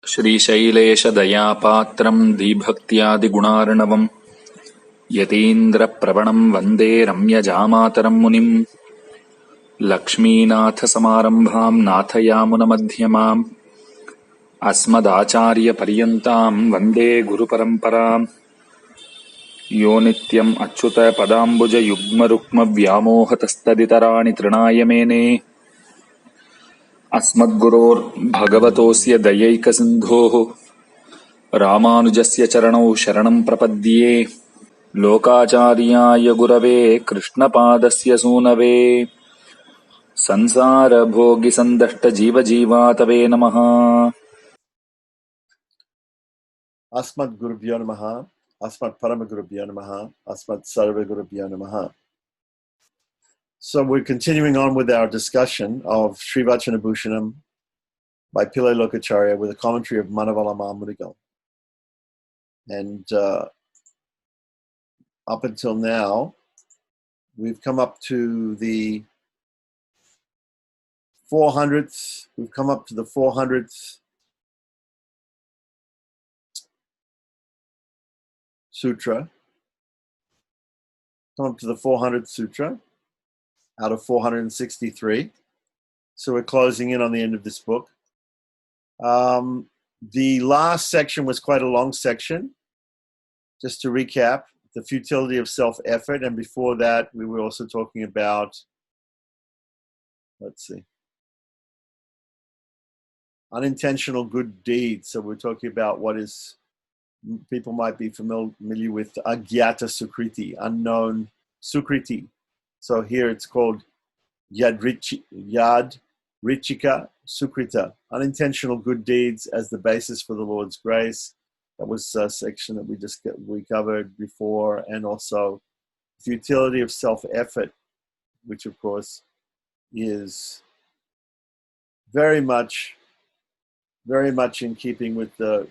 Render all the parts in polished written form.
श्रीशैलेशदयापात्रम् धीभक्त्यादिगुणार्णवम् यतीन्द्रप्रवणम् वन्दे रम्यजामातरम् मुनिम् लक्ष्मीनाथसमारम्भाम् नाथयामुनमध्यमाम् अस्मदाचार्यपर्यन्ताम् वन्दे गुरुपरम्पराम् यो नित्यम् अच्युतपदाम्बुजयुग्मरुक्मव्यामोहतस्तदितराणि तृणाय मेने अस्मद्गुरोर्भगवतोऽस्य दयैकसिन्धोः रामानुजस्य चरणौ शरणम् प्रपद्ये लोकाचार्याय गुरवे कृष्णपादस्य सूनवे संसारभोगिसन्दष्टजीवजीवातवे नमः। Asmad Gurubhyo Namaha, Asmad Paramagurubhyo Namaha, Asmad Sarvagurubhyo Namaha. So we're continuing on with our discussion of Sri Vacana Bhusanam by Pillai Lokacharya with a commentary of Manavala Mahamudigal. And up until now, we've come up to the 400th, we've come up to the 400th sutra, come up to the 400th sutra out of 463. So we're closing in on the end of this book. The last section was quite a long section. Just to recap, the futility of self-effort, and before that we were also talking about, unintentional good deeds. So we're talking about what is, people might be familiar with agyata sukriti, unknown sukriti. So here it's called yad richika sukrita, unintentional good deeds as the basis for the Lord's grace. That was a section that we covered before, and also futility of self-effort, which of course is very much in keeping with the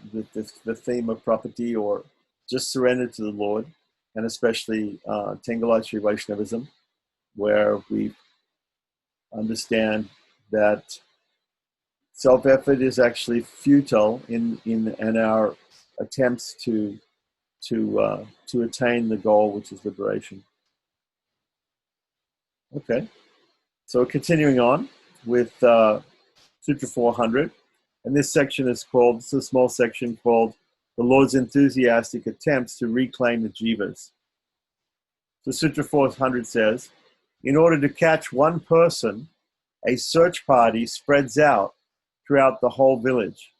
theme of property or just surrender to the Lord, and especially Tengalite Sri Vaishnavism, where we understand that self-effort is actually futile in our attempts to attain the goal, which is liberation. Okay, so continuing on with Sutra 400, and this section is called, it's a small section called The Lord's Enthusiastic Attempts to Reclaim the Jivas. So Sutra 400 says, in order to catch one person, a search party spreads out throughout the whole village.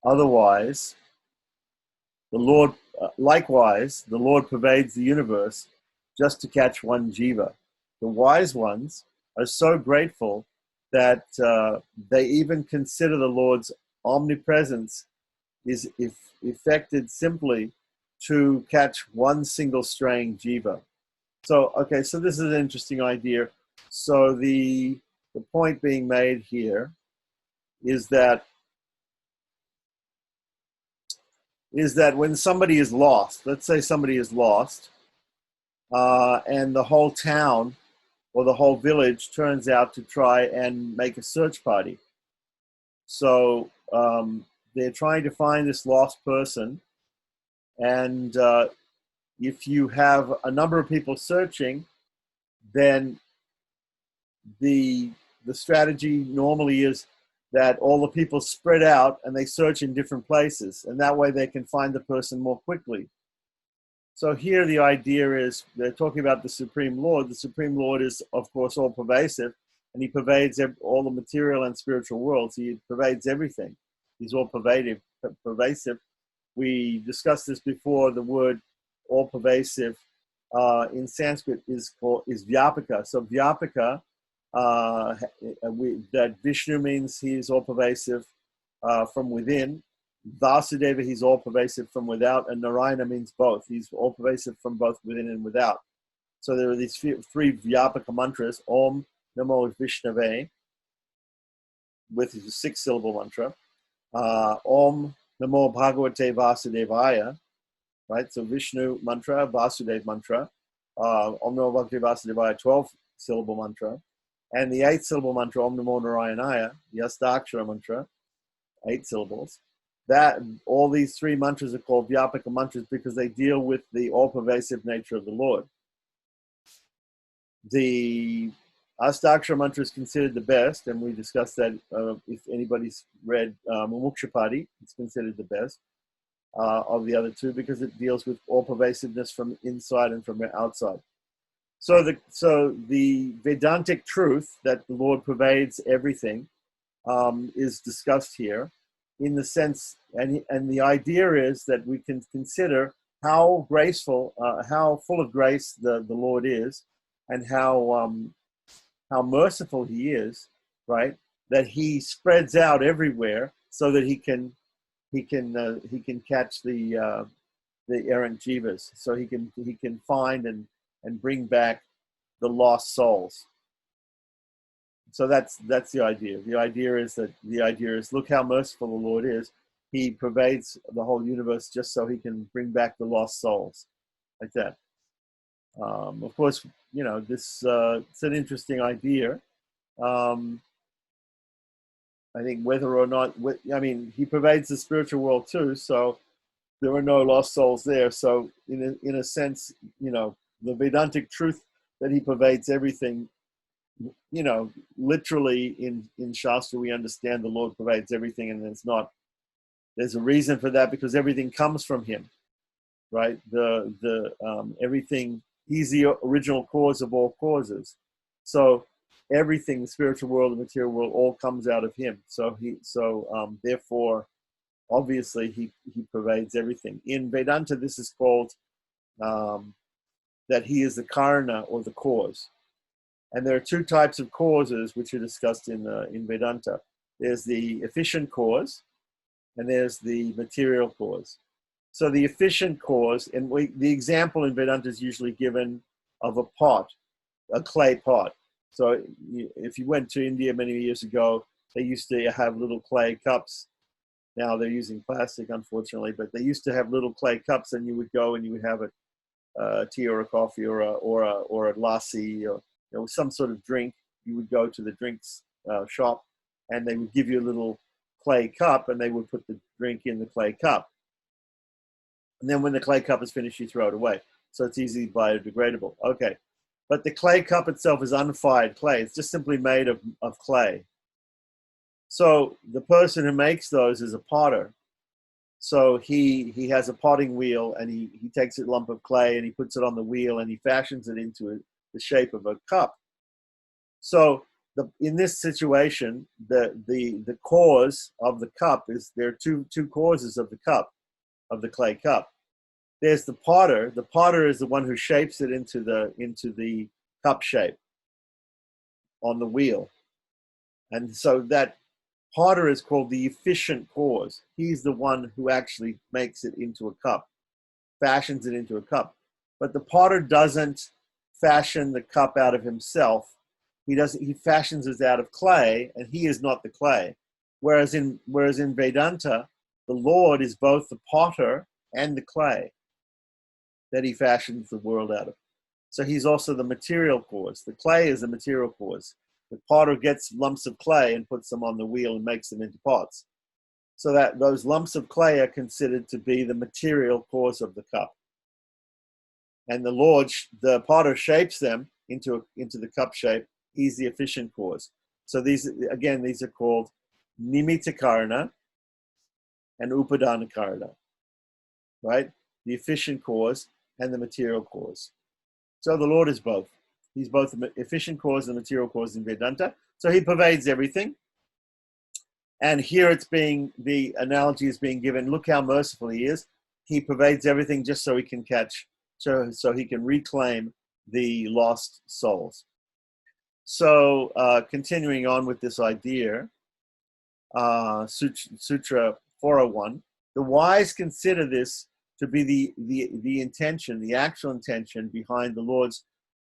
Likewise, the Lord pervades the universe just to catch one jiva. The wise ones are so grateful that they even consider the Lord's omnipresence is effected simply to catch one single straying jiva. So, okay, so this is an interesting idea. So the point being made here is that when somebody is lost, let's say somebody is lost, and the whole town or the whole village turns out to try and make a search party. So they're trying to find this lost person, and if you have a number of people searching, then the strategy normally is that all the people spread out and they search in different places, and that way they can find the person more quickly. So here the idea is, they're talking about the Supreme Lord. The Supreme Lord is, of course, all pervasive, and he pervades all the material and spiritual worlds. He pervades everything. He's all pervasive. We discussed this before. The word all pervasive in Sanskrit is Vyapaka. So Vyapaka, that Vishnu means he is all pervasive from within. Vasudeva, he's all pervasive from without, and Narayana means both. He's all pervasive from both within and without. So there are these three Vyapaka mantras: Om Namo Vishnave, with a 6-syllable mantra. Om Namo Bhagavate Vasudevaya, right? So Vishnu mantra, Vasudev mantra. Om Namo Bhagavate Vasudevaya, 12-syllable mantra. And the 8-syllable mantra, Om Namo Narayanaya, the Astakshara mantra, 8 syllables. that all these three mantras are called Vyapaka mantras because they deal with the all-pervasive nature of the Lord. The Astakshara mantra is considered the best, and we discussed that if anybody's read Mumukshapadi, it's considered the best of the other two because it deals with all pervasiveness from inside and from outside. So the Vedantic truth that the Lord pervades everything is discussed here in the sense, and the idea is that we can consider how graceful, how full of grace the Lord is, and how merciful He is, right? That He spreads out everywhere so that He can catch the errant jivas, so He can find and bring back the lost souls. So that's the idea. The idea is look how merciful the Lord is. He pervades the whole universe just so He can bring back the lost souls, like that. Of course, this it's an interesting idea. I think whether or not, He pervades the spiritual world too, so there are no lost souls there. So in a sense, the Vedantic truth that He pervades everything, literally in Shastra we understand the Lord pervades everything, and there's a reason for that because everything comes from Him, right? Everything, He's the original cause of all causes. So everything, the spiritual world, the material world, all comes out of Him. So therefore, obviously, He pervades everything. In Vedanta, this is called that He is the karana, or the cause. And there are two types of causes which are discussed in Vedanta. There's the efficient cause, and there's the material cause. So the efficient cause, and the example in Vedanta is usually given of a pot, a clay pot. So if you went to India many years ago, they used to have little clay cups. Now they're using plastic, unfortunately, but they used to have little clay cups, and you would go and you would have a tea or a coffee or a lassi or some sort of drink. You would go to the drinks shop, and they would give you a little clay cup, and they would put the drink in the clay cup. And then when the clay cup is finished, you throw it away. So it's easily biodegradable. Okay. But the clay cup itself is unfired clay. It's just simply made of clay. So the person who makes those is a potter. So he has a potting wheel, and he takes a lump of clay and he puts it on the wheel and he fashions it into the shape of a cup. So in this situation, the cause of the cup is, there are two causes of the cup, of the clay cup. There's the potter. The potter is the one who shapes it into the cup shape on the wheel. And so that potter is called the efficient cause. He's the one who actually makes it into a cup, fashions it into a cup. But the potter doesn't fashion the cup out of himself. He fashions it out of clay, and he is not the clay. Whereas in Vedanta, the Lord is both the potter and the clay that He fashions the world out of. So He's also the material cause. The clay is the material cause. The potter gets lumps of clay and puts them on the wheel and makes them into pots. So that those lumps of clay are considered to be the material cause of the cup. And the Lord, the potter, shapes them into the cup shape. He's the efficient cause. So these are called nimitta karana and upadana karana, right? The efficient cause and the material cause. So the Lord is both. He's both the efficient cause and the material cause in Vedanta. So He pervades everything. And here the analogy is being given, look how merciful He is. He pervades everything just so He can so He can reclaim the lost souls. So continuing on with this idea, Sutra 401, the wise consider this to be the intention, the actual intention behind the Lord's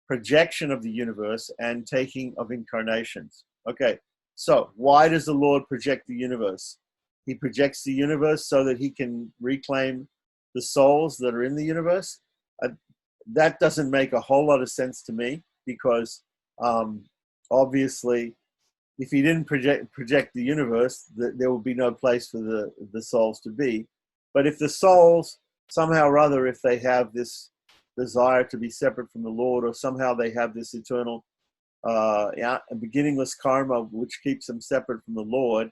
projection of the universe and taking of incarnations. Okay, so why does the Lord project the universe? He projects the universe so that He can reclaim the souls that are in the universe. That doesn't make a whole lot of sense to me because obviously if he didn't project the universe, there would be no place for the souls to be. But if the souls, somehow or other, if they have this desire to be separate from the Lord, or somehow they have this eternal, beginningless karma which keeps them separate from the Lord,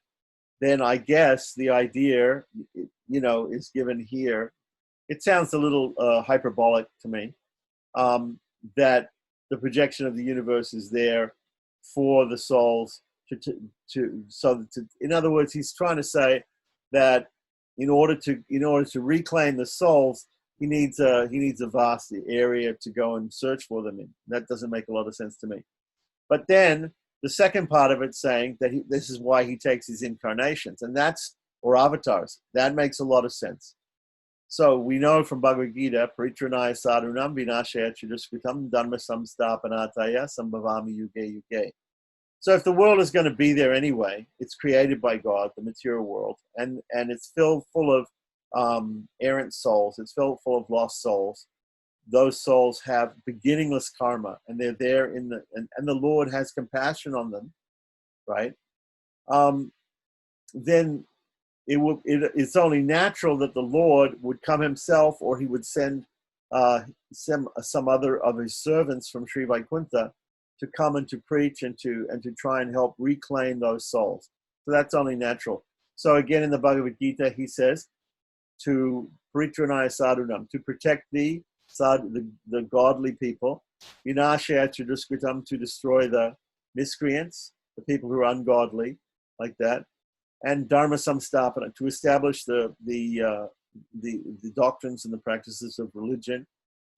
then I guess the idea, is given here. It sounds a little hyperbolic to me, that the projection of the universe is there for the souls in other words, he's trying to say that in order to reclaim the souls, he needs a vast area to go and search for them in. That doesn't make a lot of sense to me. But then the second part of it saying that this is why he takes his incarnations, or avatars. That makes a lot of sense. So we know from Bhagavad Gita, Paritranaya sadhunam vinashaya chiduskritam dharma samstapanataya sambhavami yuge yuge. So if the world is going to be there anyway, it's created by God, the material world, and it's filled full of errant souls. It's filled full of lost souls. Those souls have beginningless karma, and they're there and the Lord has compassion on them, right? Then it's only natural that the Lord would come himself, or he would send some other of his servants from Sri Vaikuntha to come and to preach and to try and help reclaim those souls. So that's only natural. So again, in the Bhagavad Gita, he says to Paritranaya sadhunam, to protect the godly people, vinashaya chiduskritam, to destroy the miscreants, the people who are ungodly, like that, and dharma samstapana, to establish the doctrines and the practices of religion.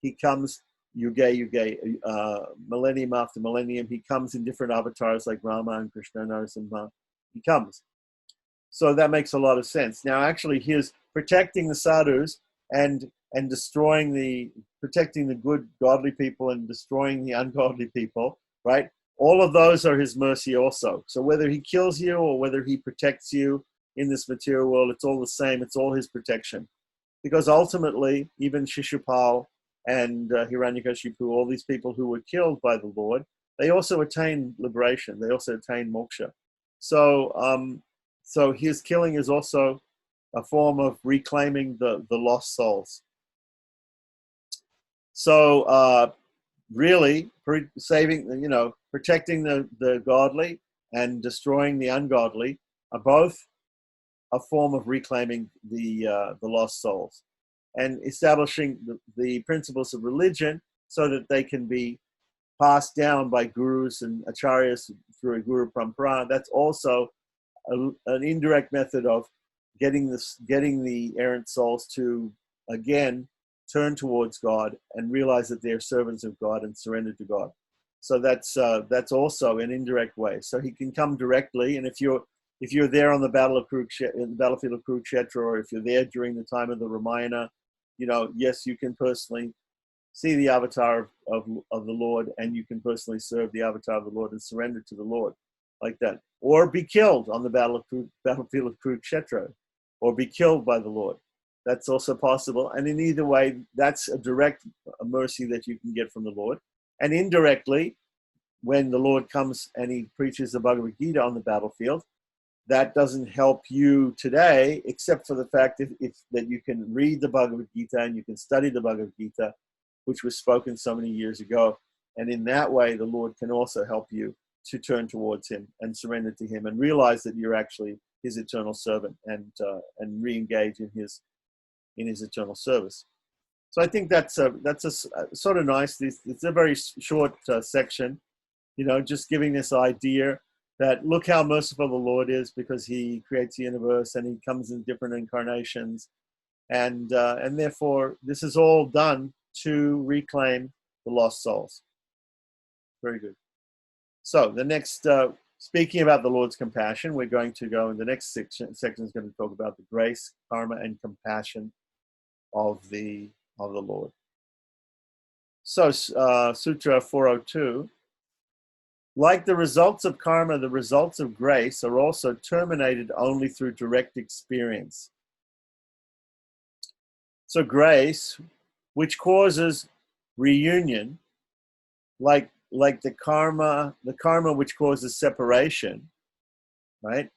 He comes yuge, millennium after millennium. He comes in different avatars like Rama and Krishna and Narasimha. He comes. So that makes a lot of sense. Now, actually, he is protecting the sadhus and protecting the good, godly people and destroying the ungodly people, right? All of those are his mercy also. So whether he kills you or whether he protects you in this material world, it's all the same. It's all his protection. Because ultimately, even Shishupal and Hiranyakashipu, all these people who were killed by the Lord, they also attain liberation. They also attain moksha. So his killing is also a form of reclaiming the lost souls. So really, protecting the godly and destroying the ungodly are both a form of reclaiming the lost souls, and establishing the principles of religion so that they can be passed down by gurus and acharyas through a guru parampara. That's also an indirect method of getting the errant souls to again turn towards God and realize that they're servants of God and surrender to God. So that's also an indirect way. So he can come directly, and if you're there on the battlefield of Kurukshetra, or if you're there during the time of the Ramayana, yes, you can personally see the avatar of the Lord, and you can personally serve the avatar of the Lord and surrender to the Lord like that. Or be killed on the battlefield of Kurukshetra, or be killed by the Lord. That's also possible. And in either way, that's a direct mercy that you can get from the Lord. And indirectly, when the Lord comes and he preaches the Bhagavad Gita on the battlefield, that doesn't help you today, except for the fact that you can read the Bhagavad Gita and you can study the Bhagavad Gita, which was spoken so many years ago. And in that way, the Lord can also help you to turn towards him and surrender to him and realize that you're actually his eternal servant, and re-engage in his eternal service. So I think that's a sort of nice. It's a very short section, just giving this idea that look how merciful the Lord is, because he creates the universe and he comes in different incarnations, and therefore this is all done to reclaim the lost souls. Very good. So the next, speaking about the Lord's compassion, we're going to go in the next section is going to talk about the grace, karma, and compassion of the Lord. So Sutra 402, like the results of karma, the results of grace are also terminated only through direct experience. So grace, which causes reunion, like the karma which causes separation, right?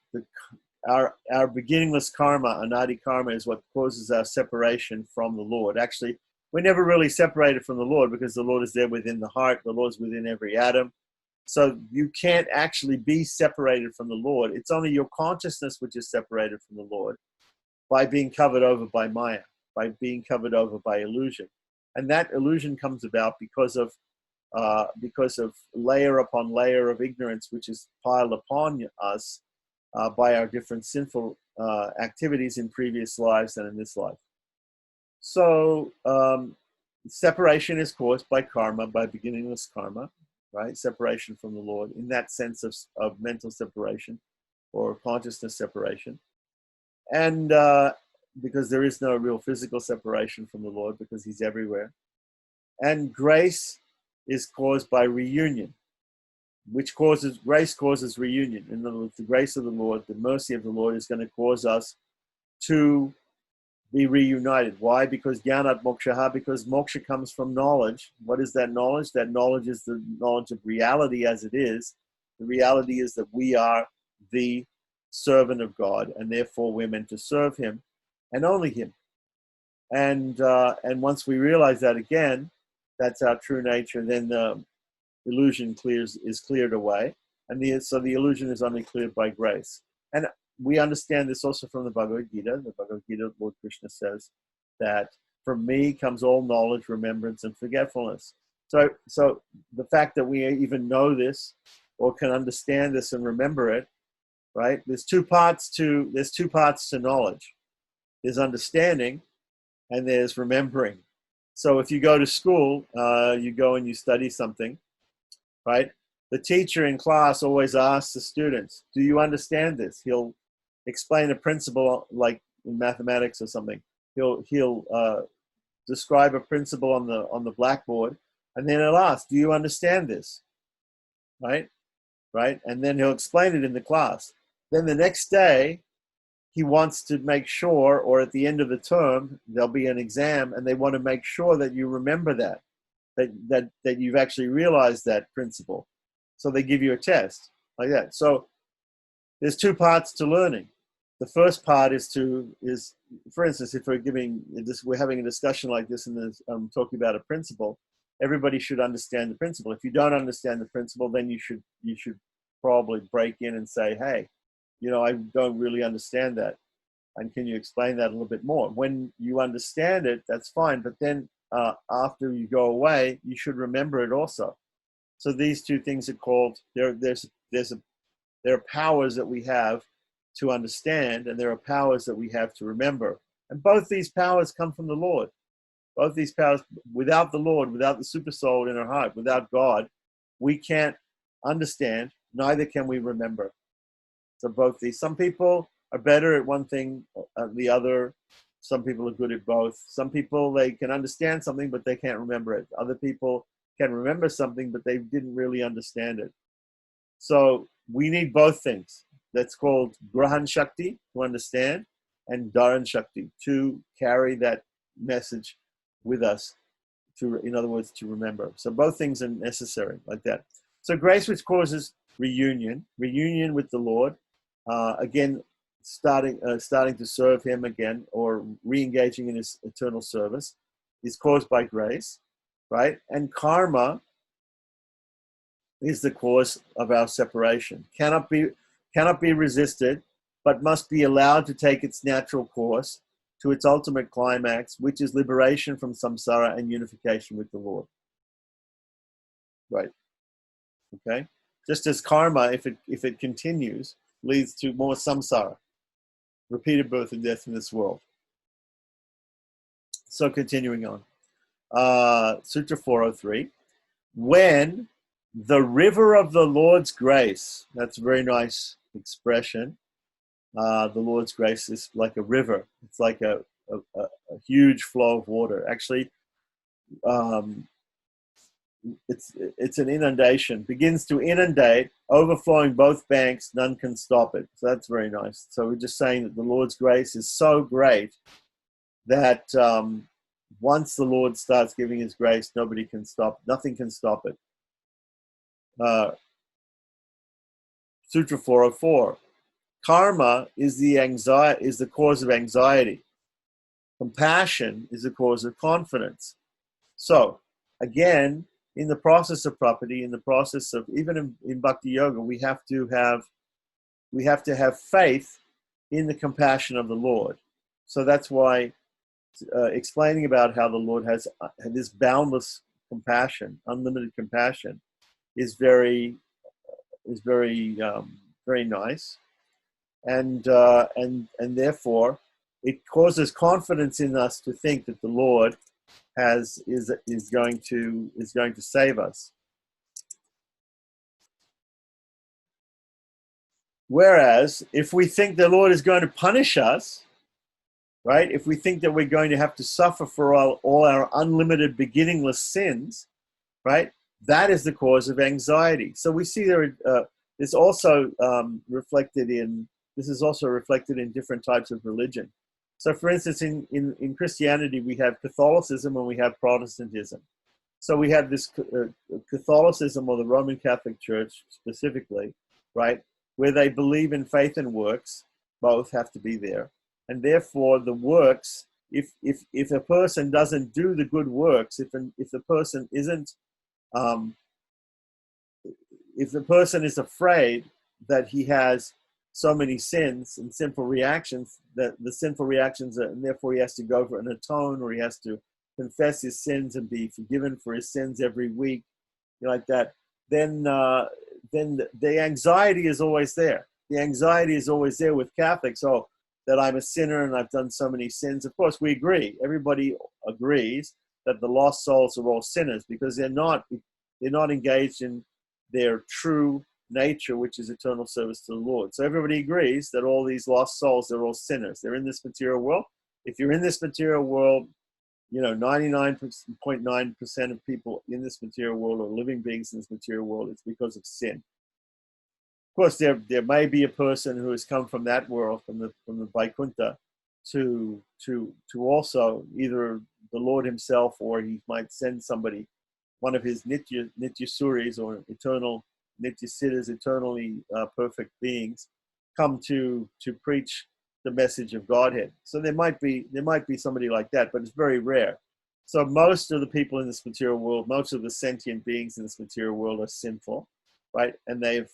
Our beginningless karma, anadi karma, is what causes our separation from the Lord. Actually, we're never really separated from the Lord because the Lord is there within the heart. The Lord is within every atom. So you can't actually be separated from the Lord. It's only your consciousness which is separated from the Lord by being covered over by Maya, by being covered over by illusion. And that illusion comes about because of layer upon layer of ignorance which is piled upon us by our different sinful activities in previous lives and in this life. So separation is caused by karma, by beginningless karma, right? Separation from the Lord in that sense of mental separation or consciousness separation. And because there is no real physical separation from the Lord because he's everywhere. And grace is caused by reunion, grace causes reunion. In other words, the grace of the Lord, the mercy of the Lord is going to cause us to be reunited. Why? Because jnanat mokshaha, because moksha comes from knowledge. What is that knowledge? That knowledge is the knowledge of reality as it is. The reality is that we are the servant of God, and therefore we're meant to serve him and only him. And once we realize that again, that's our true nature, then the illusion is cleared away. And so the illusion is only cleared by grace. And we understand this also from the Bhagavad Gita. The Bhagavad Gita, Lord Krishna says that from me comes all knowledge, remembrance, and forgetfulness. So the fact that we even know this or can understand this and remember it, right? There's two parts to knowledge. There's understanding and there's remembering. So if you go to school, you go and you study something, right? The teacher in class always asks the students, do you understand this? He'll explain a principle like in mathematics or something. He'll describe a principle on the blackboard, and then he'll ask, do you understand this? Right? And then he'll explain it in the class. Then the next day, he wants to make sure, or at the end of the term, there'll be an exam, and they want to make sure that you remember that you've actually realized that principle. So they give you a test like that. So there's two parts to learning. The first part is for instance, if we're having a discussion like this and I'm talking about a principle, everybody should understand the principle. If you don't understand the principle, then you should probably break in and say, hey, I don't really understand that. And can you explain that a little bit more? When you understand it, that's fine. But then after you go away, you should remember it also. So these two things are called, there are powers that we have to understand, and there are powers that we have to remember. And both these powers come from the Lord. Both these powers, without the Lord, without the super soul in our heart, without God, we can't understand, neither can we remember. So both these, some people are better at one thing than the other. Some people are good at both. Some people, they can understand something, but they can't remember it. Other people can remember something, but they didn't really understand it. So we need both things. That's called Grahan Shakti, to understand, and Dharan Shakti, to carry that message with us, in other words, to remember. So both things are necessary like that. So grace, which causes reunion with the Lord, again, starting to serve him again, or re-engaging in his eternal service, is caused by grace, right? And karma is the cause of our separation. Cannot be resisted, but must be allowed to take its natural course to its ultimate climax, which is liberation from samsara and unification with the Lord. Right. Okay. Just as karma, if it continues, leads to more samsara, repeated birth and death in this world. So continuing on, Sutra 403. When the river of the Lord's grace, that's a very nice expression. The Lord's grace is like a river. It's like a huge flow of water. Actually, it's an inundation. Begins to inundate, overflowing both banks. None can stop it. So that's very nice. So we're just saying that the Lord's grace is so great that once the Lord starts giving his grace, nothing can stop it. Sutra 404. Karma is the cause of anxiety. Compassion is the cause of confidence. So, again, in the process of property, in the process of even in bhakti yoga, we have to have faith in the compassion of the Lord. So that's why explaining about how the Lord has this boundless compassion, unlimited compassion, is very nice, and therefore it causes confidence in us to think that the Lord is going to save us. Whereas if we think the Lord is going to punish us, right? If we think that we're going to have to suffer for all our unlimited beginningless sins, right? That is the cause of anxiety. So we see there is also reflected in different types of religion. So for instance, in Christianity, we have Catholicism and we have Protestantism. So we have this Catholicism, or the Roman Catholic Church specifically, right, where they believe in faith and works. Both have to be there. And therefore the works, if a person doesn't do the good works, if the person isn't, if the person is afraid that he has so many sins and sinful reactions, that the sinful reactions and therefore he has to go for an atone, or he has to confess his sins and be forgiven for his sins every week, like that, then the anxiety is always there. The anxiety is always there with Catholics. Oh, that I'm a sinner and I've done so many sins. Of course, we agree. Everybody agrees that the lost souls are all sinners, because they're not engaged in their true nature, which is eternal service to the Lord. So everybody agrees that all these lost souls, they're all sinners. They're in this material world. If you're in this material world, 99.9% of people in this material world, or living beings in this material world, it's because of sin. Of course, there may be a person who has come from that world, from the Vaikuntha, to also either the Lord himself, or he might send somebody, one of his Nitya Suris, or eternal Nitya Siddhas, eternally perfect beings, come to preach the message of Godhead. So there might be somebody like that, but it's very rare. So most of the people in this material world, most of the sentient beings in this material world are sinful, right? And they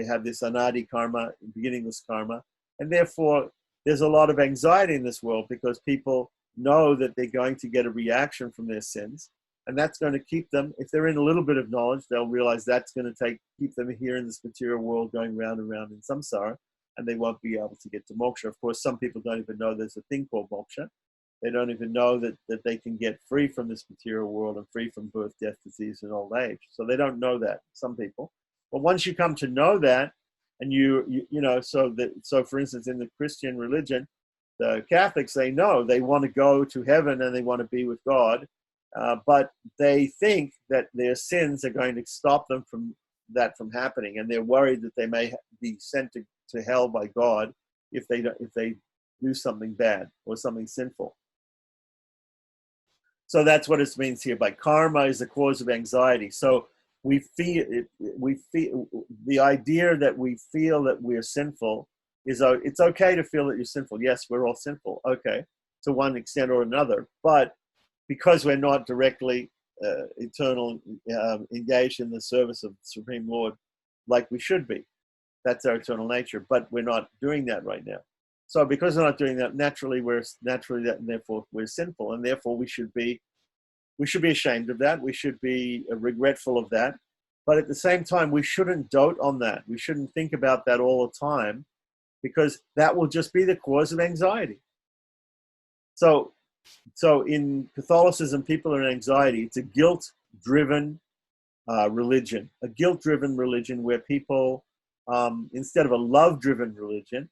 have this anadi karma, beginningless karma, and therefore there's a lot of anxiety in this world, because people know that they're going to get a reaction from their sins. And that's going to keep them, if they're in a little bit of knowledge, they'll realize that's going to keep them here in this material world, going round and round in samsara, and they won't be able to get to moksha. Of course, some people don't even know there's a thing called moksha. They don't even know that they can get free from this material world and free from birth, death, disease, and old age. So they don't know that, some people. But once you come to know that, and so for instance, in the Christian religion, the Catholics, they know they want to go to heaven and they want to be with God. But they think that their sins are going to stop them from happening, and they're worried that they may be sent to hell by God if they do something bad or something sinful. So that's what it means here by karma is the cause of anxiety. So we feel the idea that we feel that we're sinful is, it's okay to feel that you're sinful. Yes, we're all sinful. Okay, to one extent or another, but because we're not directly engaged in the service of the Supreme Lord like we should be. That's our eternal nature, but we're not doing that right now. So because we're not doing that, therefore we're sinful, and therefore we should be ashamed of that. We should be regretful of that. But at the same time, we shouldn't dote on that. We shouldn't think about that all the time, because that will just be the cause of anxiety. So in Catholicism, people are in anxiety. It's a guilt-driven religion, where people, instead of a love-driven religion,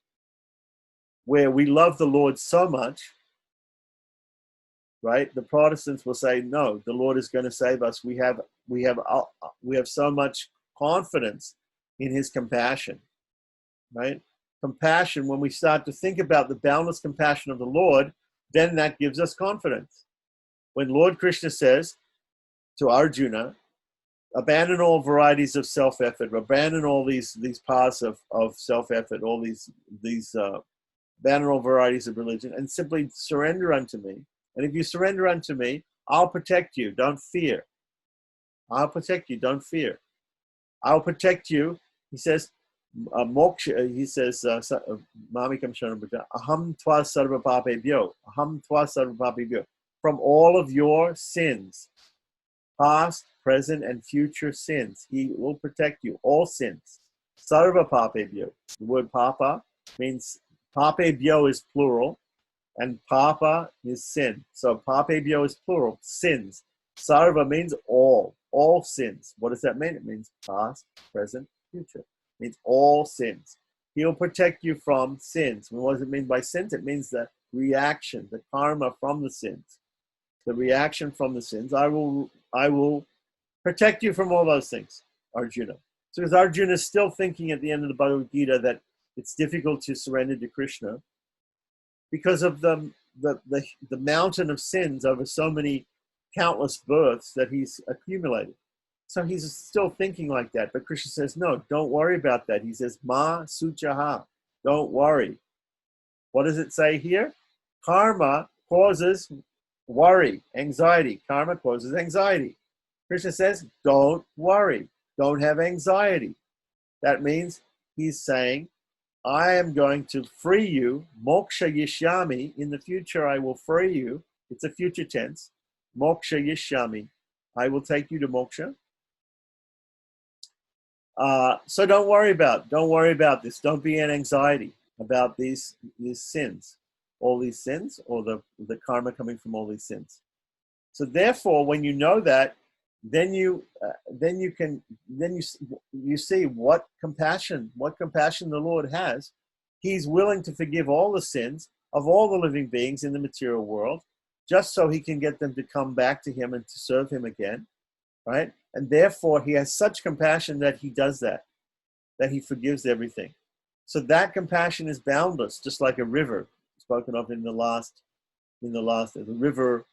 where we love the Lord so much, right? The Protestants will say, no, the Lord is going to save us. We have so much confidence in his compassion, right? Compassion, when we start to think about the boundless compassion of the Lord, then that gives us confidence. When Lord Krishna says to Arjuna, abandon all varieties of self-effort, abandon all these paths of self-effort, all these abandon all varieties of religion, and simply surrender unto me. And if you surrender unto me, I'll protect you. Don't fear. I'll protect you. Don't fear. I'll protect you. He says, moksha. He says, "Mamikam sharanam praja, aham tva sarva papebhyo, aham tva sarva papebhyo," from all of your sins, past, present, and future sins. He will protect you. All sins. Sarva papebhyo. The word papa means, papebhyo is plural, and papa is sin. So papebhyo is plural, sins. Sarva means all sins. What does that mean? It means past, present, future. It means all sins. He'll protect you from sins. And what does it mean by sins? It means the reaction, the karma from the sins. The reaction from the sins. I will protect you from all those things, Arjuna. So because Arjuna is still thinking at the end of the Bhagavad Gita that it's difficult to surrender to Krishna because of the mountain of sins over so many countless births that he's accumulated. So he's still thinking like that. But Krishna says, no, don't worry about that. He says, ma suchaha, don't worry. What does it say here? Karma causes worry, anxiety. Karma causes anxiety. Krishna says, don't worry. Don't have anxiety. That means he's saying, I am going to free you, moksha yishyami, in the future I will free you. It's a future tense, moksha yishyami. I will take you to moksha. So don't worry about this. Don't be in anxiety about these sins, all these sins, or the karma coming from all these sins. So therefore, when you know that, then you see what compassion the Lord has. He's willing to forgive all the sins of all the living beings in the material world, just so he can get them to come back to him and to serve him again, right? And therefore, he has such compassion that he does that he forgives everything. So that compassion is boundless, just like a river spoken of in the last, the river.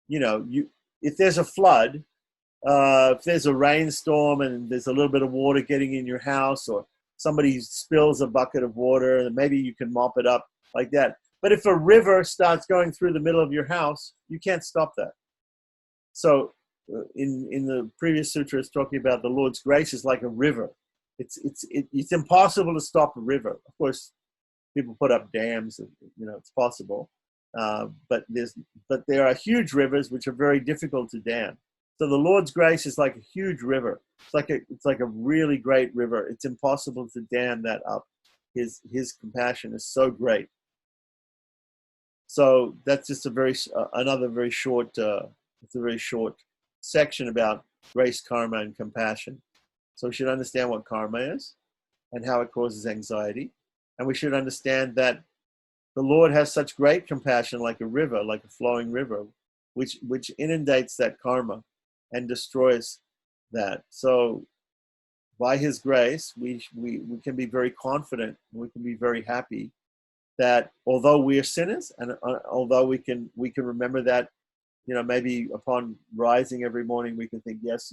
If there's a flood. If there's a rainstorm and there's a little bit of water getting in your house, or somebody spills a bucket of water, and maybe you can mop it up like that. But if a river starts going through the middle of your house, you can't stop that. So in the previous sutra, it's talking about the Lord's grace is like a river. It's impossible to stop a river. Of course, people put up dams, and, it's possible. But there are huge rivers which are very difficult to dam. So the Lord's grace is like a huge river. It's like a really great river. It's impossible to dam that up. His compassion is so great. So that's just another very short. It's a very short section about grace, karma, and compassion. So we should understand what karma is and how it causes anxiety, and we should understand that the Lord has such great compassion, like a river, like a flowing river, which inundates that karma and destroys that. So by his grace, we can be very confident, we can be very happy that although we are sinners, and although we can remember that, maybe upon rising every morning, we can think, yes,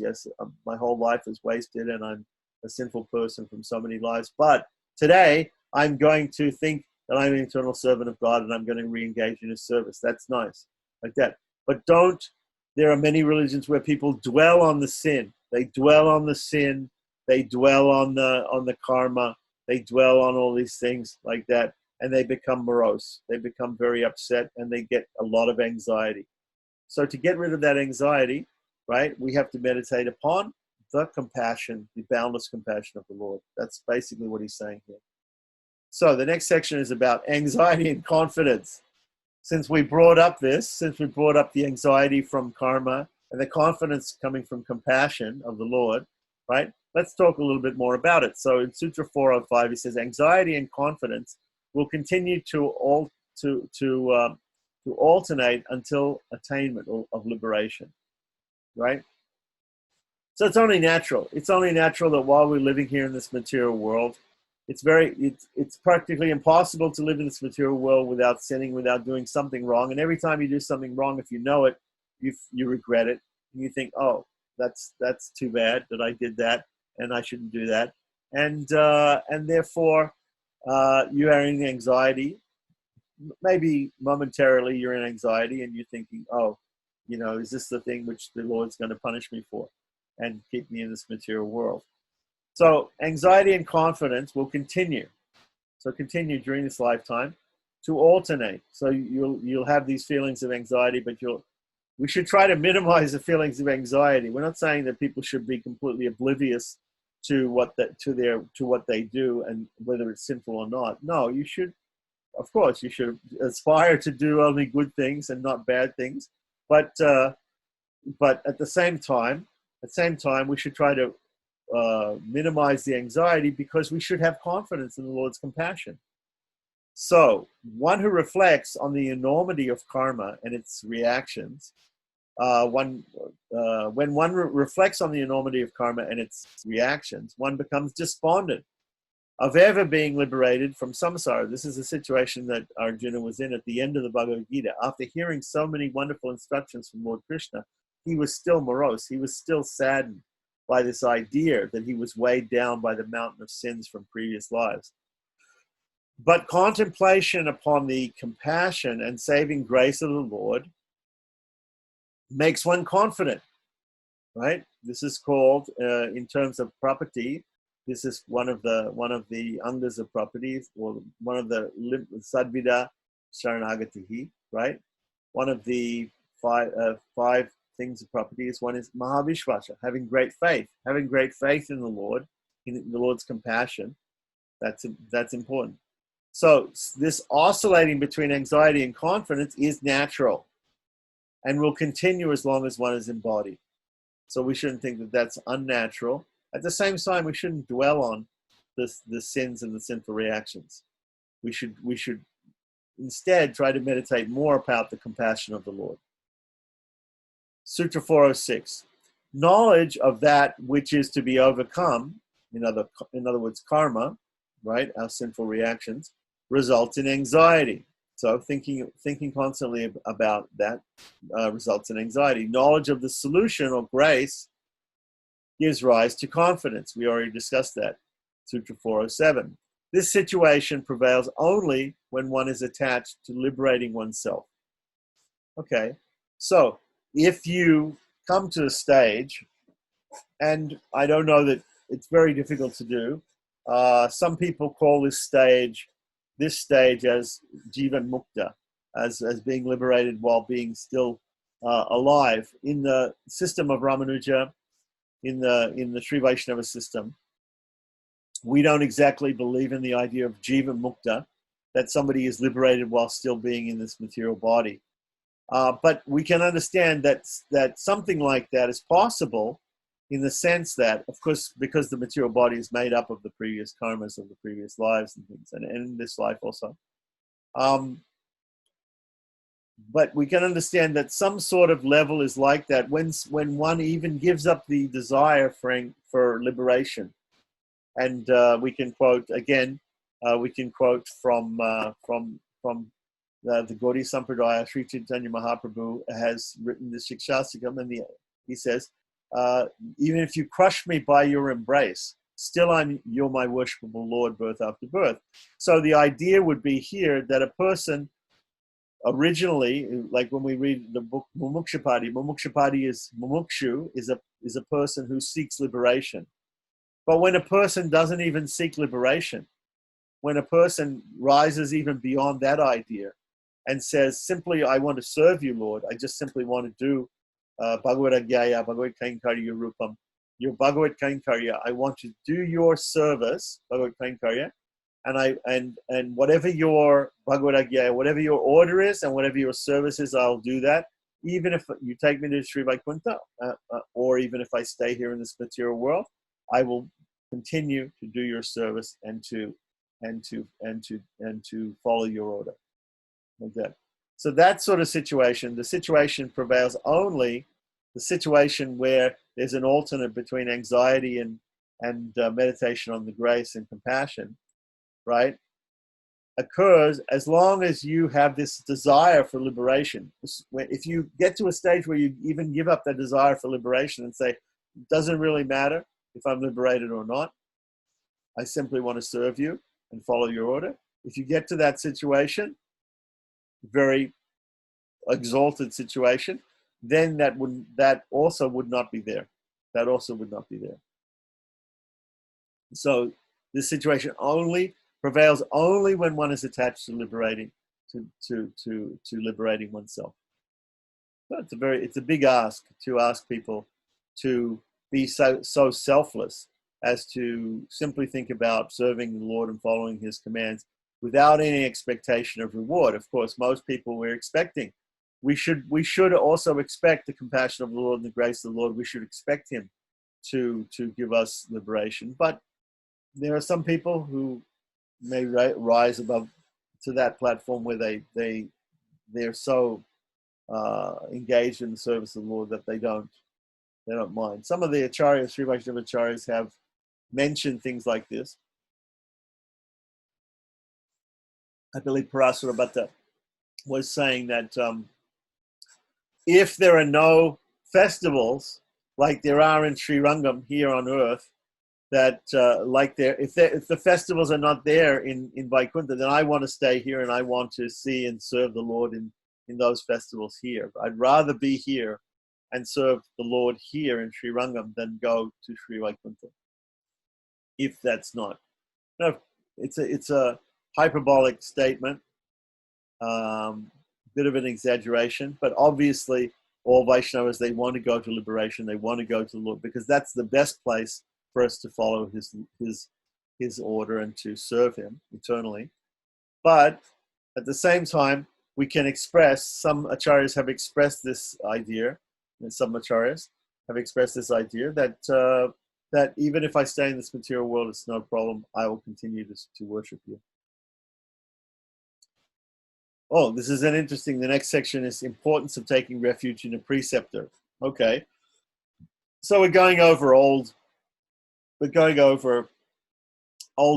my whole life is wasted and I'm a sinful person from so many lives. But today I'm going to think that I'm an eternal servant of God and I'm going to re-engage in his service. That's nice, like that. But there are many religions where people dwell on the sin. They dwell on the sin. They dwell on the karma. They dwell on all these things like that. And they become morose. They become very upset and they get a lot of anxiety. So to get rid of that anxiety, right, we have to meditate upon the compassion, the boundless compassion of the Lord. That's basically what he's saying here. So the next section is about anxiety and confidence. Since we brought up the anxiety from karma and the confidence coming from compassion of the Lord, right? Let's talk a little bit more about it. So in Sutra 405, he says, anxiety and confidence will continue to alternate until attainment of liberation, right? So it's only natural. It's only natural that while we're living here in this material world, it's practically impossible to live in this material world without sinning, without doing something wrong. And every time you do something wrong, if you know it, you regret it. And you think, oh, that's too bad that I did that, and I shouldn't do that. And therefore, you are in anxiety. Maybe momentarily you're in anxiety and you're thinking, oh, is this the thing which the Lord's going to punish me for and keep me in this material world? So anxiety and confidence will continue. So continue during this lifetime to alternate. So you'll have these feelings of anxiety, but we should try to minimize the feelings of anxiety. We're not saying that people should be completely oblivious to what they do and whether it's sinful or not. No, you should, of course, you should aspire to do only good things and not bad things. But at the same time, we should try to minimize the anxiety, because we should have confidence in the Lord's compassion. So one who reflects on the enormity of karma and its reactions, when one reflects on the enormity of karma and its reactions, one becomes despondent of ever being liberated from samsara. This is a situation that Arjuna was in at the end of the Bhagavad Gita. After hearing so many wonderful instructions from Lord Krishna, he was still morose. He was still saddened by this idea that he was weighed down by the mountain of sins from previous lives. But contemplation upon the compassion and saving grace of the Lord makes one confident, right? This is called, in terms of property, this is one of the angas of properties, or one of the sadvida sharanagatihi, right? One of the five things of properties. One is mahavishvasa, having great faith in the Lord, in the Lord's compassion. That's important. So this oscillating between anxiety and confidence is natural and will continue as long as one is embodied. So we shouldn't think that that's unnatural. At the same time, we shouldn't dwell on the sins and the sinful reactions. We should instead try to meditate more about the compassion of the Lord. Sutra 406. Knowledge of that which is to be overcome, in other words, karma, right, our sinful reactions, results in anxiety. So thinking constantly about that results in anxiety. Knowledge of the solution or grace gives rise to confidence. We already discussed that. Sutra 407. This situation prevails only when one is attached to liberating oneself. Okay, so if you come to a stage, and I don't know that it's very difficult to do, some people call this stage as Jivan Mukta, as being liberated while being still alive. In the system of Ramanuja, in the Sri Vaisnava system, we don't exactly believe in the idea of Jivan Mukta, that somebody is liberated while still being in this material body. But we can understand that something like that is possible, in the sense that, of course, because the material body is made up of the previous karmas of the previous lives and things, and in this life also. But we can understand that some sort of level is like that when one even gives up the desire for liberation. And we can quote again. We can quote from the Gaudiya Sampradaya. Sri Chaitanya Mahaprabhu has written the Shikshastikam, and he says, even if you crush me by your embrace, still you're my worshipable Lord, birth after birth. So the idea would be here that a person originally, like when we read the book Mumukshapadi is Mumukshu, is a person who seeks liberation. But when a person doesn't even seek liberation, when a person rises even beyond that idea and says, simply, I want to serve you, Lord, I just simply want to do Bhagavad Agyaya, Bhagavad Kainkarya Rupam, your Bhagavad Kainkarya, I want to do your service, Bhagavad Kainkarya, and whatever your Bhagavad Agyaya, whatever your order is and whatever your service is, I'll do that. Even if you take me to Sri Vaikuntha, or even if I stay here in this material world, I will continue to do your service and to follow your order. Like that. So that sort of situation, the situation prevails only the situation where there's an alternate between anxiety and meditation on the grace and compassion, right? occurs as long as you have this desire for liberation. If you get to a stage where you even give up that desire for liberation and say, it doesn't really matter if I'm liberated or not, I simply want to serve you and follow your order. If you get to that situation, very exalted situation, then that also would not be there. That also would not be there. So this situation only prevails only when one is attached to liberating, to liberating oneself. So it's a big ask to ask people to be so selfless as to simply think about serving the Lord and following His commands without any expectation of reward. Of course, most people we're expecting. We should also expect the compassion of the Lord and the grace of the Lord. We should expect Him to give us liberation. But there are some people who may rise above to that platform where they're so engaged in the service of the Lord that they don't mind. Some of the acharyas, Sri Vaishnava acharyas, have mentioned things like this. I believe Parasara Bhatta was saying that if there are no festivals like there are in Sri Rangam here on earth, that if the festivals are not there in Vaikuntha, then I want to stay here and I want to see and serve the Lord in those festivals here. I'd rather be here and serve the Lord here in Sri Rangam than go to Sri Vaikuntha. If that's not, no, it's a hyperbolic statement, bit of an exaggeration, but obviously all Vaishnavas, they want to go to liberation, they want to go to the Lord because that's the best place for us to follow his order and to serve Him eternally. But at the same time, we can express, some acharyas have expressed this idea, and some acharyas have expressed this idea that even if I stay in this material world, it's no problem. I will continue to worship you. Oh, this is an interesting. The next section is importance of taking refuge in a preceptor. Okay, so we're going over old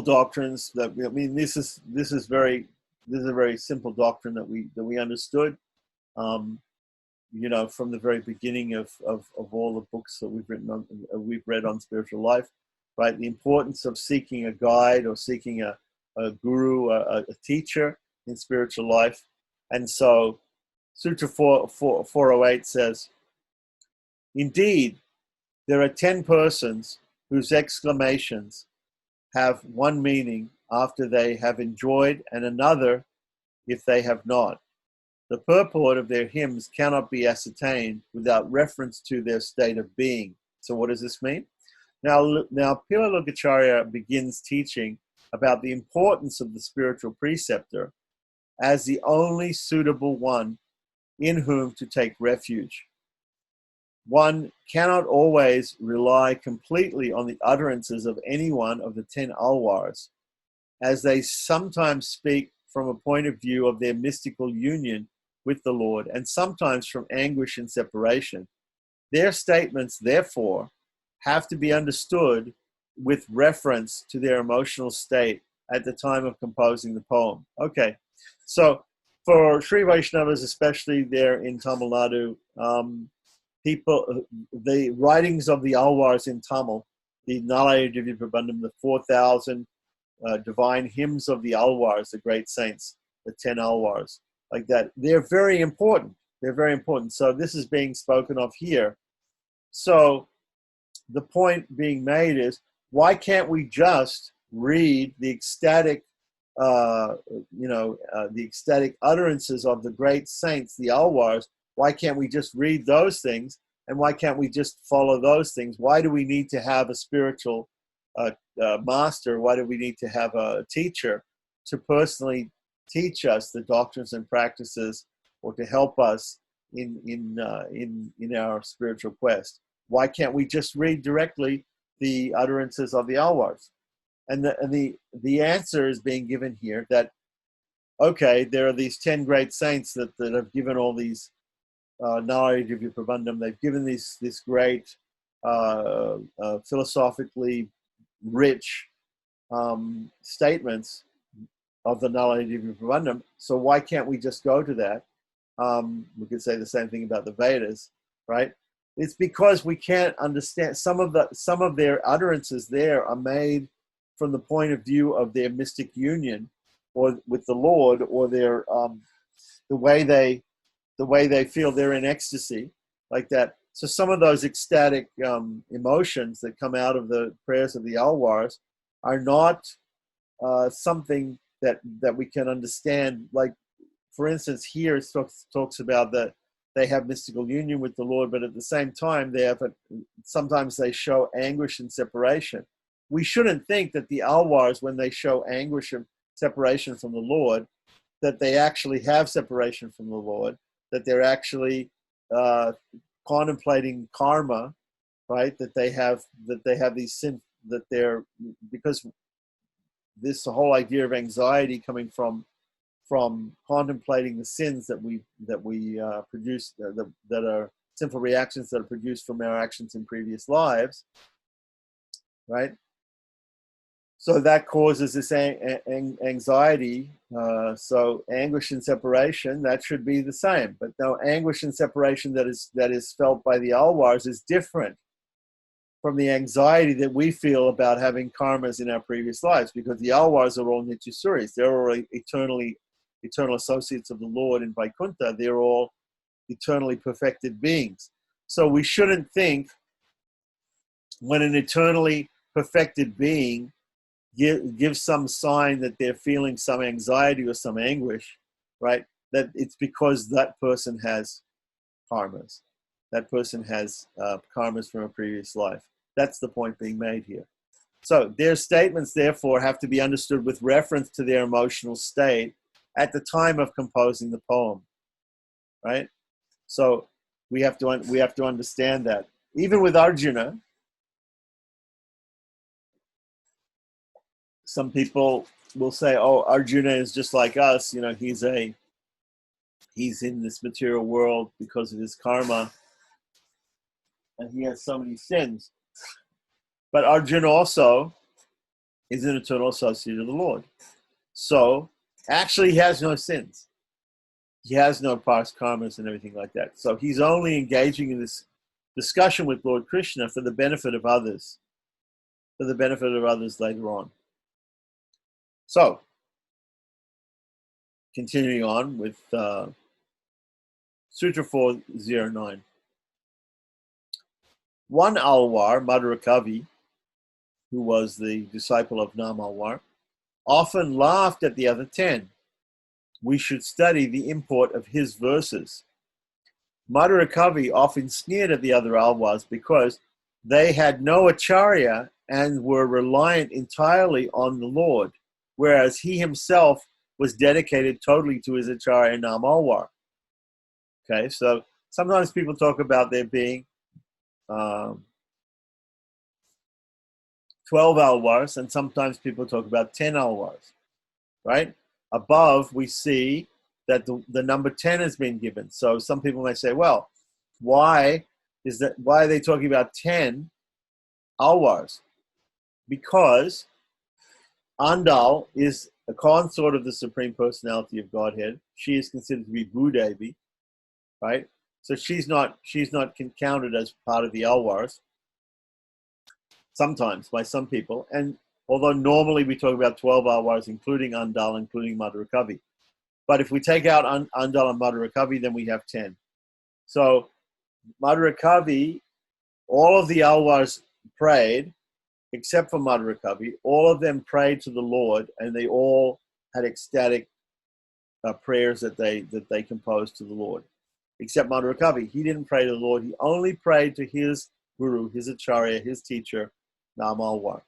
doctrines that this is a very simple doctrine that we understood. From the very beginning of all the books that we've read on spiritual life, right? The importance of seeking a guide or seeking a guru, a teacher in spiritual life. And so Sutra 408 says, indeed, there are 10 persons whose exclamations have one meaning after they have enjoyed and another if they have not. The purport of their hymns cannot be ascertained without reference to their state of being. So what does this mean? Now Pila Lokacharya begins teaching about the importance of the spiritual preceptor as the only suitable one in whom to take refuge. One cannot always rely completely on the utterances of any one of the 10 alwars, as they sometimes speak from a point of view of their mystical union with the Lord, and sometimes from anguish and separation. Their statements, therefore, have to be understood with reference to their emotional state at the time of composing the poem. Okay, so for Sri Vaishnavas, especially there in Tamil Nadu, the writings of the alwars in Tamil, the Nalaya Divya Prabandham, the 4,000 divine hymns of the alwars, the great saints, the 10 alwars, like that, they're very important. They're very important. So this is being spoken of here. So the point being made is, why can't we just read the ecstatic, the ecstatic utterances of the great saints, the alwars? Why can't we just read those things? And why can't we just follow those things? Why do we need to have a spiritual master? Why do we need to have a teacher to personally teach us the doctrines and practices, or to help us in our spiritual quest? Why can't we just read directly the utterances of the alwars? And the answer is being given here that, okay, there are these 10 great saints that have given all these Nalaya Divya Prabandham. They've given this great philosophically rich statements of the Nala Divi Pravanam. So why can't we just go to that? We could say the same thing about the Vedas, right? It's because we can't understand some of their utterances there are made from the point of view of their mystic union, or with the Lord, or their the way they feel they're in ecstasy, like that. So some of those ecstatic emotions that come out of the prayers of the Alwars are not something that we can understand. Like, for instance, here it talks about that they have mystical union with the Lord, but at the same time, sometimes they show anguish and separation. We shouldn't think that the Alwars, when they show anguish and separation from the Lord, that they actually have separation from the Lord, that they're actually contemplating karma, right? That they have these sins, that they're, because this whole idea of anxiety coming from contemplating the sins that we produce, that are sinful reactions that are produced from our actions in previous lives, right? So that causes this anxiety. So anguish and separation, that should be the same. But no, anguish and separation that is felt by the Alwars is different from the anxiety that we feel about having karmas in our previous lives, because the Alwars are all Nityasuris. They're all eternal associates of the Lord in Vaikuntha. They're all eternally perfected beings. So we shouldn't think, when an eternally perfected being gives some sign that they're feeling some anxiety or some anguish, right, that it's because that person has karmas. That person has karmas from a previous life. That's the point being made here. So their statements, therefore, have to be understood with reference to their emotional state at the time of composing the poem, right? So we have to understand that. Even with Arjuna, some people will say, "Oh, Arjuna is just like us. You know, he's in this material world because of his karma, and he has so many sins." But Arjuna also is an eternal associate of the Lord. So actually he has no sins. He has no past karmas and everything like that. So he's only engaging in this discussion with Lord Krishna for the benefit of others, later on. So, continuing on with Sutra 409. One Alwar, Madhurakavi, who was the disciple of Nam Alwar, often laughed at the other 10. We should study the import of his verses. Madhurakavi often sneered at the other Alwars because they had no acharya and were reliant entirely on the Lord, whereas he himself was dedicated totally to his acharya Nam Alwar. Okay, so sometimes people talk about there being 12 Alwars, and sometimes people talk about 10 Alwars, right? Above, we see that the number 10 has been given. So some people may say, well, why are they talking about 10 Alwars? Because Andal is a consort of the Supreme Personality of Godhead. She is considered to be Bhudevi, right? So she's not counted as part of the Alwars, sometimes by some people. And although normally we talk about 12 Alwars, including Andal, including Madhurakavi. But if we take out Andal and Madhurakavi, then we have 10. So Madhurakavi, all of the Alwars prayed, except for Madhurakavi. All of them prayed to the Lord, and they all had ecstatic prayers that they composed to the Lord. Except Madhurakavi, he didn't pray to the Lord. He only prayed to his guru, his acharya, his teacher, Nam Alwar.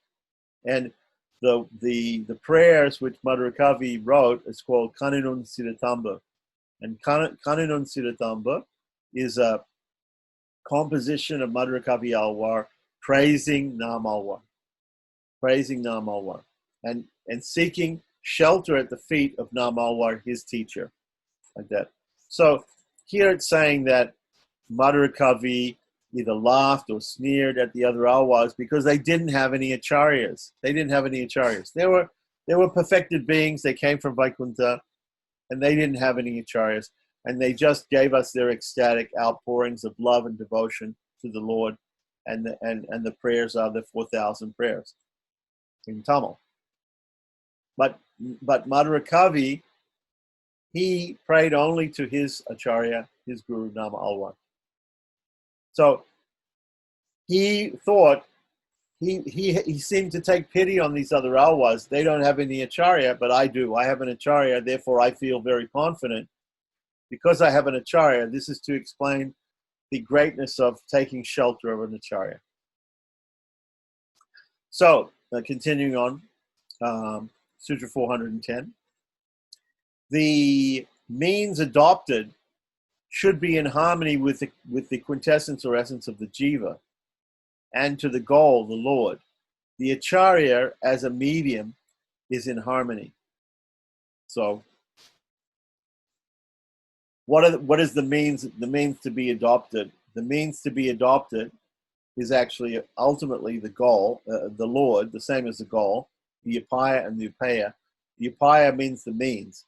And the prayers which Madhurakavi wrote is called Kaninun Siddhatamba. And Kaninun Siddhatamba is a composition of Madhurakavi Alwar praising Nam Alwar. And seeking shelter at the feet of Nam Alwar, his teacher. Like that. So here it's saying that Madhurakavi either laughed or sneered at the other Alwars because they didn't have any acharyas. They They were perfected beings. They came from Vaikuntha, and they didn't have any acharyas. And they just gave us their ecstatic outpourings of love and devotion to the Lord. And the prayers are the 4,000 prayers in Tamil. But Madhurakavi, he prayed only to his acharya, his guru, Nama Alwan. So he thought, he seemed to take pity on these other alwas. They don't have any acharya, but I do. I have an acharya, therefore I feel very confident. Because I have an acharya, this is to explain the greatness of taking shelter of an acharya. So, continuing on, Sutra 410. The means adopted should be in harmony with the quintessence or essence of the jiva and to the goal, the Lord. The acharya as a medium is in harmony. So, what is the means to be adopted? The means to be adopted is actually ultimately the goal, the Lord, the same as the goal, the upaya and the upaya. The upaya means the means.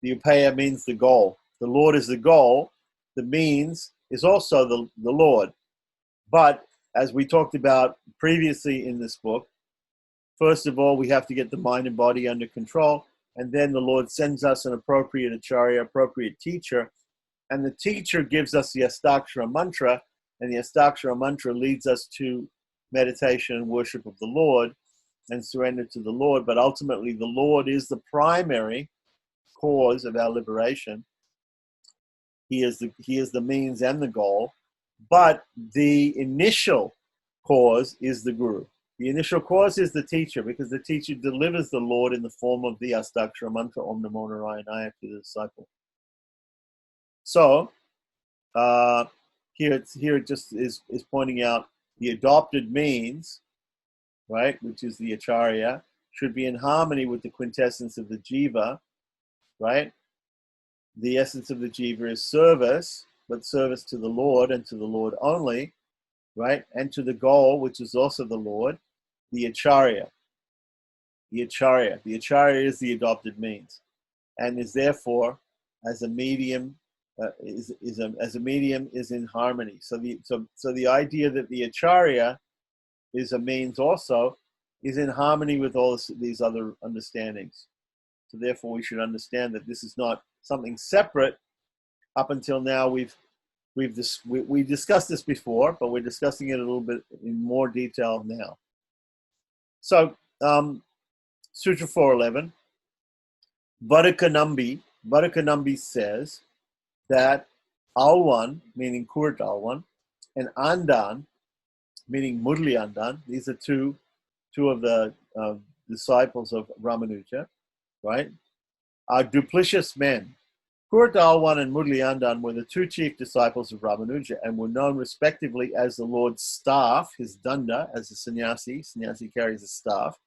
The upaya means the goal. The Lord is the goal. The means is also the Lord. But as we talked about previously in this book, first of all, we have to get the mind and body under control. And then the Lord sends us an appropriate acharya, appropriate teacher. And the teacher gives us the Astakshara mantra. And the Astakshara mantra leads us to meditation and worship of the Lord and surrender to the Lord. But ultimately, the Lord is the primary cause of our liberation. He is the means and the goal. But the initial cause is the Guru. The initial cause is the teacher, because the teacher delivers the Lord in the form of the Astakshara mantra, Om Namo Narayanaya, to the disciple. So, here it just is pointing out the adopted means, right, which is the acharya, should be in harmony with the quintessence of the jiva, right? The essence of the jiva is service, but service to the Lord and to the Lord only, right? And to the goal, which is also the Lord, the acharya. The acharya is the adopted means, and is therefore, as a medium, is in harmony. So the idea that the acharya is a means also is in harmony with all these other understandings. So therefore, we should understand that this is not something separate. Up until now, we discussed this before, but we're discussing it a little bit in more detail now. So, Sutra 411, Vacana says that Alwan, meaning Kurt Alwan, and Andan, meaning Murli Andan, these are two of the disciples of Ramanuja, right, are duplicitous men. Kurt Alwan and Murli Andan were the two chief disciples of Ramanuja and were known respectively as the Lord's staff, his danda, as a sannyasi. Sannyasi carries a staff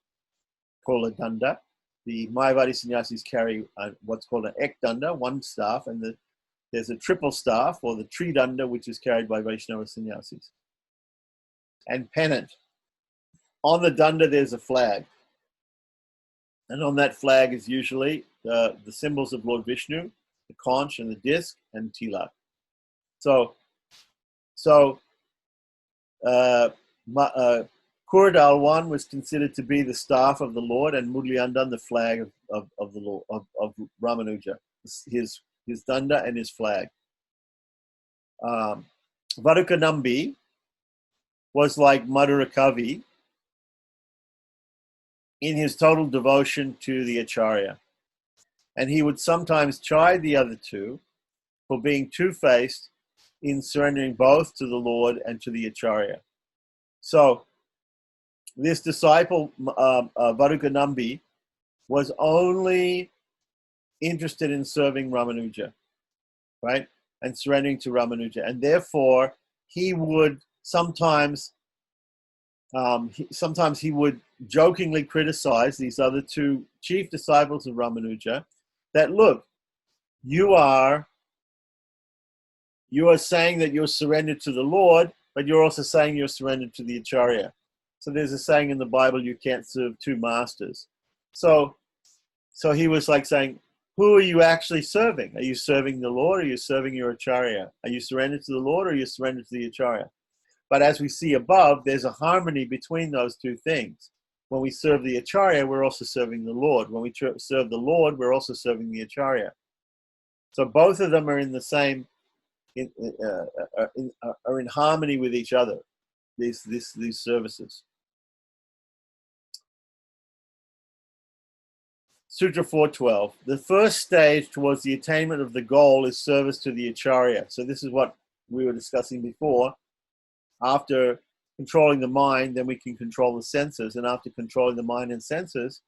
called a danda. The Mayavadi sannyasis carry what's called an ek danda, one staff, and there's a triple staff, or the tridanda, which is carried by Vaisnava sannyasis. And pennant. On the danda, there's a flag. And on that flag is usually the symbols of Lord Vishnu, the conch and the disc, and tilak. So Kurd Alwan was considered to be the staff of the Lord, and Mudliandan the flag of the Lord, of Ramanuja, his danda and his flag. Vacana was like Madhurakavi in his total devotion to the acharya. And he would sometimes chide the other two for being two-faced in surrendering both to the Lord and to the acharya. So this disciple, Vacana, was only interested in serving Ramanuja, right? And surrendering to Ramanuja. And therefore, he would sometimes he would jokingly criticize these other two chief disciples of Ramanuja that, look, you are saying that you're surrendered to the Lord, but you're also saying you're surrendered to the acharya. So there's a saying in the Bible, you can't serve two masters. So So he was like saying, who are you actually serving? Are you serving the Lord, or are you serving your acharya? Are you surrendered to the Lord, or are you surrendered to the acharya? But as we see above, there's a harmony between those two things. When we serve the acharya, we're also serving the Lord. When we serve the Lord, we're also serving the acharya. So both of them are in the same, are in harmony with each other. These services. Sutra 412. The first stage towards the attainment of the goal is service to the acharya. So this is what we were discussing before. After controlling the mind, then we can control the senses. And after controlling the mind and senses,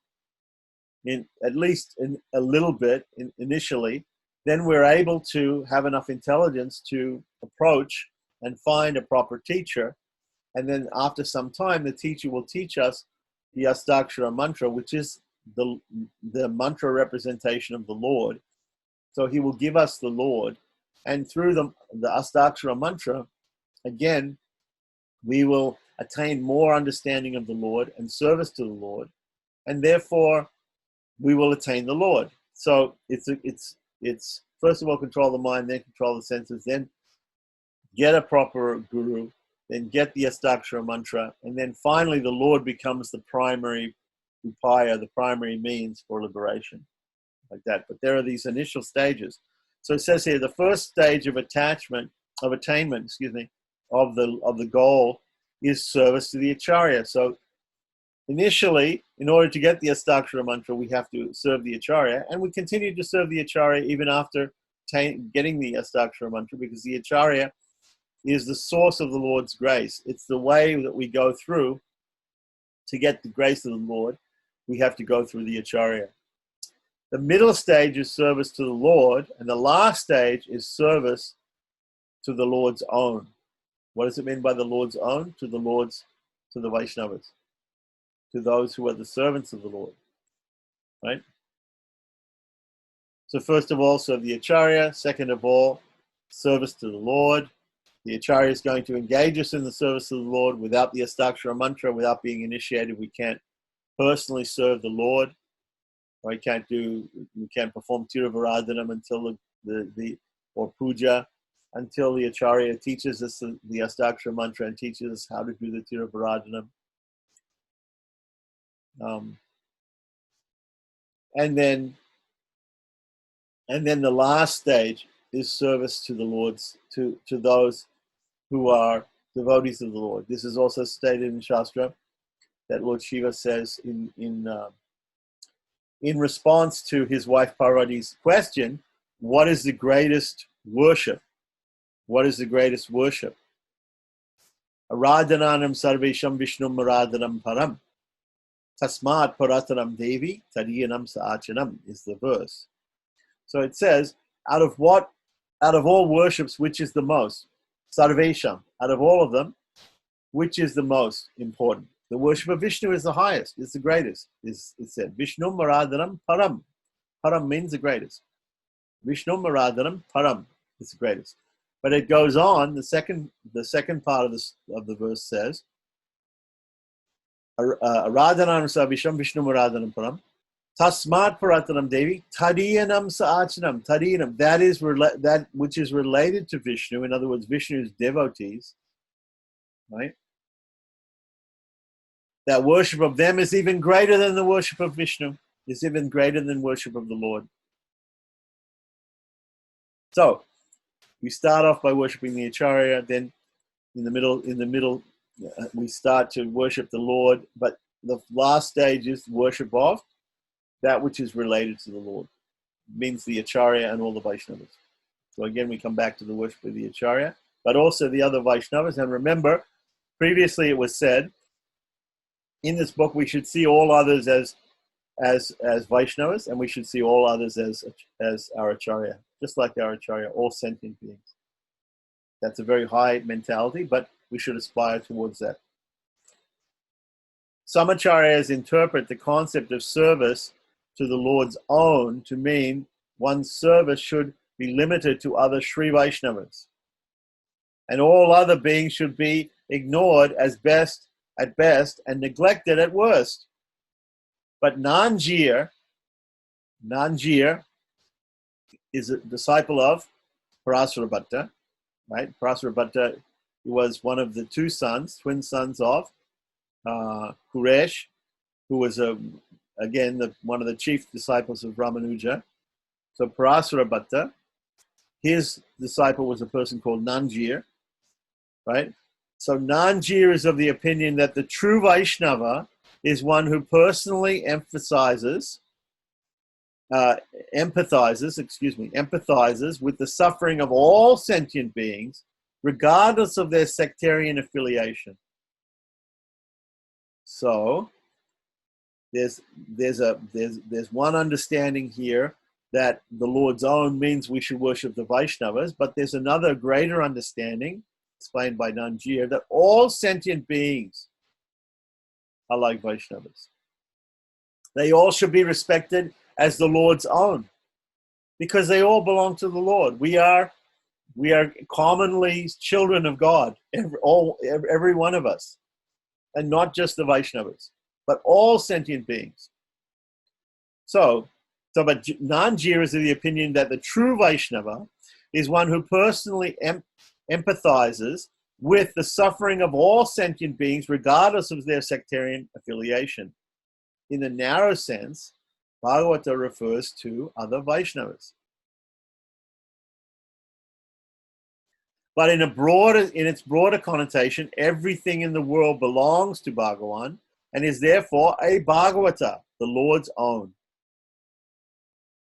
at least a little bit initially, then we're able to have enough intelligence to approach and find a proper teacher. And then after some time, the teacher will teach us the Astakshara mantra, which is the mantra representation of the Lord. So he will give us the Lord. And through the Astakshara mantra, again, we will attain more understanding of the Lord and service to the Lord. And therefore, we will attain the Lord. So it's first of all, control the mind, then control the senses, then get a proper guru, then get the Astakshara mantra, and then finally the Lord becomes the primary upaya, the primary means for liberation, like that. But there are these initial stages. So it says here, the first stage of attainment, of the goal is service to the acharya. So initially, in order to get the Astakshara mantra, we have to serve the acharya, and we continue to serve the acharya even after getting the Astakshara mantra, because the acharya is the source of the Lord's grace. It's the way that we go through to get the grace of the Lord. We have to go through the acharya. The middle stage is service to the Lord, and the last stage is service to the Lord's own. What does it mean by the Lord's own? To the Vaisnavas, to those who are the servants of the Lord, right? So first of all, serve the acharya. Second of all, service to the Lord. The acharya is going to engage us in the service of the Lord. Without the Astakshara mantra, without being initiated, we can't personally serve the Lord. We can't perform Tiravaradhanam until or puja, until the acharya teaches us the Astakshara mantra and teaches us how to do the Tiravaradhanam. And then the last stage is service to the Lord's, to those who are devotees of the Lord. This is also stated in Shastra that Lord Shiva says in response to his wife Parvati's question, what is the greatest worship? What is the greatest worship? Aradhananam sarvesham vishnum aradhanam param. Tasmat paratanam devi tadiyanam sa'achanam is the verse. So it says, out of all worships, which is the most? Sarvesham. Out of all of them, which is the most important? The worship of Vishnu is the highest, it's the greatest. It said, Vishnu Maradhanam Param. Param means the greatest. Vishnu Maradhanam Param is the greatest. But it goes on, the second part of the verse says, Aradhanam Savisham Vishnu Maradhanam Param. Tasmat Paratanam Devi, Tadiyanam Sa'achanam. Tadiyanam, that which is related to Vishnu, in other words, Vishnu's devotees, right? That worship of them is even greater than the worship of Vishnu, is even greater than worship of the Lord. So, we start off by worshiping the acharya, then in the middle, we start to worship the Lord, but the last stage is worship of that which is related to the Lord. It means the acharya and all the Vaishnavas. So again, we come back to the worship of the acharya, but also the other Vaishnavas. And remember, previously it was said, in this book we should see all others as Vaishnavas, and we should see all others as our acharya, just like our acharya, all sentient beings. That's a very high mentality, but we should aspire towards that. Some acharyas interpret the concept of service to the Lord's own to mean one's service should be limited to other Sri Vaishnavas, and all other beings should be ignored at best and neglected at worst. But Nanjir Nanjir is a disciple of Parasara Bhatta, right? Parasara Bhatta was one of the twin sons of Kuresh, who was again one of the chief disciples of Ramanuja. So Parasara Bhatta, his disciple was a person called Nanjir, right? So Nanjir is of the opinion that the true Vaishnava is one who personally empathizes with the suffering of all sentient beings, regardless of their sectarian affiliation. So there's one understanding here that the Lord's own means we should worship the Vaishnavas, but there's another greater understanding explained by Nanjir that all sentient beings are like Vaishnavas. They all should be respected as the Lord's own because they all belong to the Lord. We are commonly children of God, every one of us, and not just the Vaishnavas, but all sentient beings. But Nanjir is of the opinion that the true Vaishnava is one who personally empathizes with the suffering of all sentient beings, regardless of their sectarian affiliation. In a narrow sense, Bhagavata refers to other Vaishnavas. But in its broader connotation, everything in the world belongs to Bhagavan and is therefore a Bhagavata, the Lord's own.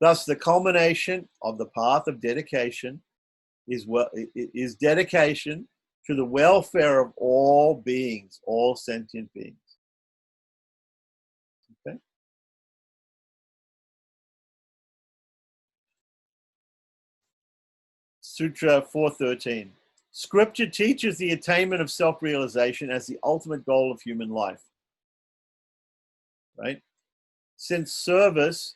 Thus, the culmination of the path of dedication is dedication to the welfare of all beings, all sentient beings. Okay? Sutra 413. Scripture teaches the attainment of self-realization as the ultimate goal of human life. Right? Since service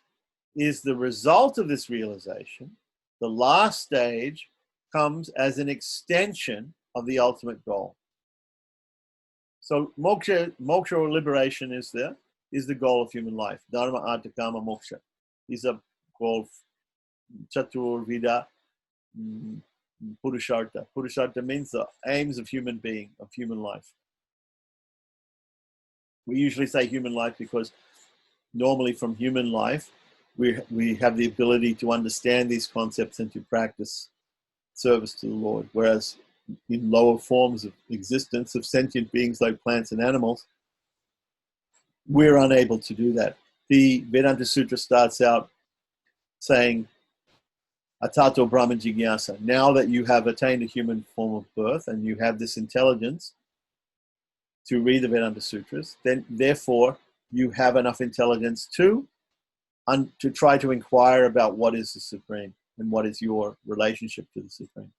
is the result of this realization, the last stage comes as an extension of the ultimate goal. So moksha or liberation is the goal of human life. Dharma, artha, kama, moksha. These are called chaturvida purushartha. Purushartha means the aims of human life. We usually say human life because normally from human life, we have the ability to understand these concepts and to practice service to the Lord. Whereas in lower forms of existence of sentient beings like plants and animals, we're unable to do that. The Vedanta Sutra starts out saying, Atato Brahma Jigyasa. Now that you have attained a human form of birth and you have this intelligence to read the Vedanta Sutras, then therefore you have enough intelligence to try to inquire about what is the Supreme and what is your relationship to the Supreme.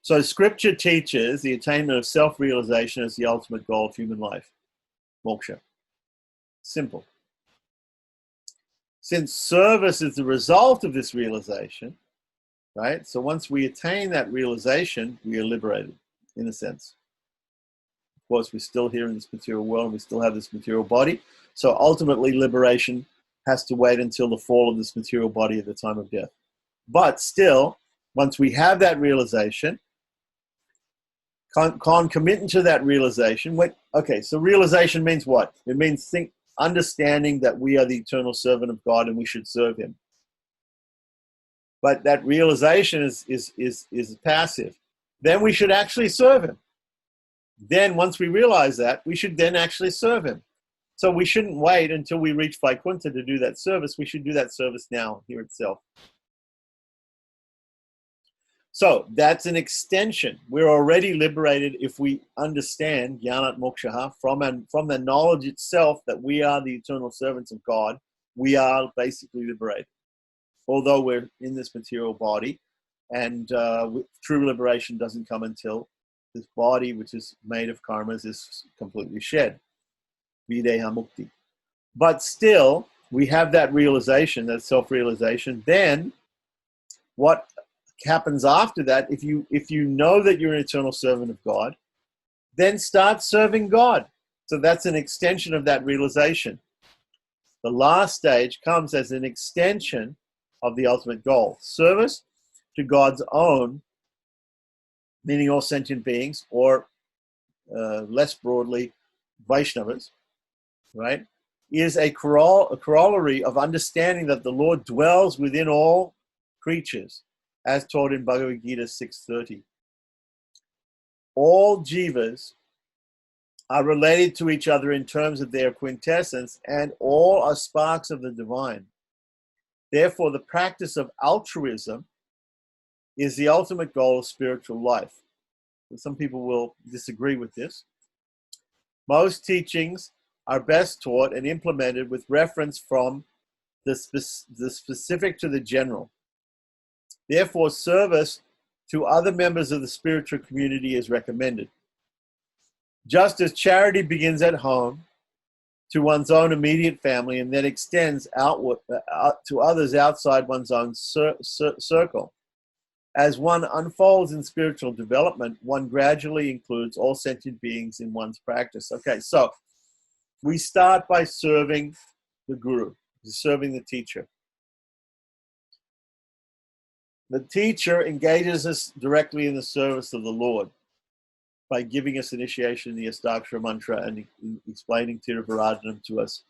So scripture teaches the attainment of self-realization as the ultimate goal of human life. Moksha. Simple. Since service is the result of this realization, right? So once we attain that realization, we are liberated, in a sense. Of course, we're still here in this material world, and we still have this material body. So ultimately, liberation has to wait until the fall of this material body at the time of death. But still, once we have that realization, concomitant to that realization, so realization means what? It means understanding that we are the eternal servant of God and we should serve Him. But that realization is passive. Then we should actually serve Him. Then once we realize that, we should then actually serve Him. So we shouldn't wait until we reach Vaikuntha to do that service. We should do that service now, here itself. So that's an extension. We're already liberated if we understand Jnanat Mokshaha from the knowledge itself that we are the eternal servants of God. We are basically liberated. Although we're in this material body, and true liberation doesn't come until this body, which is made of karmas, is completely shed. Videha Mukti. But still, we have that realization, that self-realization. Then what happens after that, if you know that you're an eternal servant of God, then start serving God. So that's an extension of that realization. The last stage comes as an extension of the ultimate goal. Service to God's own, meaning all sentient beings, or less broadly, Vaishnavas, right, is a corollary of understanding that the Lord dwells within all creatures, as taught in Bhagavad Gita 6:30. All jivas are related to each other in terms of their quintessence, and all are sparks of the divine. Therefore, the practice of altruism is the ultimate goal of spiritual life. Some people will disagree with this. Most teachings are best taught and implemented with reference from the specific to the general. Therefore, service to other members of the spiritual community is recommended. Just as charity begins at home, to one's own immediate family, and then extends outward to others outside one's own circle. As one unfolds in spiritual development, one gradually includes all sentient beings in one's practice. Okay, so we start by serving the guru, serving the teacher. The teacher engages us directly in the service of the Lord by giving us initiation in the Astakshara mantra and explaining Tiruvarajanam to us,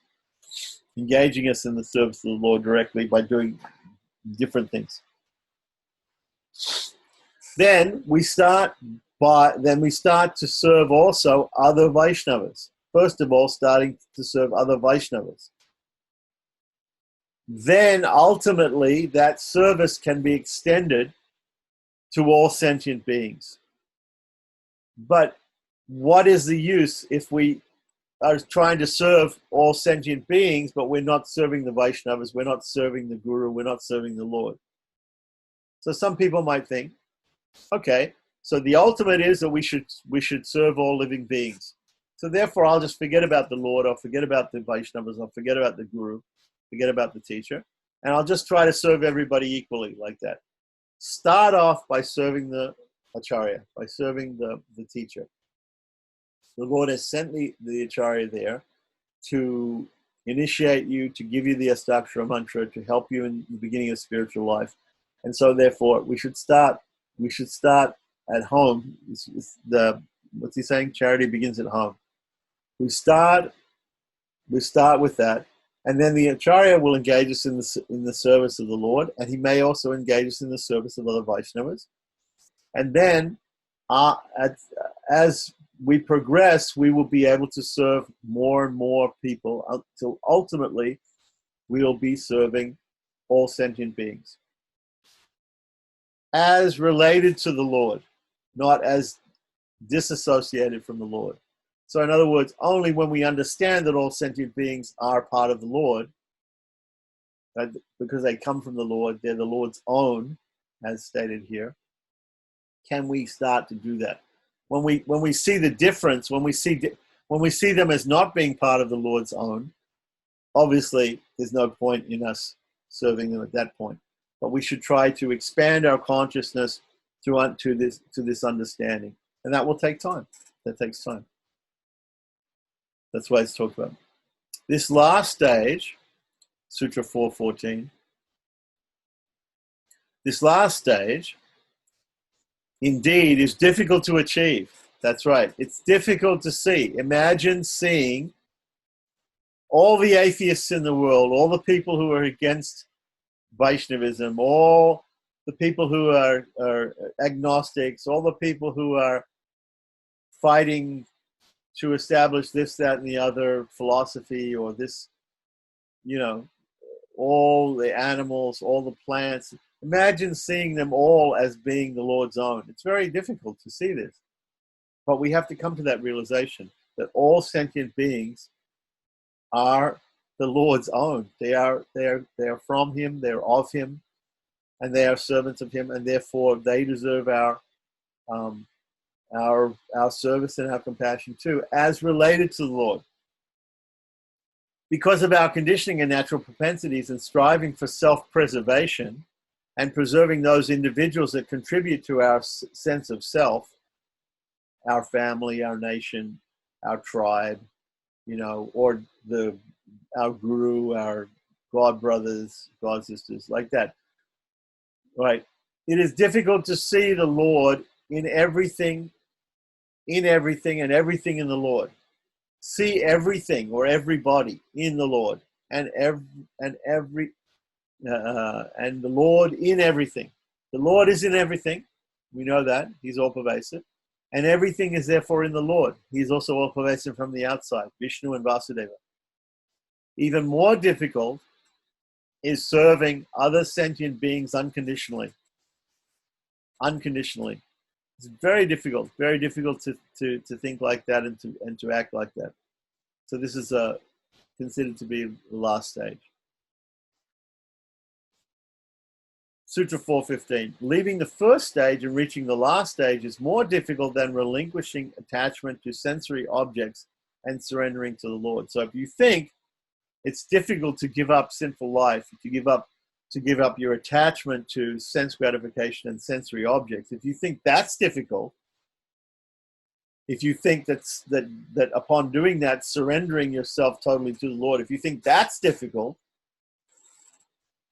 engaging us in the service of the Lord directly by doing different things. Then we start to serve also other Vaishnavas. First of all, starting to serve other Vaishnavas. Then ultimately that service can be extended to all sentient beings. But what is the use if we are trying to serve all sentient beings, but we're not serving the Vaishnavas, we're not serving the Guru, we're not serving the Lord? So some people might think, okay, so the ultimate is that we should serve all living beings. So therefore, I'll just forget about the Lord, I'll forget about the Vaishnavas, I'll forget about the Guru, forget about the teacher, and I'll just try to serve everybody equally like that. Start off by serving the Acharya, by serving the teacher. The Lord has sent the Acharya there to initiate you, to give you the Astakshara mantra, to help you in the beginning of spiritual life. And so therefore, we should start at home. What's he saying? Charity begins at home. We start with that. And then the Acharya will engage us in the service of the Lord, and he may also engage us in the service of other Vaishnavas. And then, as we progress, we will be able to serve more and more people until ultimately we will be serving all sentient beings as related to the Lord, not as disassociated from the Lord. So in other words, only when we understand that all sentient beings are part of the Lord, because they come from the Lord, they're the Lord's own, as stated here, can we start to do that. When we see the difference, when we see them as not being part of the Lord's own, obviously there's no point in us serving them at that point. But we should try to expand our consciousness to this understanding, and that will take time. That takes time. That's why it's talked about. This last stage, Sutra 414. This last stage, indeed, is difficult to achieve. That's right. It's difficult to see. Imagine seeing all the atheists in the world, all the people who are against Vaishnavism, all the people who are agnostics, all the people who are fighting to establish this, that, and the other philosophy, or this, all the animals, all the plants. Imagine seeing them all as being the Lord's own. It's very difficult to see this. But we have to come to that realization that all sentient beings are the Lord's own. They are from Him, they're of Him, and they are servants of Him, and therefore they deserve our service and our compassion too, as related to the Lord. Because of our conditioning and natural propensities and striving for self-preservation and preserving those individuals that contribute to our sense of self, our family, our nation, our tribe, or the our guru, our god brothers, god sisters, like that. Right? It is difficult to see the Lord in everything, and everything in the Lord. See everything or everybody in the Lord, and and the Lord in everything. The Lord is in everything. We know that. He's all pervasive. And everything is therefore in the Lord. He's also all pervasive from the outside, Vishnu and Vasudeva. Even more difficult is serving other sentient beings unconditionally. Unconditionally. It's very difficult to think like that and to act like that. So this is considered to be the last stage. Sutra 415. Leaving the first stage and reaching the last stage is more difficult than relinquishing attachment to sensory objects and surrendering to the Lord. So if you think it's difficult to give up sinful life, to give up your attachment to sense gratification and sensory objects, if you think that's difficult, if you think that upon doing that, surrendering yourself totally to the Lord, if you think that's difficult,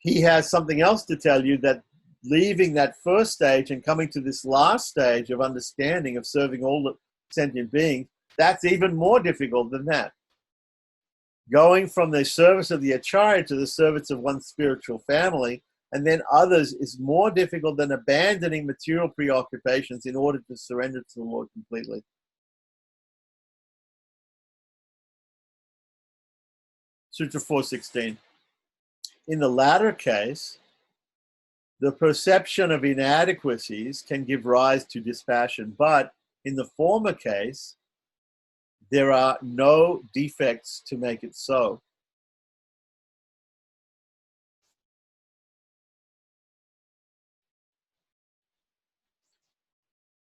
he has something else to tell you, that leaving that first stage and coming to this last stage of understanding, of serving all the sentient beings, that's even more difficult than that. Going from the service of the Acharya to the service of one's spiritual family and then others is more difficult than abandoning material preoccupations in order to surrender to the Lord completely. Sutra 416. In the latter case, the perception of inadequacies can give rise to dispassion, but in the former case, there are no defects to make it so.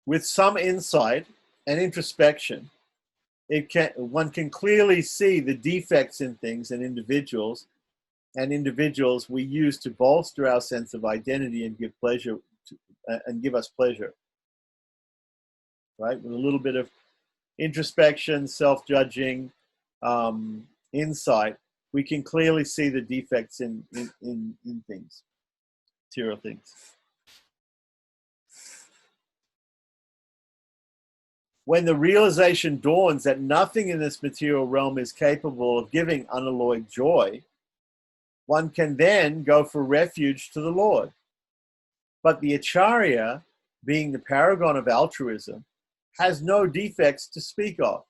With some insight and introspection, one can clearly see the defects in things and individuals we use to bolster our sense of identity and give pleasure and give us pleasure. Right? With a little bit of introspection, self-judging, insight, we can clearly see the defects in things, material things. When the realization dawns that nothing in this material realm is capable of giving unalloyed joy, one can then go for refuge to the Lord. But the Acharya, being the paragon of altruism, has no defects to speak of,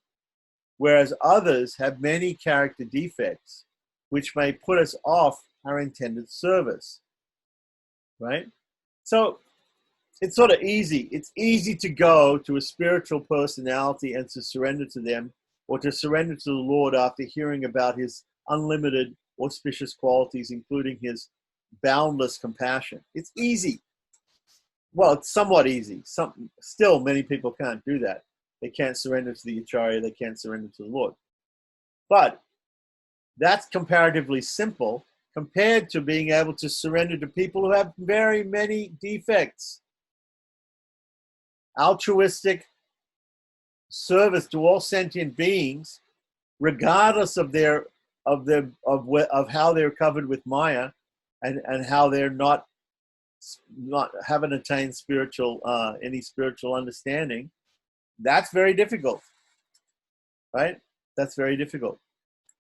whereas others have many character defects, which may put us off our intended service. Right? So it's sort of easy. It's easy to go to a spiritual personality and to surrender to them, or to surrender to the Lord after hearing about his unlimited auspicious qualities, including his boundless compassion. It's easy. Well, it's somewhat easy. Still, many people can't do that. They can't surrender to the Acharya. They can't surrender to the Lord. But that's comparatively simple compared to being able to surrender to people who have very many defects. Altruistic service to all sentient beings, regardless of how they're covered with Maya, and how they're not haven't attained any spiritual understanding. That's very difficult, right? That's very difficult.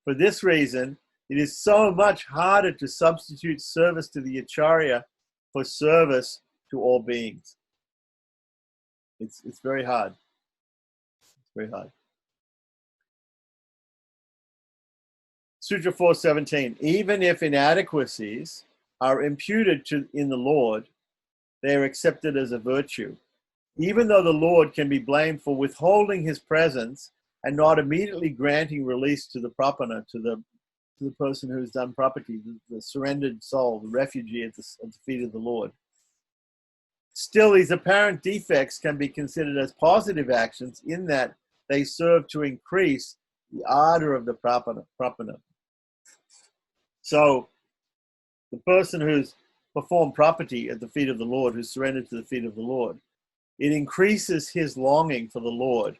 For this reason, it is so much harder to substitute service to the Acharya for service to all beings. It's very hard. It's very hard. Sutra 417. Even if inadequacies are imputed in the Lord, they are accepted as a virtue. Even though the Lord can be blamed for withholding his presence and not immediately granting release to the prapana, to the person who has done property, the surrendered soul, the refugee at the feet of the Lord. Still, these apparent defects can be considered as positive actions in that they serve to increase the ardor of the prapana. So, the person who's performed property at the feet of the Lord, who's surrendered to the feet of the Lord, it increases his longing for the Lord.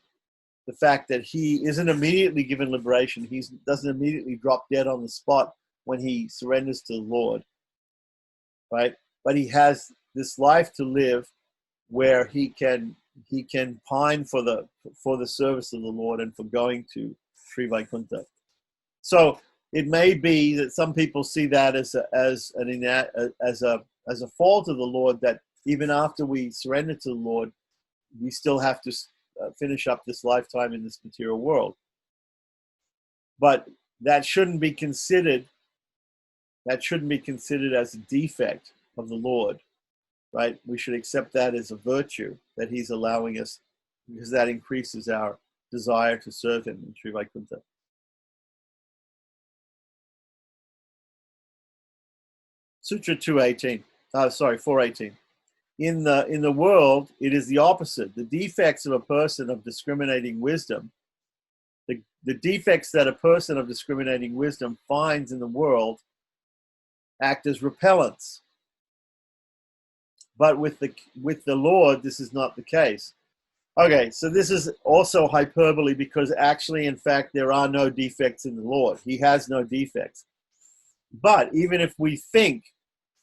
the fact that he isn't immediately given liberation. He doesn't immediately drop dead on the spot when he surrenders to the Lord, right? But he has this life to live where he can pine for the service of the Lord and for going to Sri Vaikuntha. So it may be that some people see that as a fault of the Lord, that even after we surrender to the Lord, we still have to finish up this lifetime in this material world. But that shouldn't be considered as a defect of the Lord, right? We should accept that as a virtue that he's allowing us, because that increases our desire to serve him in Sri Vaikuntha. Sutra 418. In the world, it is the opposite. The defects of a person of discriminating wisdom, the defects that a person of discriminating wisdom finds in the world act as repellents. But with the Lord, this is not the case. Okay, so this is also hyperbole, because actually, in fact, there are no defects in the Lord. He has no defects. But even if we think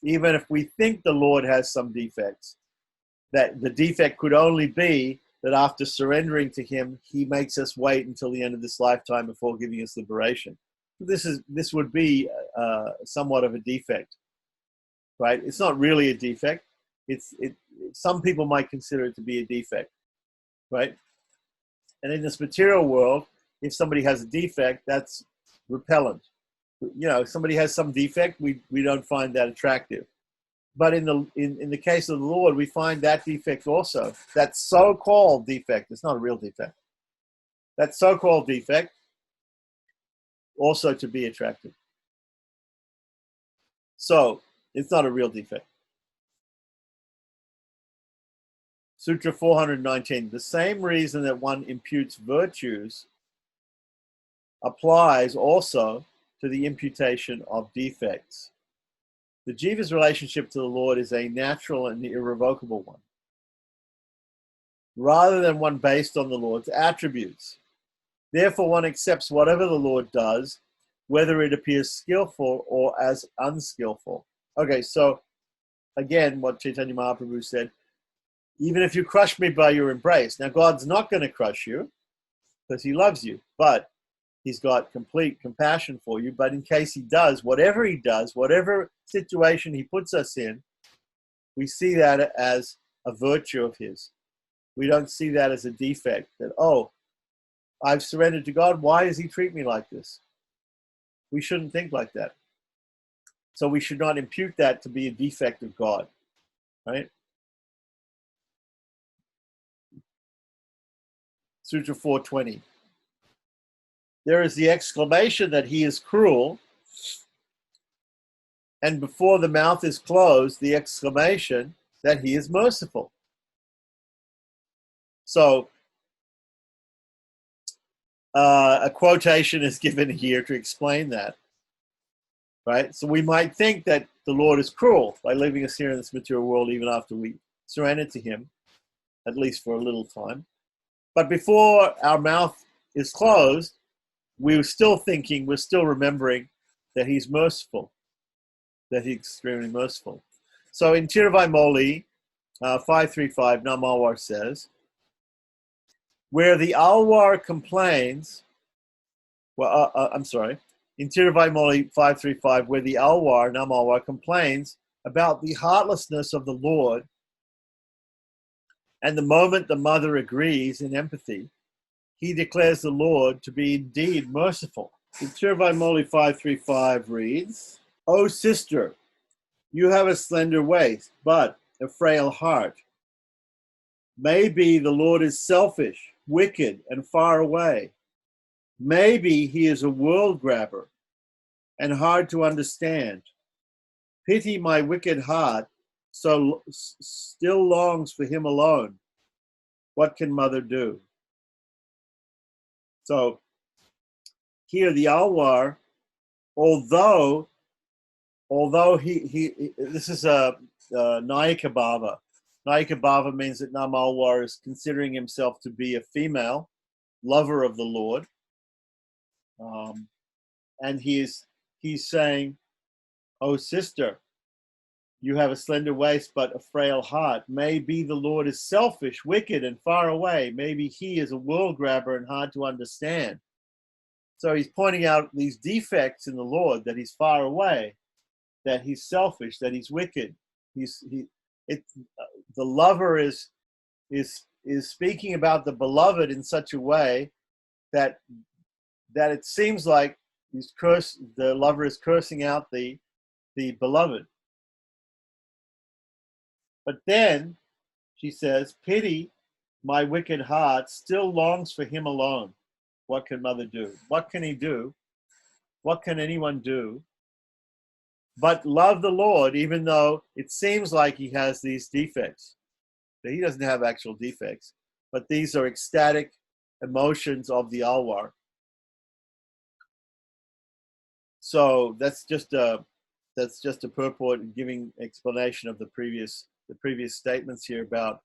the Lord has some defects, that the defect could only be that after surrendering to him, he makes us wait until the end of this lifetime before giving us liberation. This would be somewhat of a defect, right? It's not really a defect. Some people might consider it to be a defect, right? And in this material world, if somebody has a defect, that's repellent. If somebody has some defect, we don't find that attractive. But in the case of the Lord, we find that defect also. That so-called defect, it's not a real defect. That so-called defect also to be attractive. So it's not a real defect. Sutra 419. The same reason that one imputes virtues applies also to the imputation of defects. The jiva's relationship to the Lord is a natural and irrevocable one, rather than one based on the Lord's attributes. Therefore, one accepts whatever the Lord does, whether it appears skillful or as unskillful. Okay, so again, what Chaitanya Mahaprabhu said, even if you crush me by your embrace. Now, God's not going to crush you because he loves you, but he's got complete compassion for you. But in case he does, whatever situation he puts us in, we see that as a virtue of his. We don't see that as a defect, that, oh, I've surrendered to God. Why does he treat me like this? We shouldn't think like that. So we should not impute that to be a defect of God, right? Sutra 420. There is the exclamation that he is cruel, and before the mouth is closed, the exclamation that he is merciful. So a quotation is given here to explain that, right? So we might think that the Lord is cruel by leaving us here in this material world even after we surrender to him, at least for a little time. But before our mouth is closed, we're still remembering that he's merciful, that he's extremely merciful. So in Tiravai Moli 535, Namalwar says, where the Alwar complains, in Tiravai Moli 535, where the Alwar, Namalwar, complains about the heartlessness of the Lord, and the moment the mother agrees in empathy, he declares the Lord to be indeed merciful. In Tiravai Moli 535 reads, O sister, you have a slender waist, but a frail heart. Maybe the Lord is selfish, wicked, and far away. Maybe he is a world grabber and hard to understand. Pity my wicked heart, so still longs for him alone. What can mother do? So here the Alwar, although he this is a Nayaka Bhava. Nayaka Bhava means that Namalwar is considering himself to be a female, lover of the Lord. And he's saying, "Oh, sister, you have a slender waist, but a frail heart. Maybe the Lord is selfish, wicked, and far away. Maybe he is a world grabber and hard to understand." So he's pointing out these defects in the Lord, that he's far away, that he's selfish, that he's wicked. The lover is speaking about the beloved in such a way that it seems like the lover is cursing out the beloved. But then she says, "Pity my wicked heart still longs for him alone." What can mother do? What can he do? What can anyone do but love the Lord, even though it seems like he has these defects? He doesn't have actual defects, but these are ecstatic emotions of the Alwar. So that's just a purport giving explanation of the previous statements here about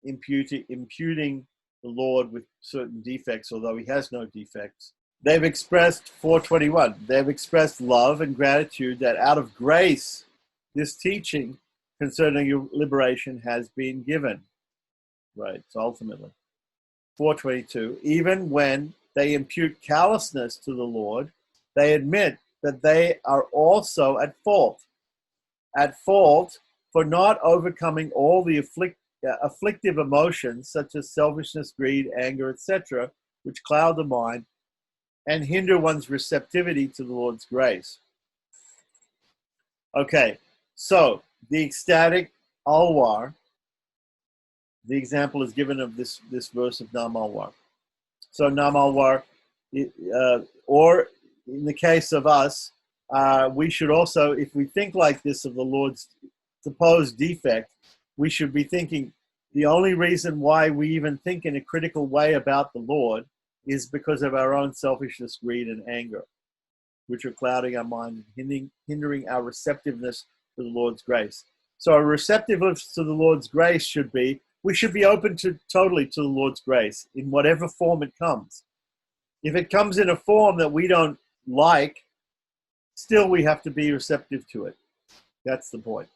imputing the Lord with certain defects, although he has no defects. They've expressed 421. They've expressed love and gratitude that out of grace, this teaching concerning your liberation has been given. Right, so ultimately. 422. Even when they impute callousness to the Lord, they admit that they are also at fault for not overcoming all the afflictive emotions such as selfishness, greed, anger, etc., which cloud the mind and hinder one's receptivity to the Lord's grace. Okay, so the ecstatic Alwar, the example is given of this verse of Nam Alwar. So Nam Alwar, or in the case of us, we should also, if we think like this of the Lord's supposed defect, we should be thinking the only reason why we even think in a critical way about the Lord is because of our own selfishness, greed, and anger, which are clouding our mind and hindering our receptiveness to the Lord's grace. So a receptiveness to the Lord's grace should be, we should be open totally to the Lord's grace in whatever form it comes. If it comes in a form that we don't like, still we have to be receptive to it. That's the point.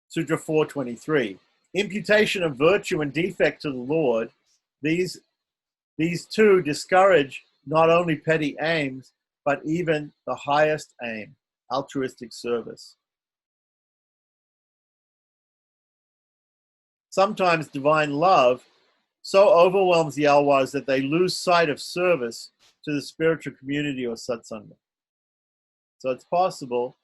Sutra 423. Imputation of virtue and defect to the Lord, these two discourage not only petty aims, but even the highest aim, altruistic service. Sometimes divine love so overwhelms the Alwars that they lose sight of service to the spiritual community or satsanga. So it's possible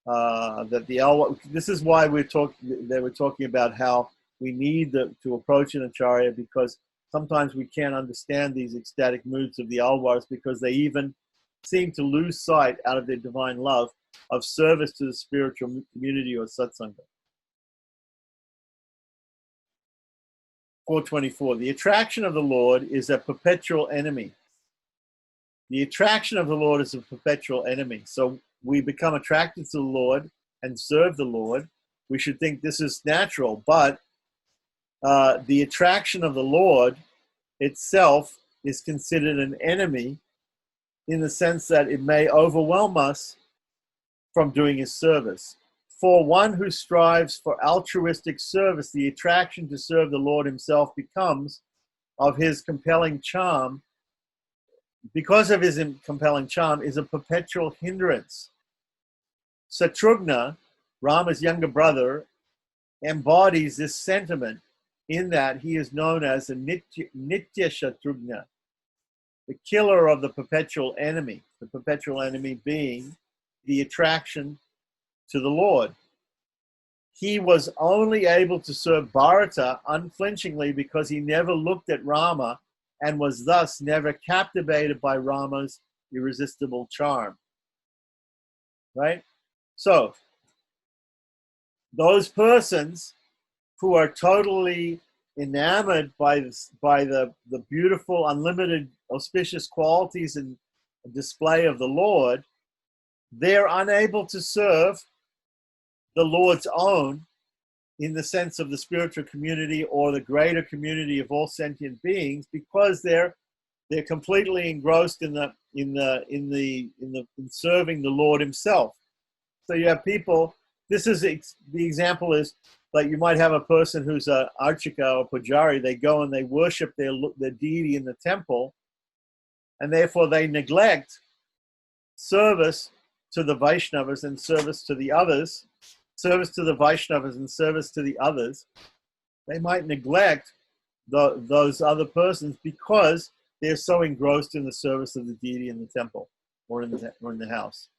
that the Alwar, this is why they were talking about how we need to approach an acharya, because sometimes we can't understand these ecstatic moods of the Alwars because they even seem to lose sight out of their divine love of service to the spiritual community or satsanga. 424. The attraction of the Lord is a perpetual enemy. The attraction of the Lord is a perpetual enemy. So we become attracted to the Lord and serve the Lord. We should think this is natural, but the attraction of the Lord itself is considered an enemy in the sense that it may overwhelm us from doing his service. For one who strives for altruistic service, the attraction to serve the Lord himself becomes of his compelling charm, because of his compelling charm, is a perpetual hindrance. Satrugna, Rama's younger brother, embodies this sentiment in that he is known as a Nitya Shatrugna, the killer of the perpetual enemy being the attraction to the Lord. He was only able to serve Bharata unflinchingly because he never looked at Rama and was thus never captivated by Rama's irresistible charm. Right? So, those persons who are totally enamored by the beautiful, unlimited, auspicious qualities and display of the Lord, they're unable to serve the Lord's own in the sense of the spiritual community or the greater community of all sentient beings, because they're completely engrossed in serving the Lord Himself. So you have people. This is the example is like you might have a person who's a archika or pujari. They go and they worship their deity in the temple, and therefore they neglect service to the Vaishnavas and service to the others. Service to the Vaishnavas and service to the others. They might neglect those other persons because they're so engrossed in the service of the deity in the temple or in the house.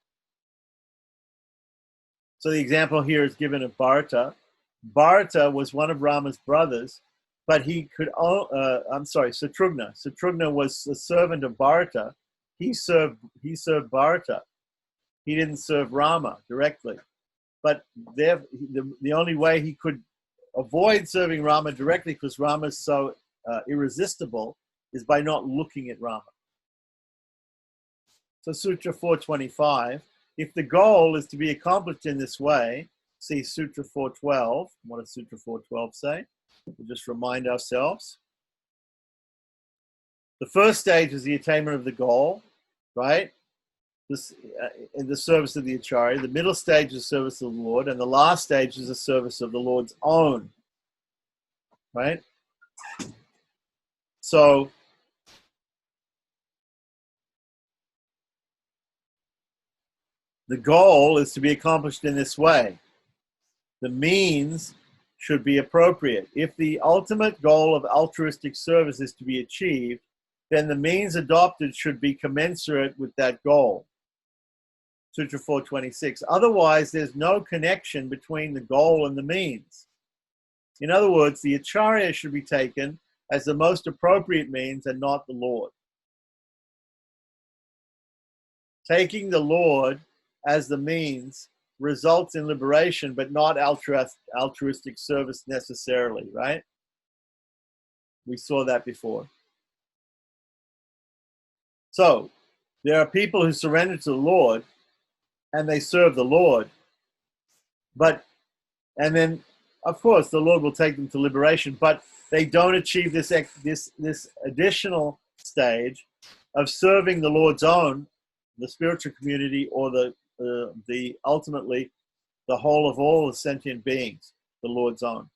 So the example here is given of Bharata. Bharata was one of Rama's brothers, but he could, Satrugna. Satrugna was a servant of Bharata. He served Bharata. He didn't serve Rama directly. But the only way he could avoid serving Rama directly, because Rama is so irresistible, is by not looking at Rama. So Sutra 425, if the goal is to be accomplished in this way, see Sutra 412. What does Sutra 412 say? We'll just remind ourselves. The first stage is the attainment of the goal, right? This in the service of the Acharya. The middle stage is service of the Lord, and the last stage is the service of the Lord's own, right? So the goal is to be accomplished in this way. The means should be appropriate. If the ultimate goal of altruistic service is to be achieved, then the means adopted should be commensurate with that goal. Sutra 426. Otherwise, there's no connection between the goal and the means. In other words, the Acharya should be taken as the most appropriate means and not the Lord. Taking the Lord as the means results in liberation, but not altruistic service necessarily, right? We saw that before. So, there are people who surrender to the Lord and they serve the Lord, and then, of course, the Lord will take them to liberation, but they don't achieve this additional stage of serving the Lord's own, the spiritual community, or the ultimately the whole of all the sentient beings, the Lord's own.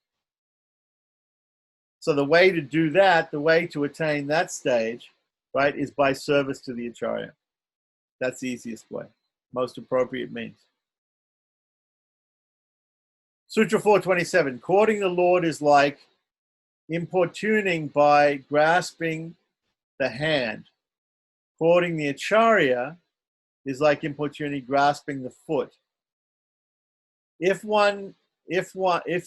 So the way to do that, the way to attain that stage, right, is by service to the Acharya. That's the easiest way, most appropriate means. Sutra 427, courting the Lord is like importuning by grasping the hand. Courting the Acharya is like importuning grasping the foot. If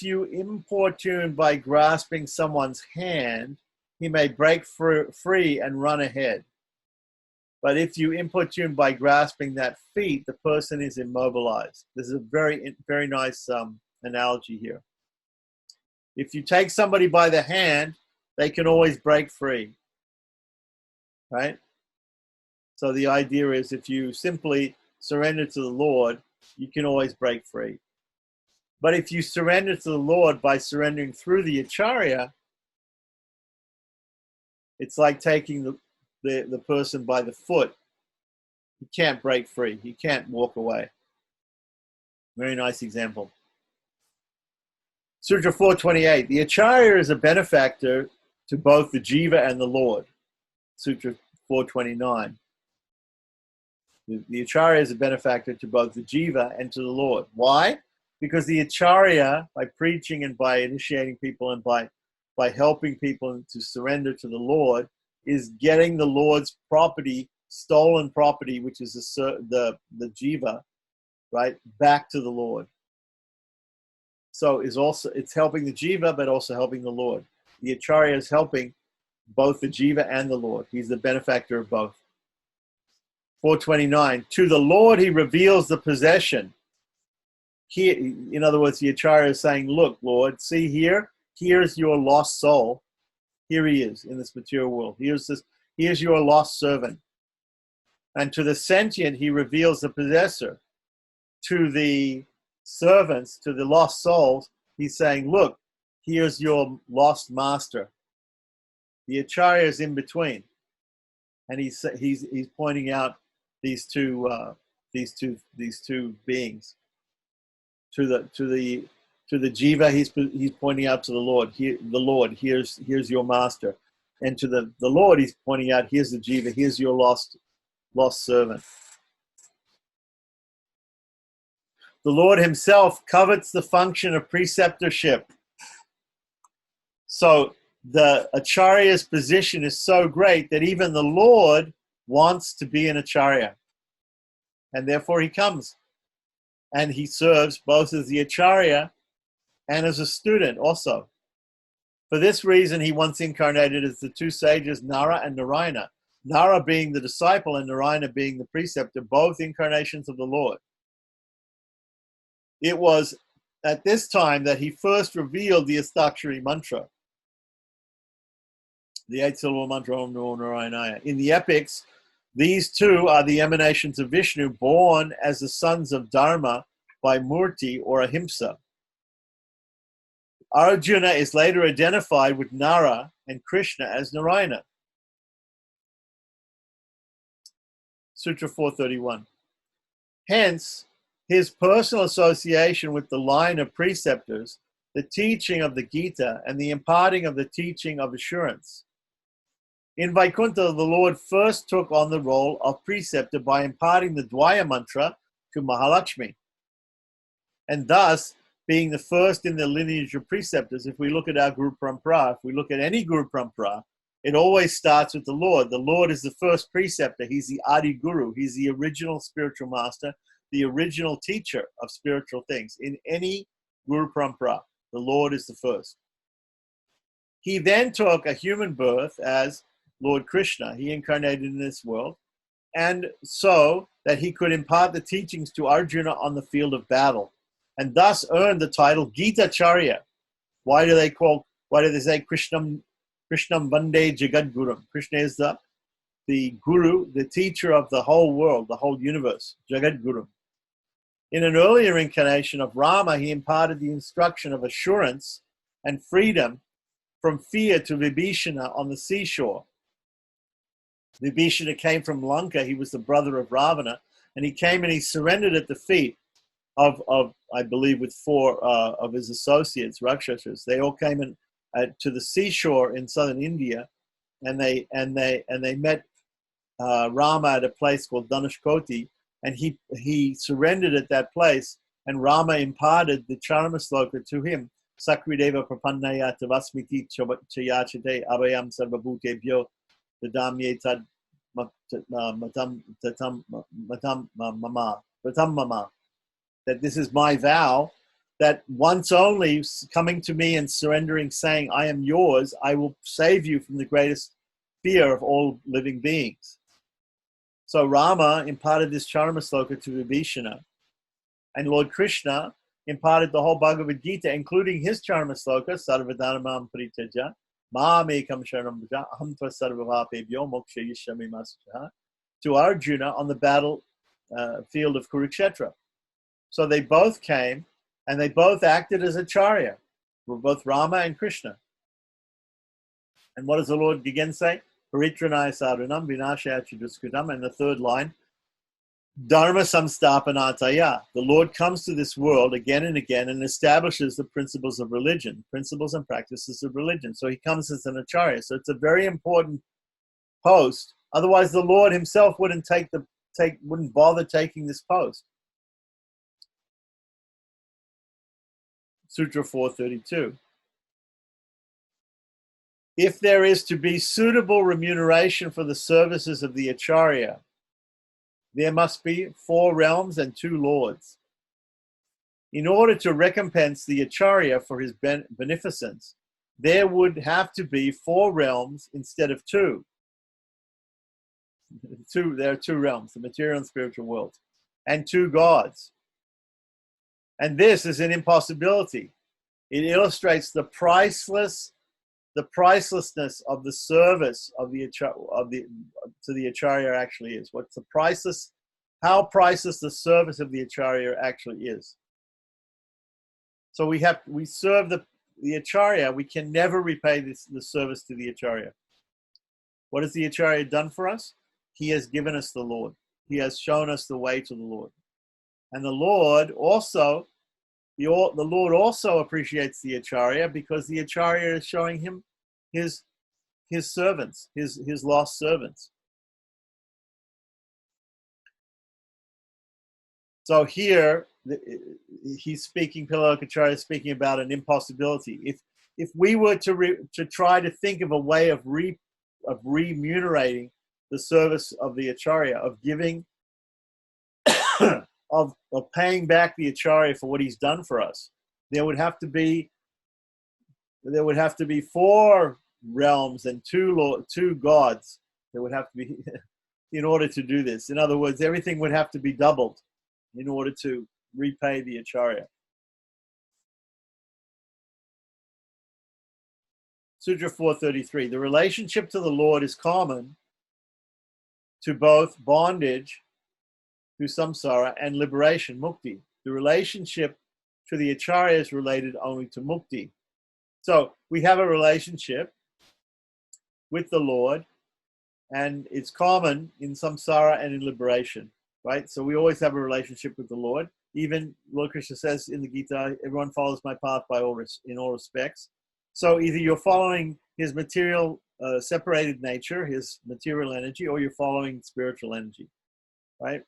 you importune by grasping someone's hand, he may break free and run ahead. But if you importune by grasping that feet, the person is immobilized. This is a very, very nice analogy here. If you take somebody by the hand, they can always break free, right? So the idea is if you simply surrender to the Lord, you can always break free. But if you surrender to the Lord by surrendering through the Acharya, it's like taking the person by the foot. He can't break free. He can't walk away. Very nice example. Sutra 428. The Acharya is a benefactor to both the Jiva and the Lord. Sutra 429. The Acharya is a benefactor to both the Jiva and to the Lord. Why? Because the Acharya, by preaching and by initiating people and by helping people to surrender to the Lord, is getting the Lord's property, stolen property, which is the Jiva, right, back to the Lord. So it's helping the Jiva, but also helping the Lord. The Acharya is helping both the Jiva and the Lord. He's the benefactor of both. 429, to the Lord he reveals the possession. In other words, the Acharya is saying, look, Lord, see here's your lost soul. Here he is in this material world. Here's your lost servant. And to the sentient, he reveals the possessor. To the servants, to the lost souls, He's saying, look, here's your lost master. The Acharya is in between, and he's pointing out these two beings to the jiva. He's pointing out to the Lord. Here, the Lord. Here's your master, and to the Lord, he's pointing out, here's the jiva. Here's your lost servant. The Lord himself covets the function of preceptorship. So the Acharya's position is so great that even the Lord wants to be an Acharya. And therefore he comes. And he serves both as the Acharya and as a student also. For this reason, he once incarnated as the two sages, Nara and Narayana. Nara being the disciple and Narayana being the preceptor, both incarnations of the Lord. It was at this time that he first revealed the Astakshari mantra, the 8-syllable mantra Om Namo Narayanaya. In the epics, these two are the emanations of Vishnu, born as the sons of Dharma by Murti or Ahimsa. Arjuna is later identified with Nara and Krishna as Narayana. Sutra 431. Hence, his personal association with the line of preceptors, the teaching of the Gita, and the imparting of the teaching of assurance. In Vaikuntha, the Lord first took on the role of preceptor by imparting the Dvaya mantra to Mahalakshmi, and thus being the first in the lineage of preceptors. If we look at our Guru Parampara, if we look at any Guru Parampara, it always starts with the Lord. The Lord is the first preceptor. He's the Adi Guru. He's the original spiritual master, the original teacher of spiritual things. In any Guru Parampara, the Lord is the first. He then took a human birth as Lord Krishna. He incarnated in this world, and so that he could impart the teachings to Arjuna on the field of battle, and thus earned the title Gitacharya. Why do they say Krishnam Vande Jagadgurum? Krishna is the guru, the teacher of the whole world, the whole universe, Jagadguru. In an earlier incarnation of Rama, he imparted the instruction of assurance and freedom from fear to Vibhishana on the seashore. Vibhishana came from Lanka. He was the brother of Ravana, and he came and he surrendered at the feet of I believe, with four of his associates, Rakshasas. They all came in to the seashore in southern India, and they met Rama at a place called Dhanushkoti, and he surrendered at that place, and Rama imparted the Charma Sloka to him. Sakrideva prapannaya tavasmiti chayachate abhayam sarvabhutebhyo dadamye tad matam mama. That this is my vow, that once only coming to me and surrendering, saying, I am yours, I will save you from the greatest fear of all living beings. So Rama imparted this Charma Sloka to Vibhishana, and Lord Krishna imparted the whole Bhagavad Gita, including his Charma Sloka, Sarvadharmam Paritaja, Ma'amekam Sharanam Bhaja, Aham Tva Sarvabhapebhyo Moksha Yishyami Masacha, to Arjuna on the battle field of Kurukshetra. So they both came, and they both acted as Acharya, were both Rama and Krishna. And what does the Lord again say? Paritranaya sadhanam vinashaya chiduskritam. And the third line, Dharma samstapanataya. The Lord comes to this world again and again and establishes the principles of religion, principles and practices of religion. So he comes as an Acharya. So it's a very important post. Otherwise, the Lord himself wouldn't bother taking this post. Sutra 432. If there is to be suitable remuneration for the services of the Acharya, there must be 4 realms and 2 lords. In order to recompense the Acharya for his beneficence, there would have to be 4 realms instead of 2. There are 2 realms, the material and spiritual worlds, and 2 gods. And this is an impossibility. It illustrates the pricelessness of the service of the to the Acharya actually is. What's the priceless? How priceless the service of the Acharya actually is. So we serve the Acharya. We can never repay the service to the Acharya. What has the Acharya done for us? He has given us the Lord. He has shown us the way to the Lord. And the Lord also appreciates the Acharya, because the Acharya is showing him his servants, his lost servants. So here he's speaking, Pillow-Acharya is speaking about an impossibility. If we were to try to think of a way of remunerating the service of the Acharya, of giving, of paying back the Acharya for what he's done for us, there would have to be 4 realms and 2 gods. There would have to be in order to do this. In other words, everything would have to be doubled in order to repay the Acharya. Sutra 433. The relationship to the Lord is common to both bondage through samsara and liberation, mukti. The relationship to the Acharya is related only to mukti. So we have a relationship with the Lord, and it's common in samsara and in liberation, right? So we always have a relationship with the Lord. Even Lord Krishna says in the Gita, everyone follows my path in all respects. So either you're following his material separated nature, his material energy, or you're following spiritual energy, right?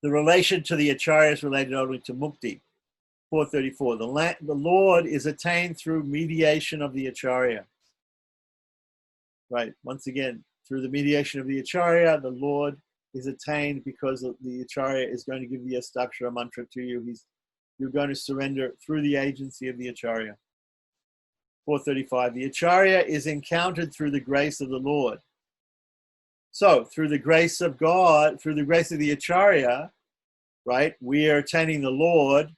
The relation to the Acharya is related only to mukti. 434. The Lord is attained through mediation of the Acharya. Right. Once again, through the mediation of the Acharya, the Lord is attained because the Acharya is going to give the Astakshara mantra to you. You're going to surrender through the agency of the Acharya. 435. The Acharya is encountered through the grace of the Lord. So, through the grace of God, through the grace of the Acharya, right, we are attaining the Lord.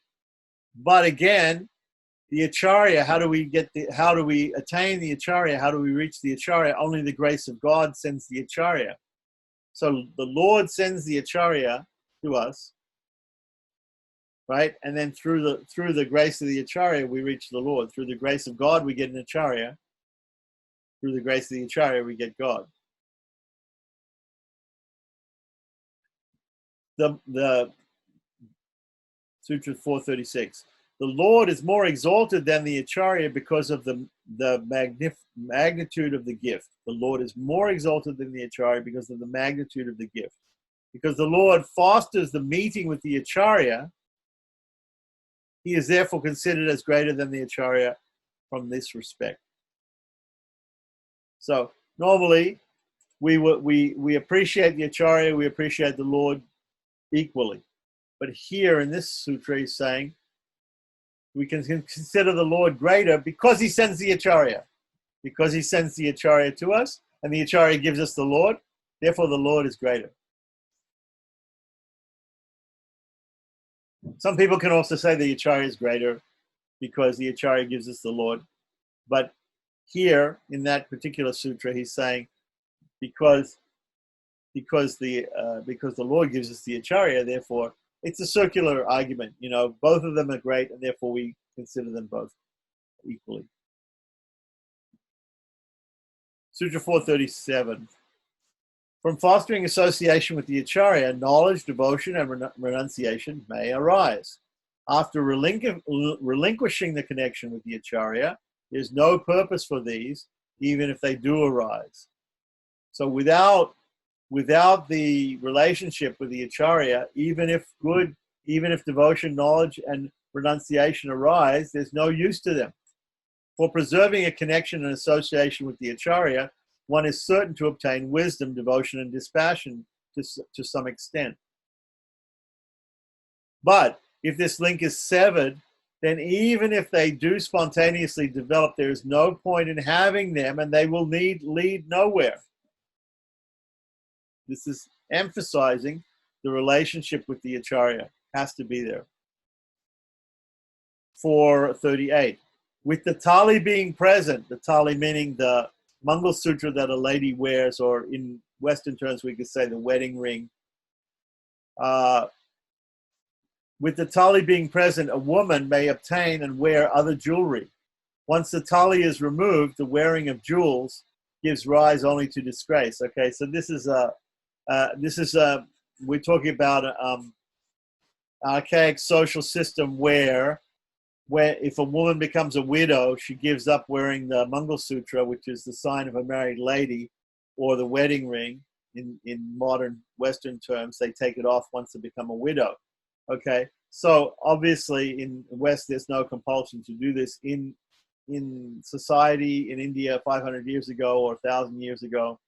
But again, the Acharya, how do we attain the Acharya? How do we reach the Acharya? Only the grace of God sends the Acharya. So the Lord sends the Acharya to us, right? And then through the grace of the Acharya, we reach the Lord. Through the grace of God, we get an Acharya. Through the grace of the Acharya, we get God. The Sutra 436. The Lord is more exalted than the Acharya because of the magnitude of the gift. The Lord is more exalted than the Acharya because of the magnitude of the gift. Because the Lord fosters the meeting with the Acharya, he is therefore considered as greater than the Acharya from this respect. So normally we appreciate the Acharya, we appreciate the Lord equally. But here in this sutra he's saying we can consider the Lord greater because he sends the Acharya. Because he sends the Acharya to us, and the Acharya gives us the Lord, therefore the Lord is greater. Some people can also say the Acharya is greater because the Acharya gives us the Lord. But here, in that particular sutra, he's saying because the Lord gives us the Acharya, therefore it's a circular argument. You know, both of them are great, and therefore we consider them both equally. Sutra 437. From fostering association with the Acharya, knowledge, devotion, and renunciation may arise. After relinquishing the connection with the Acharya, there's no purpose for these, even if they do arise. So without the relationship with the Acharya, even if devotion, knowledge, and renunciation arise, there's no use to them. For preserving a connection and association with the Acharya, one is certain to obtain wisdom, devotion, and dispassion to some extent. But if this link is severed, then even if they do spontaneously develop, there is no point in having them, and they will lead nowhere. This is emphasizing the relationship with the Acharya. Has to be there. 438. With the tali being present, the tali meaning the Mangal Sutra that a lady wears, or in Western terms we could say the wedding ring. With the tali being present, a woman may obtain and wear other jewelry. Once the tali is removed, the wearing of jewels gives rise only to disgrace. Okay, so we're talking about an archaic social system where if a woman becomes a widow, she gives up wearing the Mangalsutra, which is the sign of a married lady, or the wedding ring. In modern Western terms, they take it off once they become a widow. Okay, so obviously in the West, there's no compulsion to do this. In society in India 500 years ago or 1,000 years ago,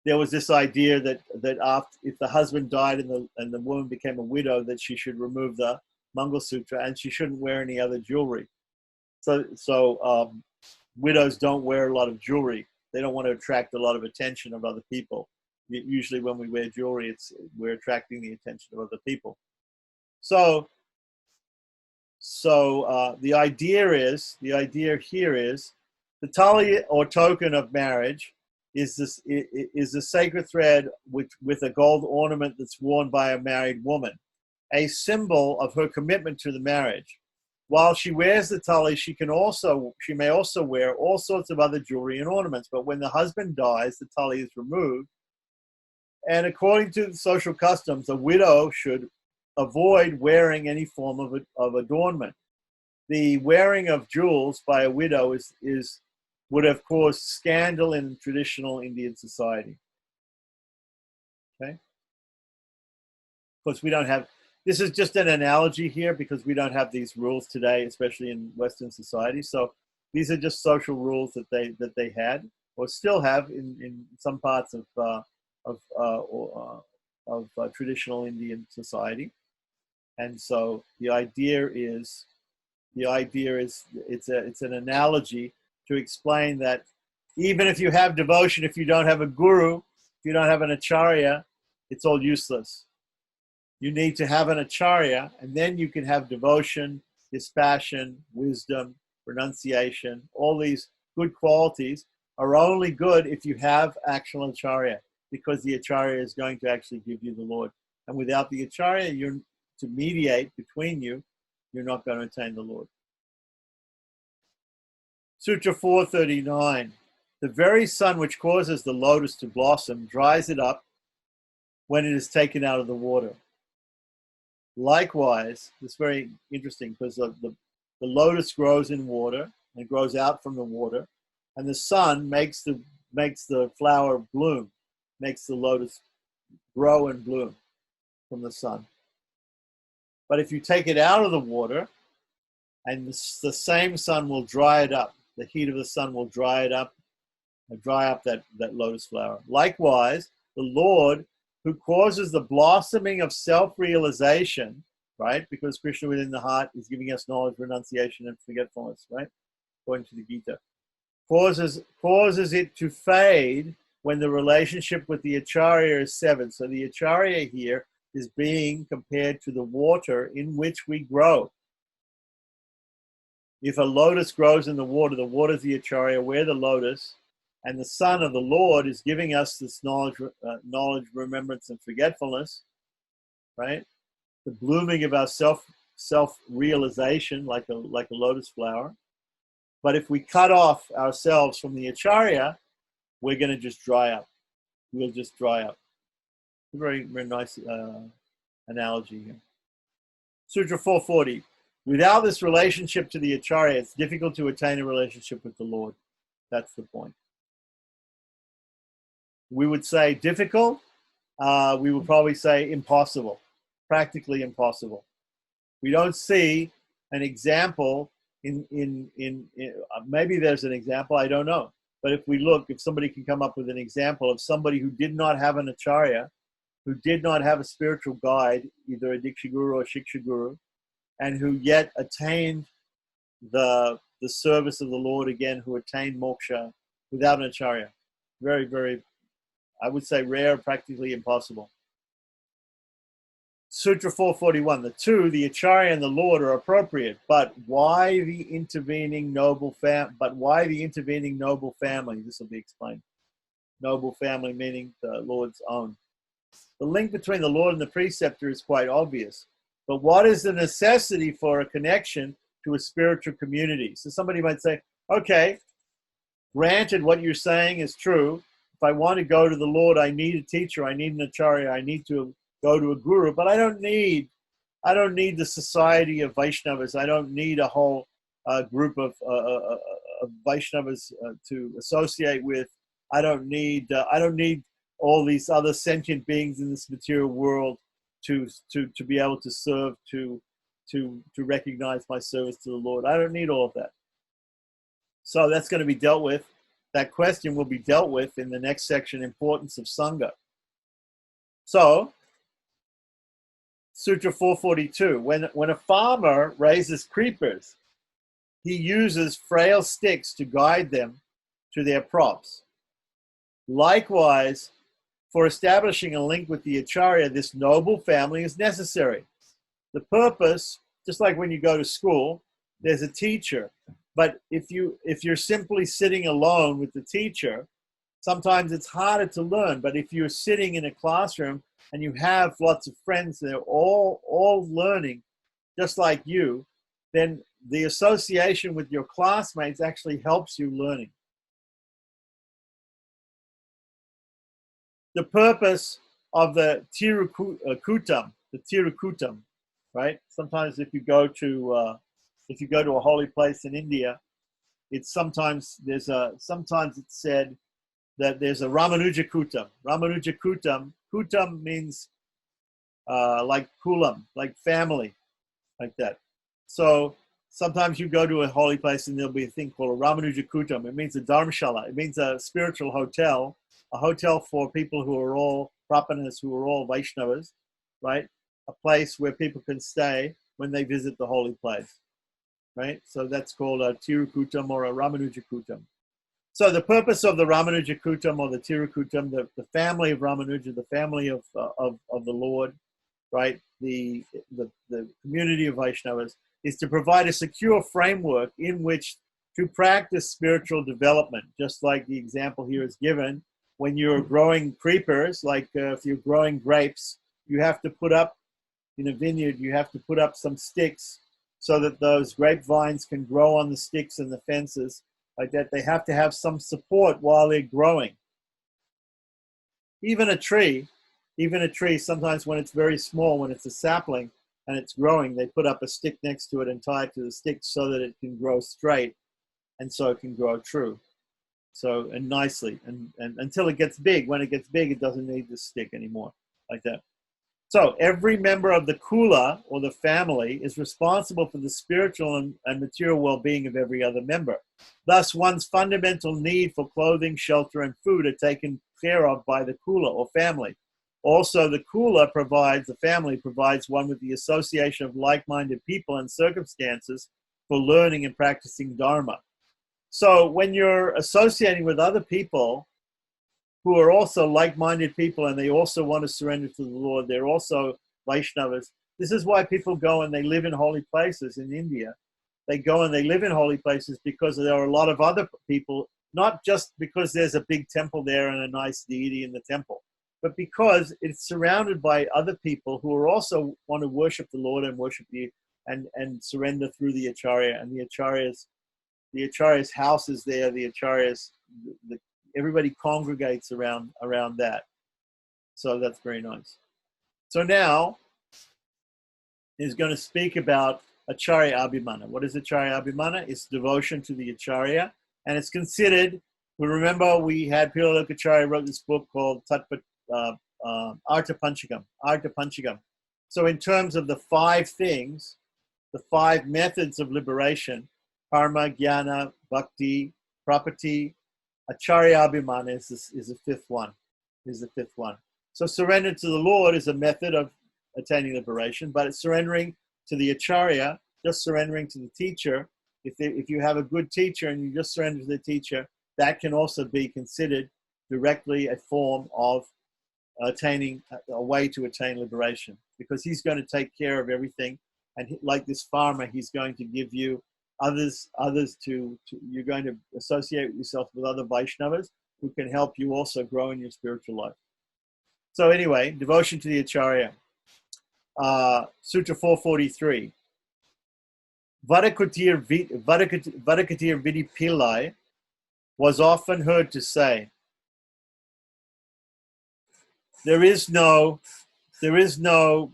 there was this idea that after, if the husband died and the woman became a widow, that she should remove the Mangalsutra and she shouldn't wear any other jewelry. So widows don't wear a lot of jewelry. They don't want to attract a lot of attention of other people. Usually when we wear jewelry, we're attracting the attention of other people. So the idea here is the tali or token of marriage is a sacred thread with a gold ornament that's worn by a married woman, a symbol of her commitment to the marriage. While she wears the tali, she may also wear all sorts of other jewelry and ornaments. But when the husband dies, the tali is removed. And according to the social customs, a widow should avoid wearing any form of adornment. The wearing of jewels by a widow would have caused scandal in traditional Indian society. Okay? Because we don't have, this is just an analogy here because we don't have these rules today, especially in Western society. So these are just social rules that they had or still have in some parts of traditional Indian society. And so the idea is it's an analogy to explain that even if you have devotion, if you don't have a guru, if you don't have an acharya, it's all useless. You need to have an acharya, and then you can have devotion, dispassion, wisdom, renunciation. All these good qualities are only good if you have actual acharya, because the acharya is going to actually give you the Lord. And without the acharya, to mediate between you, you're not going to attain the Lord. Sutra 439. The very sun which causes the lotus to blossom dries it up when it is taken out of the water. Likewise, it's very interesting because the lotus grows in water and grows out from the water, and the sun makes the flower bloom, makes the lotus grow and bloom from the sun. But if you take it out of the water, and the same sun will dry it up, the heat of the sun will dry it up and dry up that lotus flower. Likewise, the Lord, who causes the blossoming of self-realization, right? Because Krishna within the heart is giving us knowledge, renunciation, and forgetfulness, right? According to the Gita. Causes it to fade when the relationship with the acharya is severed. So the acharya here is being compared to the water in which we grow. If a lotus grows in the water is the acharya, we're the lotus, and the Son of the Lord is giving us this knowledge, remembrance, and forgetfulness, right? The blooming of our self-realization, like a lotus flower. But if we cut off ourselves from the acharya, we're going to just dry up. We'll just dry up. A very, very nice analogy here. Sutra 440. Without this relationship to the acharya, it's difficult to attain a relationship with the Lord. That's the point. We would say difficult. We would probably say impossible, practically impossible. We don't see an example in maybe there's an example, I don't know. But if somebody can come up with an example of somebody who did not have an acharya, who did not have a spiritual guide, either a Diksha Guru or Shiksha Guru, and who yet attained the service of the Lord again, who attained moksha without an acharya. Very, very, I would say rare, practically impossible. Sutra 441. The acharya and the Lord are appropriate, but why the intervening noble family? This will be explained. Noble family meaning the Lord's own. The link between the Lord and the preceptor is quite obvious. But what is the necessity for a connection to a spiritual community? So somebody might say, okay, granted what you're saying is true. If I want to go to the Lord, I need a teacher, I need an acharya, I need to go to a guru, but I don't need the society of Vaishnavas. I don't need a whole group of Vaishnavas to associate with. I don't need all these other sentient beings in this material world to be able to serve, to recognize my service to the Lord. I don't need all of that. So that's going to be dealt with. That question will be dealt with in the next section, importance of Sangha. So, Sutra 442, when a farmer raises creepers, he uses frail sticks to guide them to their props. Likewise, for establishing a link with the Acharya, this noble family is necessary. The purpose, just like when you go to school, there's a teacher. But if you're simply sitting alone with the teacher, sometimes it's harder to learn. But if you're sitting in a classroom and you have lots of friends that are all learning just like you, then the association with your classmates actually helps you learning. The purpose of the Tirukutam, right? Sometimes if you go to a holy place in India, sometimes it's said that there's a Ramanuja Kutam. Ramanuja Kutam means like kulam, like family, like that. So sometimes you go to a holy place and there'll be a thing called a Ramanuja Kutam. It means a Dharmashala. It means a spiritual hotel, a hotel for people who are all Prapanas, who are all Vaishnavas, right? A place where people can stay when they visit the holy place, right? So that's called a Tirukutam or a Ramanuja Kutam. So the purpose of the Ramanuja Kutam or the Tirukutam, the family of Ramanuja, the family of the Lord, right? The community of Vaishnavas is to provide a secure framework in which to practice spiritual development, just like the example here is given. When you're growing creepers, like if you're growing grapes, you have to put up, in a vineyard, you have to put up some sticks so that those grapevines can grow on the sticks and the fences like that. They have to have some support while they're growing. Even a tree, sometimes when it's very small, when it's a sapling and it's growing, they put up a stick next to it and tie it to the stick so that it can grow straight and so it can grow true. So, and nicely, and until it gets big. When it gets big, it doesn't need the stick anymore, like that. So every member of the kula, or the family, is responsible for the spiritual and material well-being of every other member. Thus, one's fundamental need for clothing, shelter, and food are taken care of by the kula, or family. Also, the family provides one with the association of like-minded people and circumstances for learning and practicing Dharma. So when you're associating with other people who are also like-minded people and they also want to surrender to the Lord, they're also Vaishnavas. This is why people go and they live in holy places in India. They go and they live in holy places because there are a lot of other people, not just because there's a big temple there and a nice deity in the temple, but because it's surrounded by other people who are also want to worship the Lord and worship you and surrender through the Acharya. And the Acharya's house is there, everybody congregates around that. So that's very nice. So now he's going to speak about Acharya Abhimana. What is Acharya Abhimana? It's devotion to the Acharya, and it's considered, remember we had Pilalokacharya wrote this book called Artha Panchakam. So in terms of the 5 things, the 5 methods of liberation, karma, jnana, bhakti, prapatti, Acharya Abhimana is the 5th one. So surrender to the Lord is a method of attaining liberation, but it's surrendering to the Acharya, just surrendering to the teacher. If you have a good teacher and you just surrender to the teacher, that can also be considered directly a form of attaining a way to attain liberation, because he's going to take care of everything. And like this farmer, he's going to give you others to you're going to associate yourself with other Vaishnavas who can help you also grow in your spiritual life. So anyway, devotion to the Acharya. Sutra 443. Vadakatir Vidi Pillai was often heard to say, there is no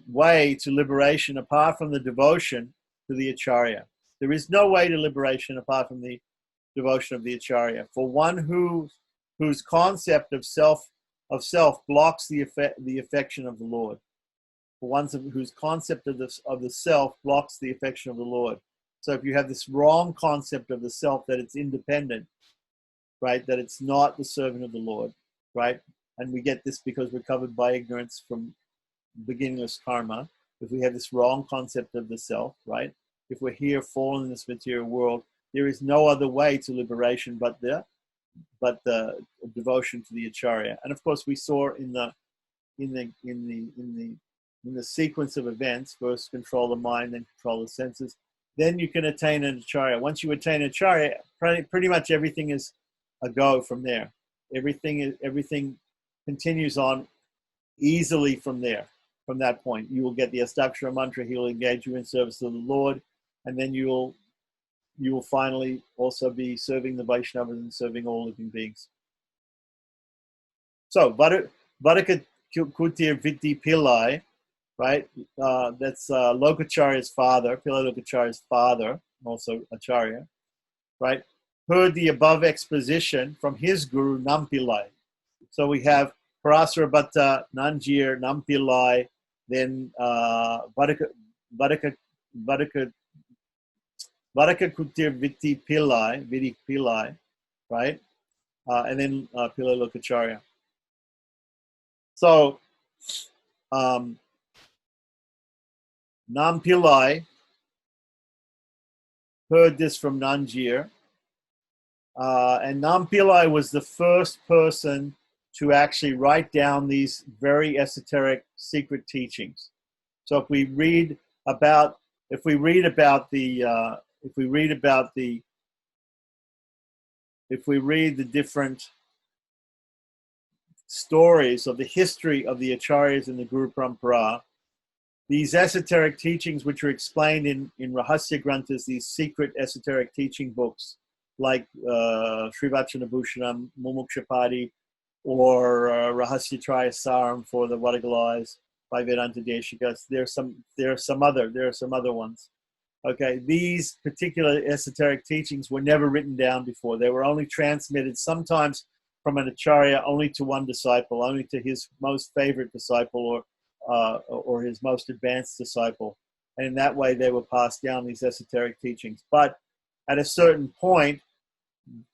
way to liberation apart from the devotion to the Acharya. There is no way to liberation apart from the devotion of the Acharya. For one whose concept of self blocks the affection of the Lord. For one whose concept of the self blocks the affection of the Lord. So if you have this wrong concept of the self, that it's independent, right? That it's not the servant of the Lord, right? And we get this because we're covered by ignorance from beginningless karma. If we have this wrong concept of the self, right? If we're here fallen in this material world, there is no other way to liberation but the devotion to the Acharya. And of course, we saw in the sequence of events, first control the mind, then control the senses, then you can attain an Acharya. Once you attain Acharya, pretty much everything is a go from there. Everything continues on easily from there. From that point, you will get the Astakshara mantra. He will engage you in service of the Lord, and then you will finally also be serving the Vaishnavas and serving all living beings. So, Vadaka Kutir Viti Pillai, right? That's Lokacharya's father, Pillai Lokacharya's father, also Acharya, right? Heard the above exposition from his guru Nampillai. So we have Parasara Bhatta, Nanjir, Nampillai, then Vadaka Kutir Viti Pillai, right? And then Pillai Lokacharya. So Nampillai heard this from Nanjir, and Nampillai was the first person to actually write down these very esoteric secret teachings. So if we read about the different stories of the history of the Acharyas and the Guru Parampara, these esoteric teachings, which are explained in Rahasya Granthas, these secret esoteric teaching books, like Srivachana Bhusanam, Mumukshapadi, or Rahasya Traya Saram for the Vadagalais by Vedanta Deshikas. There are some other ones. Okay, these particular esoteric teachings were never written down before. They were only transmitted sometimes from an Acharya only to one disciple, only to his most favorite disciple or his most advanced disciple. And in that way, they were passed down, these esoteric teachings. But at a certain point,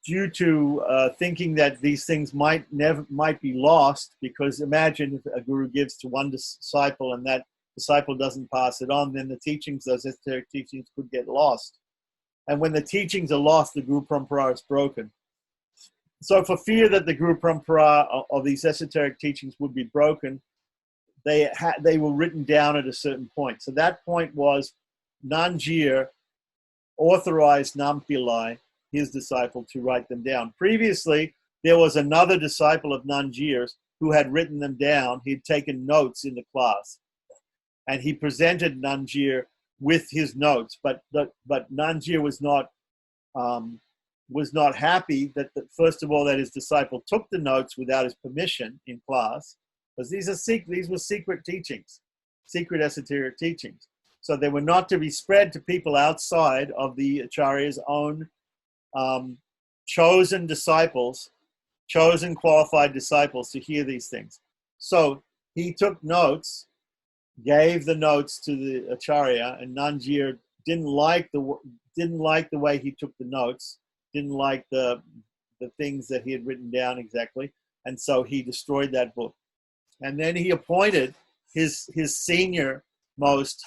due to thinking that these things might be lost, because imagine if a guru gives to one disciple and that disciple doesn't pass it on, then the teachings, those esoteric teachings, could get lost. And when the teachings are lost, the Guru Parampara is broken. So for fear that the Guru Parampara of these esoteric teachings would be broken, they were written down at a certain point. So that point was Nanjir authorized Nampillai, his disciple, to write them down. Previously, there was another disciple of Nanjir's who had written them down. He'd taken notes in the class, and he presented Nanjir with his notes. But Nanjir was not happy that first of all that his disciple took the notes without his permission in class, because these were secret teachings, secret esoteric teachings. So they were not to be spread to people outside of the Acharya's own chosen disciples, chosen qualified disciples to hear these things. So he took notes, gave the notes to the Acharya, and Nanjir didn't like the way he took the notes, didn't like the things that he had written down exactly, and so he destroyed that book. And then he appointed his senior most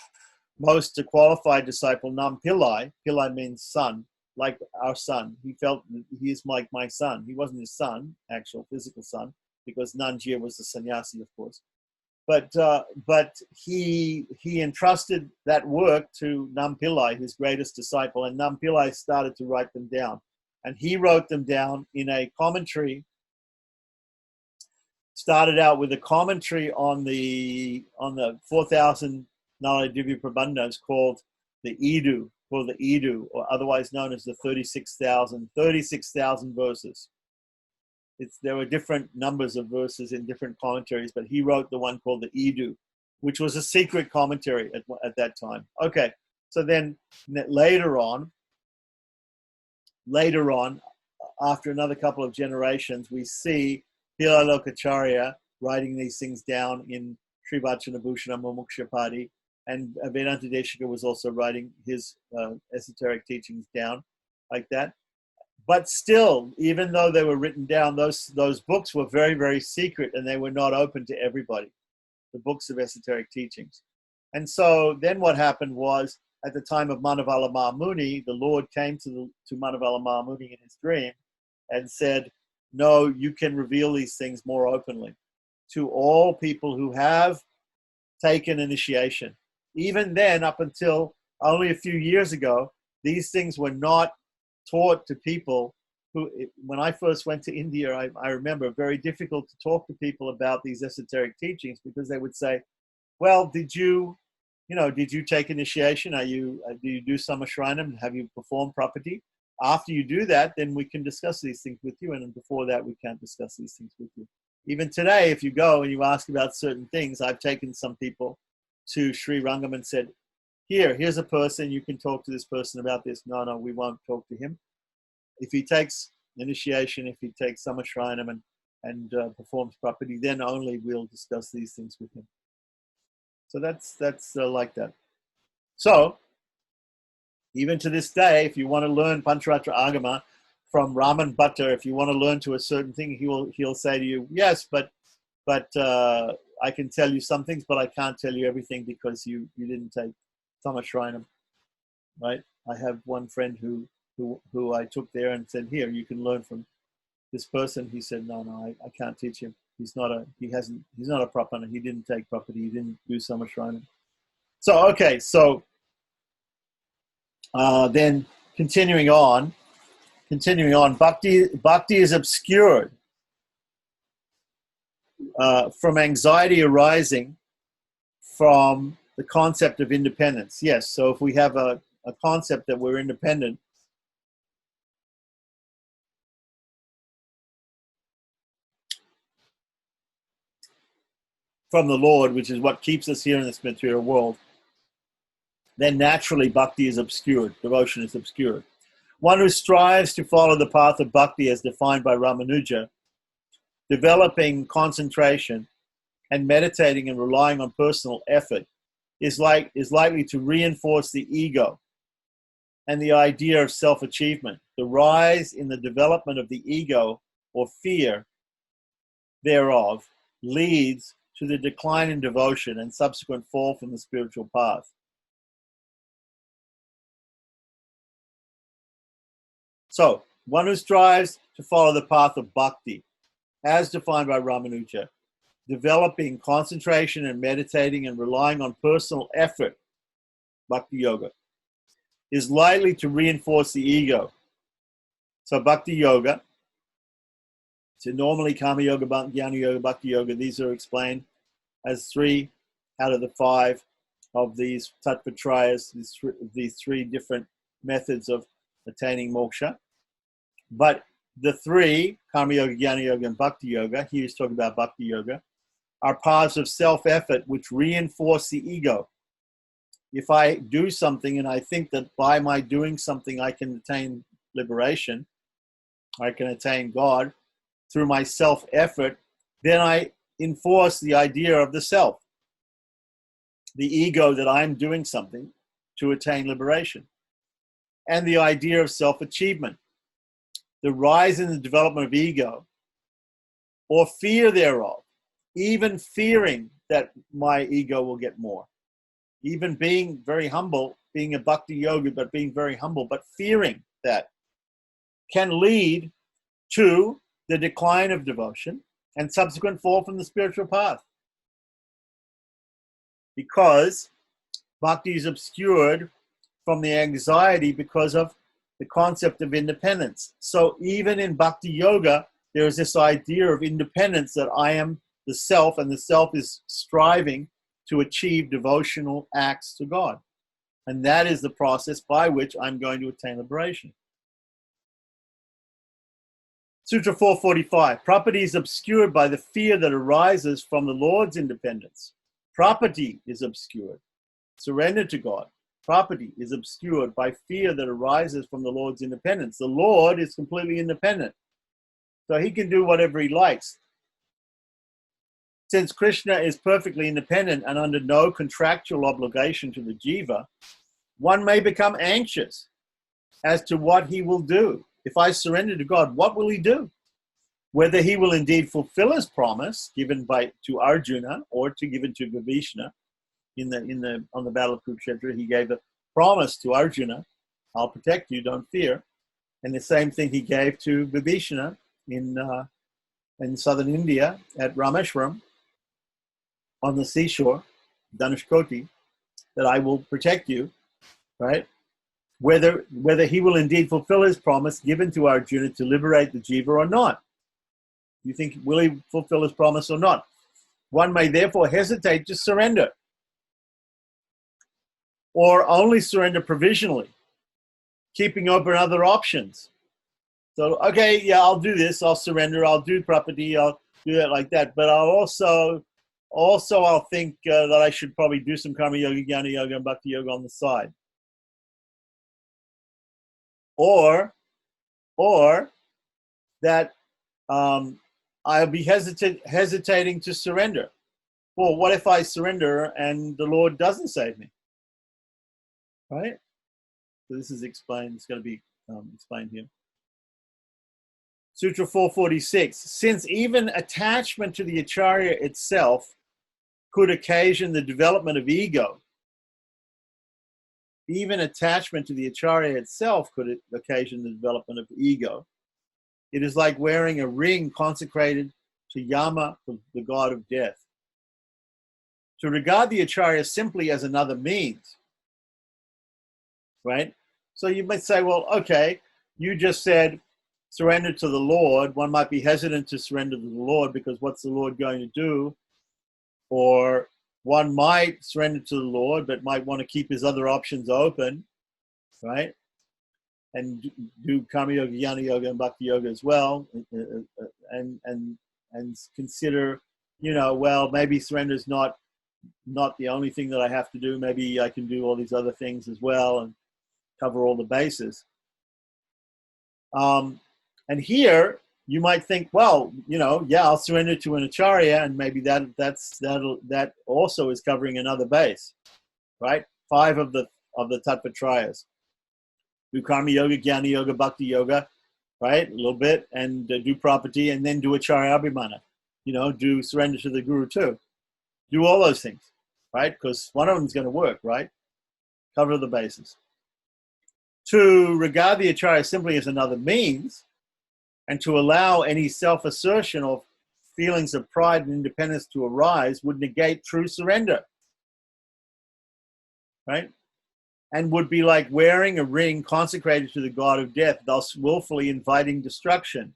qualified disciple, Nampillai. Pillai means son, like our son. He felt he is like my son. He wasn't his son, actual physical son, because Nanjir was a sannyasi, of course. But he entrusted that work to Nampillai, his greatest disciple, and Nampillai started to write them down. And he wrote them down in a commentary. Started out with a commentary on the 4,000 Nala Divya Prabandha is called the Edu, or otherwise known as the 36,000 verses. There were different numbers of verses in different commentaries, but he wrote the one called the Edu, which was a secret commentary at that time. Okay, so then later on, after another couple of generations, we see Hilalokacharya writing these things down in Sri Vacana Bhusanam or Mukshapadi, and Vedanta Deshika was also writing his esoteric teachings down like that. But still, even though they were written down, those books were very, very secret, and they were not open to everybody, the books of esoteric teachings. And so then what happened was, at the time of Manavala Mahamuni, the Lord came to Manavala Mahamuni in his dream and said, no, you can reveal these things more openly to all people who have taken initiation. Even then, up until only a few years ago, these things were not taught to people who, when I first went to India, I remember very difficult to talk to people about these esoteric teachings, because they would say, well, did you take initiation? Do you do samashranam? Have you performed property? After you do that, then we can discuss these things with you. And before that, we can't discuss these things with you. Even today, if you go and you ask about certain things, I've taken some people to Sri Rangam and said, here's a person, you can talk to this person about this. No, we won't talk to him. If he takes initiation, if he takes samashranam and performs property, then only we'll discuss these things with him. So that's like that. So even to this day, if you want to learn Pancharatra Agama from Raman Bhatta, if you want to learn to a certain thing, he'll say to you, yes, but I can tell you some things, but I can't tell you everything because you didn't take samashranam, right? I have one friend who I took there and said, here, you can learn from this person. He said, no, I can't teach him. He's not a prapana. He didn't take property. He didn't do samashranam. So, okay. So then continuing on, bhakti is obscured from anxiety arising from the concept of independence. Yes. So if we have a concept that we're independent, from the Lord, which is what keeps us here in this material world, then naturally bhakti is obscured, devotion is obscured. One who strives to follow the path of bhakti as defined by Ramanuja, developing concentration and meditating and relying on personal effort, is likely to reinforce the ego and the idea of self-achievement. The rise in the development of the ego, or fear thereof, leads to the decline in devotion and subsequent fall from the spiritual path. So, one who strives to follow the path of bhakti, as defined by Ramanuja, developing concentration and meditating and relying on personal effort, bhakti yoga, is likely to reinforce the ego. So bhakti yoga, so normally Karma Yoga, Jnana Yoga, Bhakti Yoga, these are explained as 3 out of the 5 of these tattvatrayas, these 3 different methods of attaining moksha. But the 3, Karma Yoga, Jnana Yoga, and Bhakti Yoga, he was talking about Bhakti Yoga, are paths of self-effort which reinforce the ego. If I do something and I think that by my doing something I can attain liberation, I can attain God through my self-effort, then I enforce the idea of the self, the ego that I'm doing something to attain liberation, and the idea of self-achievement. The rise in the development of ego or fear thereof, even fearing that my ego will get more, even being very humble, being a bhakti yogi, but being very humble, but fearing that, can lead to the decline of devotion and subsequent fall from the spiritual path. Because bhakti is obscured from the anxiety because of the concept of independence. So even in bhakti yoga, there is this idea of independence, that I am the self and the self is striving to achieve devotional acts to God. And that is the process by which I'm going to attain liberation. Sutra 445, property is obscured by the fear that arises from the Lord's independence. Property is obscured. Surrender to God. Property is obscured by fear that arises from the Lord's independence. The Lord is completely independent, so he can do whatever he likes. Since Krishna is perfectly independent and under no contractual obligation to the jiva, one may become anxious as to what he will do. If I surrender to God, what will he do? Whether he will indeed fulfill his promise given to Arjuna or to given to Vibhishana on the battle of Kurukshetra, he gave a promise to Arjuna, I'll protect you, don't fear. And the same thing he gave to Vibhishana in southern India at Rameshwaram on the seashore, Dhanushkoti, that I will protect you, right? Whether he will indeed fulfill his promise given to Arjuna to liberate the jiva or not. You think, will he fulfill his promise or not? One may therefore hesitate to surrender, or only surrender provisionally, keeping open other options. So, okay, yeah, I'll do this, I'll surrender, I'll do property, I'll do that like that, but I'll I'll think that I should probably do some karma yoga, jnana yoga, and bhakti yoga on the side. Or that I'll be hesitating to surrender. Well, what if I surrender and the Lord doesn't save me? Right? So this is explained. It's going to be explained here. Sutra 446. Since even attachment to the acharya itself could occasion the development of ego, even attachment to the acharya itself could occasion the development of ego. It is like wearing a ring consecrated to Yama, the god of death. To regard the acharya simply as another means, right? So you might say, well, okay, you just said surrender to the Lord. One might be hesitant to surrender to the Lord because what's the Lord going to do? Or one might surrender to the Lord, but might want to keep his other options open, right? And do karma yoga, jnana yoga, and bhakti yoga as well, and consider, well, maybe surrender is not the only thing that I have to do. Maybe I can do all these other things as well and cover all the bases. And here you might think, well, yeah, I'll surrender to an acharya, and maybe that also is covering another base, right? 5 of the tattva triyas. Do karma yoga, jnana yoga, bhakti yoga, right? A little bit, and do property, and then do acharya abhimana. Do surrender to the guru too. Do all those things, right? Because one of them is going to work, right? Cover the bases. To regard the acharya simply as another means, and to allow any self-assertion or feelings of pride and independence to arise would negate true surrender, right? And would be like wearing a ring consecrated to the god of death, thus willfully inviting destruction.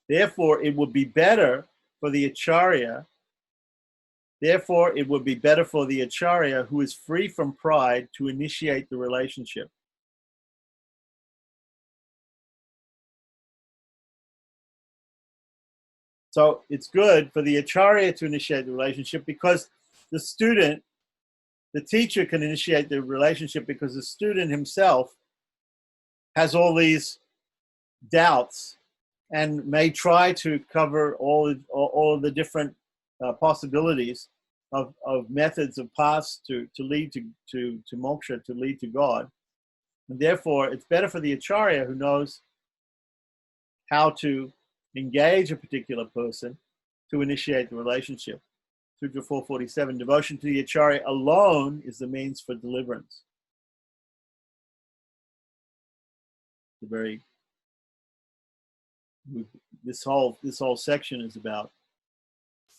Therefore, it would be better for the acharya who is free from pride to initiate the relationship. So it's good for the acharya to initiate the relationship because the teacher can initiate the relationship because the student himself has all these doubts and may try to cover all of the different possibilities of methods of paths to lead to moksha, to lead to God. And therefore, it's better for the acharya who knows how to engage a particular person to initiate the relationship. Sutra 447, devotion to the acharya alone is the means for deliverance. This whole section is about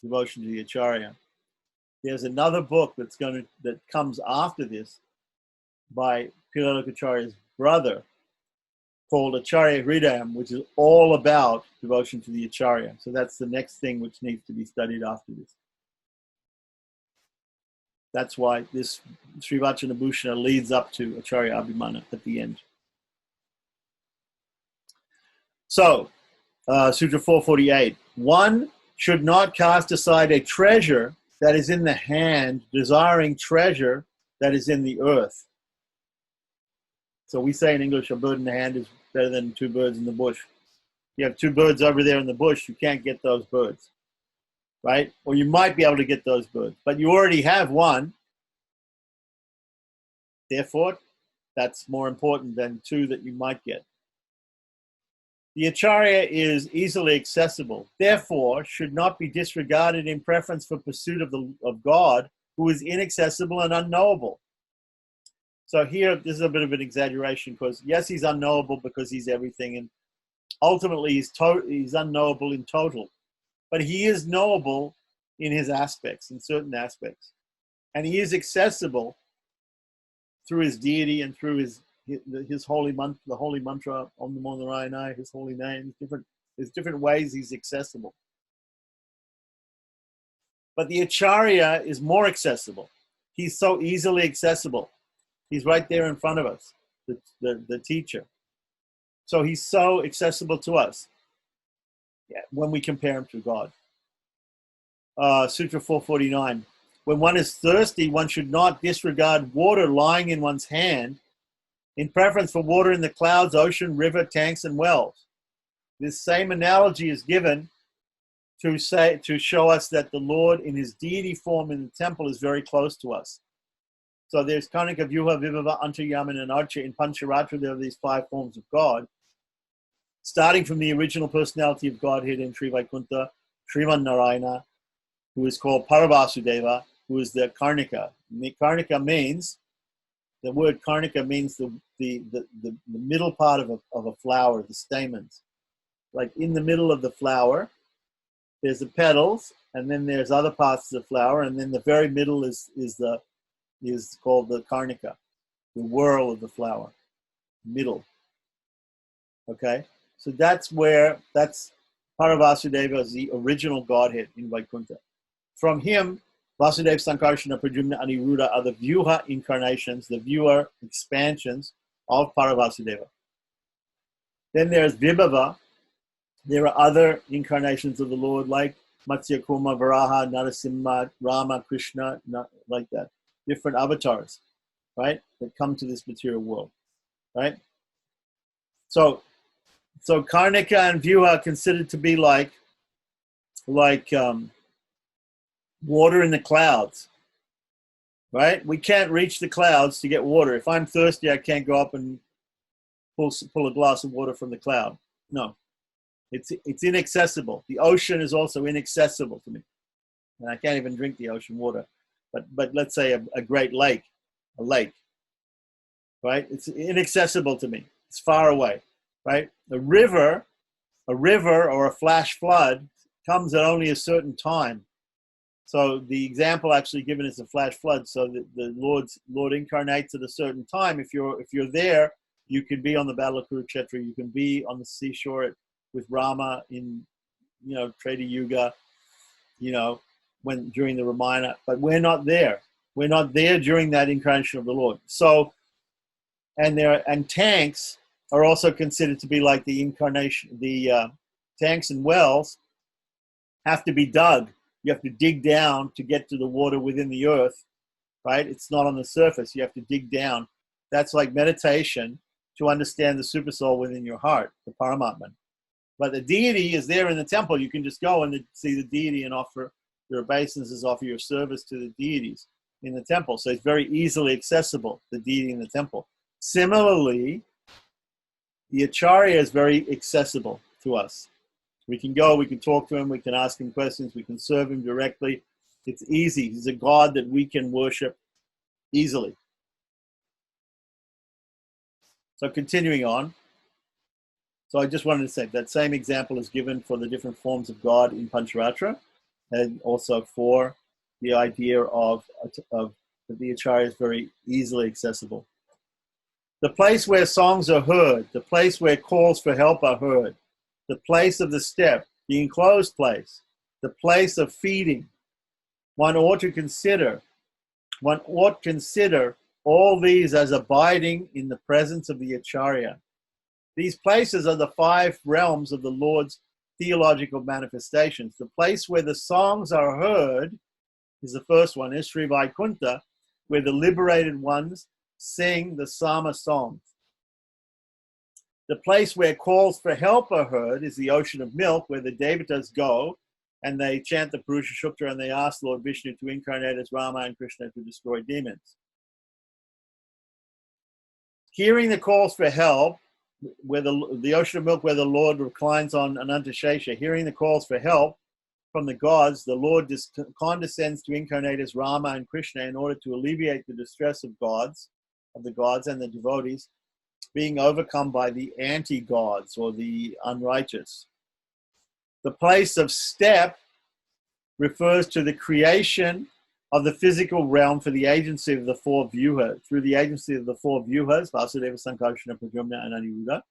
devotion to the acharya. There's another book that comes after this by Pilalokacharya's brother called Acharya Hridayam, which is all about devotion to the acharya. So that's the next thing which needs to be studied after this. That's why this Sri Vacana Bhushana leads up to Acharya Abhimana at the end. So, Sutra 448. One should not cast aside a treasure that is in the hand, desiring treasure that is in the earth. So we say in English, a bird in the hand is better than two birds in the bush. You have two birds over there in the bush, you can't get those birds, right? Or you might be able to get those birds, but you already have one. Therefore, that's more important than two that you might get. The Acharya is easily accessible, therefore should not be disregarded in preference for pursuit of God, who is inaccessible and unknowable. So here, this is a bit of an exaggeration, because yes, he's unknowable because he's everything, and ultimately he's unknowable in total. But he is knowable in his aspects, in certain aspects. And he is accessible through his deity and through his holy mantra, the holy mantra, Om Namo Narayana, his holy name. There's different ways he's accessible. But the Acharya is more accessible. He's so easily accessible. He's right there in front of us, the teacher. So he's so accessible to us when we compare him to God. Sutra 449. When one is thirsty, one should not disregard water lying in one's hand in preference for water in the clouds, ocean, river, tanks, and wells. This same analogy is given to show us that the Lord in his deity form in the temple is very close to us. So there's Karnika, Vyuha, Vibhava, Antaryama, and Archa. In Pancharatra, there are these 5 forms of God. Starting from the original personality of Godhead in Sri Vaikuntha, Sriman Narayana, who is called Paravasudeva, who is the Karnika. Karnika means, the word Karnika means the middle part of a flower, the stamens. Like in the middle of the flower, there's the petals, and then there's other parts of the flower, and then the very middle is called the Karnika, the whorl of the flower, middle. Okay, so that's Paravasudeva is the original Godhead in Vaikuntha. From him, Vasudeva, Sankarshana, Pradyumna, Aniruddha are the Vyuha incarnations, the Vyuha expansions of Paravasudeva. Then there's Vibhava. There are other incarnations of the Lord like Matsya Kurma, Varaha, Narasimha, Rama, Krishna, like that. Different avatars, right, that come to this material world, right? So Karnika and Vyuha are considered to be like water in the clouds, right? We can't reach the clouds to get water. If I'm thirsty, I can't go up and pull a glass of water from the cloud. No, it's inaccessible. The ocean is also inaccessible to me, and I can't even drink the ocean water. But let's say a great lake, a lake, right? It's inaccessible to me. It's far away, right? A river or a flash flood comes at only a certain time. So the example actually given is a flash flood. So the Lord incarnates at a certain time. If you're there, you can be on the battle of Kurukshetra. You can be on the seashore with Rama in, Treta Yuga, during the Ramayana. But we're not there. We're not there during that incarnation of the Lord. So, and tanks are also considered to be like the incarnation. The tanks and wells have to be dug. You have to dig down to get to the water within the earth, right? It's not on the surface. You have to dig down. That's like meditation to understand the supersoul within your heart, the Paramatman. But the deity is there in the temple. You can just go and see the deity and offer your obeisances, offer your service to the deities in the temple. So it's very easily accessible, the deity in the temple. Similarly, the Acharya is very accessible to us. We can go, we can talk to him, we can ask him questions, we can serve him directly. It's easy. He's a God that we can worship easily. So continuing on. So I just wanted to say that same example is given for the different forms of God in Pancharatra, and also for the idea of the Acharya is very easily accessible. The place where songs are heard, the place where calls for help are heard, the place of the step, the enclosed place, the place of feeding, one ought to consider one ought consider all these as abiding in the presence of the Acharya. These places are the 5 realms of the Lord's theological manifestations. The place where the songs are heard is the first one, is Sri Vaikuntha, where the liberated ones sing the Sama songs. The place where calls for help are heard is the ocean of milk, where the Devatas go and they chant the Purusha Sukta and they ask Lord Vishnu to incarnate as Rama and Krishna to destroy demons. Hearing the calls for help, where the ocean of milk, where the Lord reclines on Anantashesha, hearing the calls for help from the gods, the Lord condescends to incarnate as Rama and Krishna in order to alleviate the distress of the gods and the devotees being overcome by the anti-gods or the unrighteous. The place of step refers to the creation of the physical realm for the agency of the 4 vyuhas, through the agency of the 4 vyuhas, Vasudeva, Sankarsana, Pradyumna, and Aniruddha.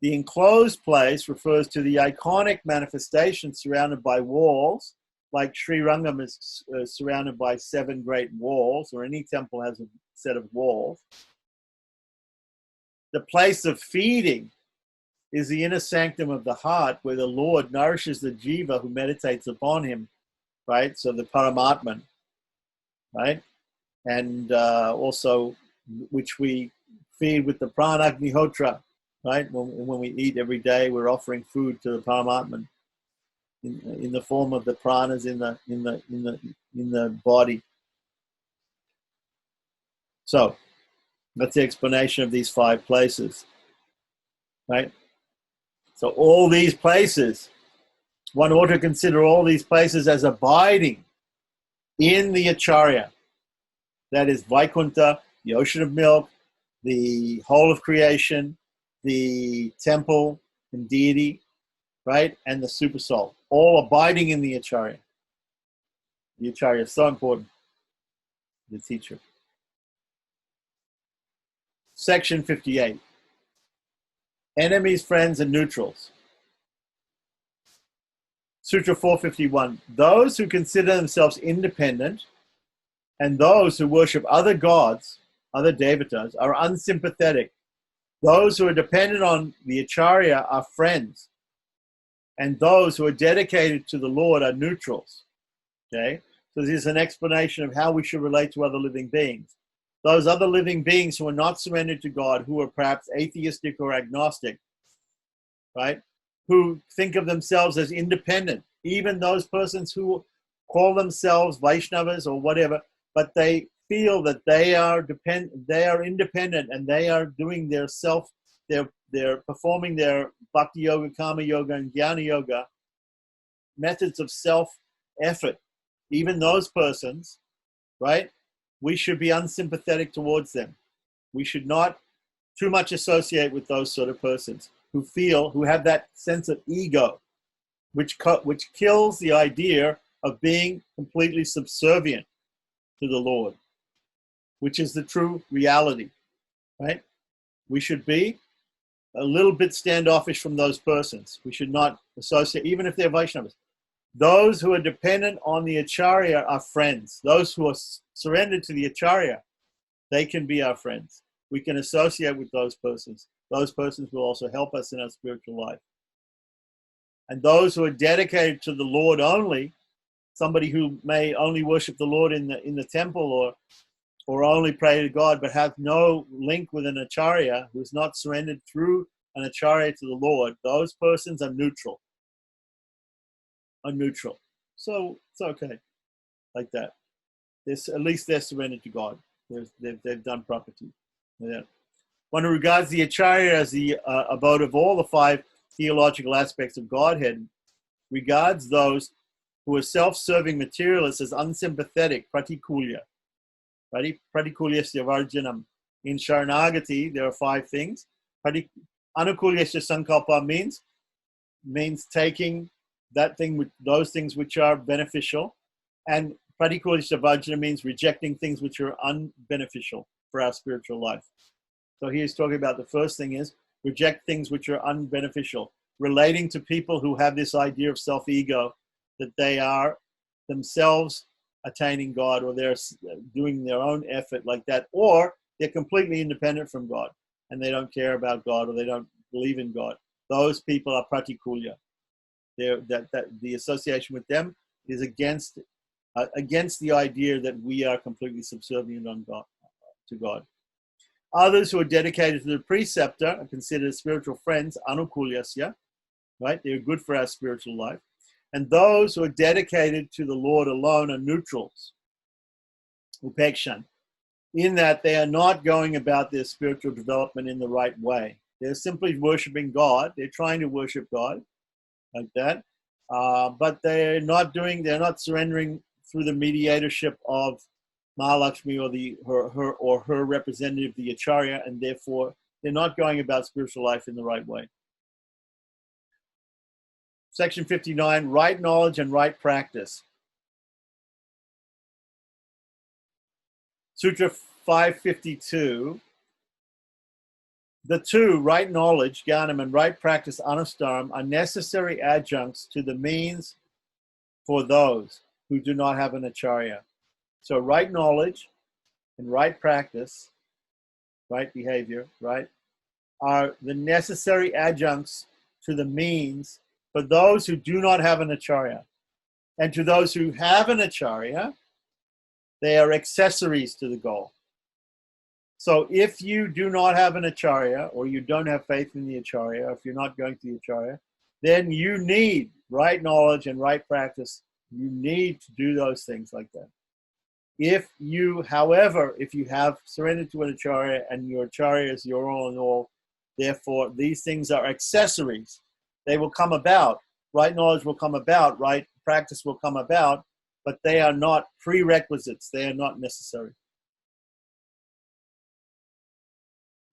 The enclosed place refers to the iconic manifestation surrounded by walls, like Sri Rangam is surrounded by 7 great walls, or any temple has a set of walls. The place of feeding is the inner sanctum of the heart, where the Lord nourishes the jiva who meditates upon him, right? So the Paramatman, right? And also, which we feed with the Pranagnihotra, right? When we eat every day, we're offering food to the Paramatman in the form of the pranas in the body. So that's the explanation of these 5 places, right? So all these places, one ought to consider all these places as abiding in the Acharya. That is Vaikuntha, the ocean of milk, the whole of creation, the temple and deity, right? And the super soul, all abiding in the Acharya. The Acharya is so important, the teacher. Section 58. Enemies, friends, and neutrals. Sutra 451. Those who consider themselves independent and those who worship other gods, other devatas, are unsympathetic. Those who are dependent on the Acharya are friends, and those who are dedicated to the Lord are neutrals. Okay? So this is an explanation of how we should relate to other living beings. Those other living beings who are not surrendered to God, who are perhaps atheistic or agnostic, right? Who think of themselves as independent, even those persons who call themselves Vaishnavas or whatever, but they feel that they are independent and they are doing they're performing their bhakti yoga, karma yoga, and jnana yoga methods of self-effort. Even those persons, right? We should be unsympathetic towards them. We should not too much associate with those sort of persons who have that sense of ego, which kills the idea of being completely subservient to the Lord, which is the true reality, right? We should be a little bit standoffish from those persons. We should not associate, even if they're Vaishnavas. Those who are dependent on the Acharya are friends. Those who are surrendered to the Acharya, they can be our friends. We can associate with those persons. Those persons will also help us in our spiritual life. And those who are dedicated to the Lord only, somebody who may only worship the Lord in the temple or only pray to God, but have no link with an Acharya, who is not surrendered through an Acharya to the Lord, those persons are neutral. So it's okay, like that. At least they're surrendered to God. They've done property. Yeah. One who regards the Acharya as the abode of all the 5 theological aspects of Godhead regards those who are self-serving materialists as unsympathetic, pratikulya. Pratikulyasya varjanam. In Sharanagati, there are 5 things. Anukulyasya sankalpa means taking those things which are beneficial, and pratikulyasya varjana means rejecting things which are unbeneficial for our spiritual life. So he's talking about the first thing is reject things which are unbeneficial, relating to people who have this idea of self-ego, that they are themselves attaining God, or they're doing their own effort like that, or they're completely independent from God and they don't care about God, or they don't believe in God. Those people are pratikulya. The association with them is against the idea that we are completely subservient to God. Others who are dedicated to the preceptor are considered spiritual friends, anukulyasya, right? They're good for our spiritual life. And those who are dedicated to the Lord alone are neutrals, upekshan, in that they are not going about their spiritual development in the right way. They're simply worshiping God. They're trying to worship God like that. But they're not surrendering through the mediatorship of Mahalakshmi or her representative, the Acharya, and therefore they're not going about spiritual life in the right way. Section 59, right knowledge and right practice. Sutra 552. The two, right knowledge, jnanam, and right practice, anustaram, are necessary adjuncts to the means for those who do not have an acharya. So right knowledge and right practice, right behavior, right, are the necessary adjuncts to the means for those who do not have an acharya. And to those who have an acharya, they are accessories to the goal. So if you do not have an acharya, or you don't have faith in the acharya, if you're not going to the acharya, then you need right knowledge and right practice. You need to do those things like that. However, if you have surrendered to an acharya and your acharya is your all in all, therefore these things are accessories. They will come about. Right knowledge will come about. Right practice will come about, but they are not prerequisites. They are not necessary.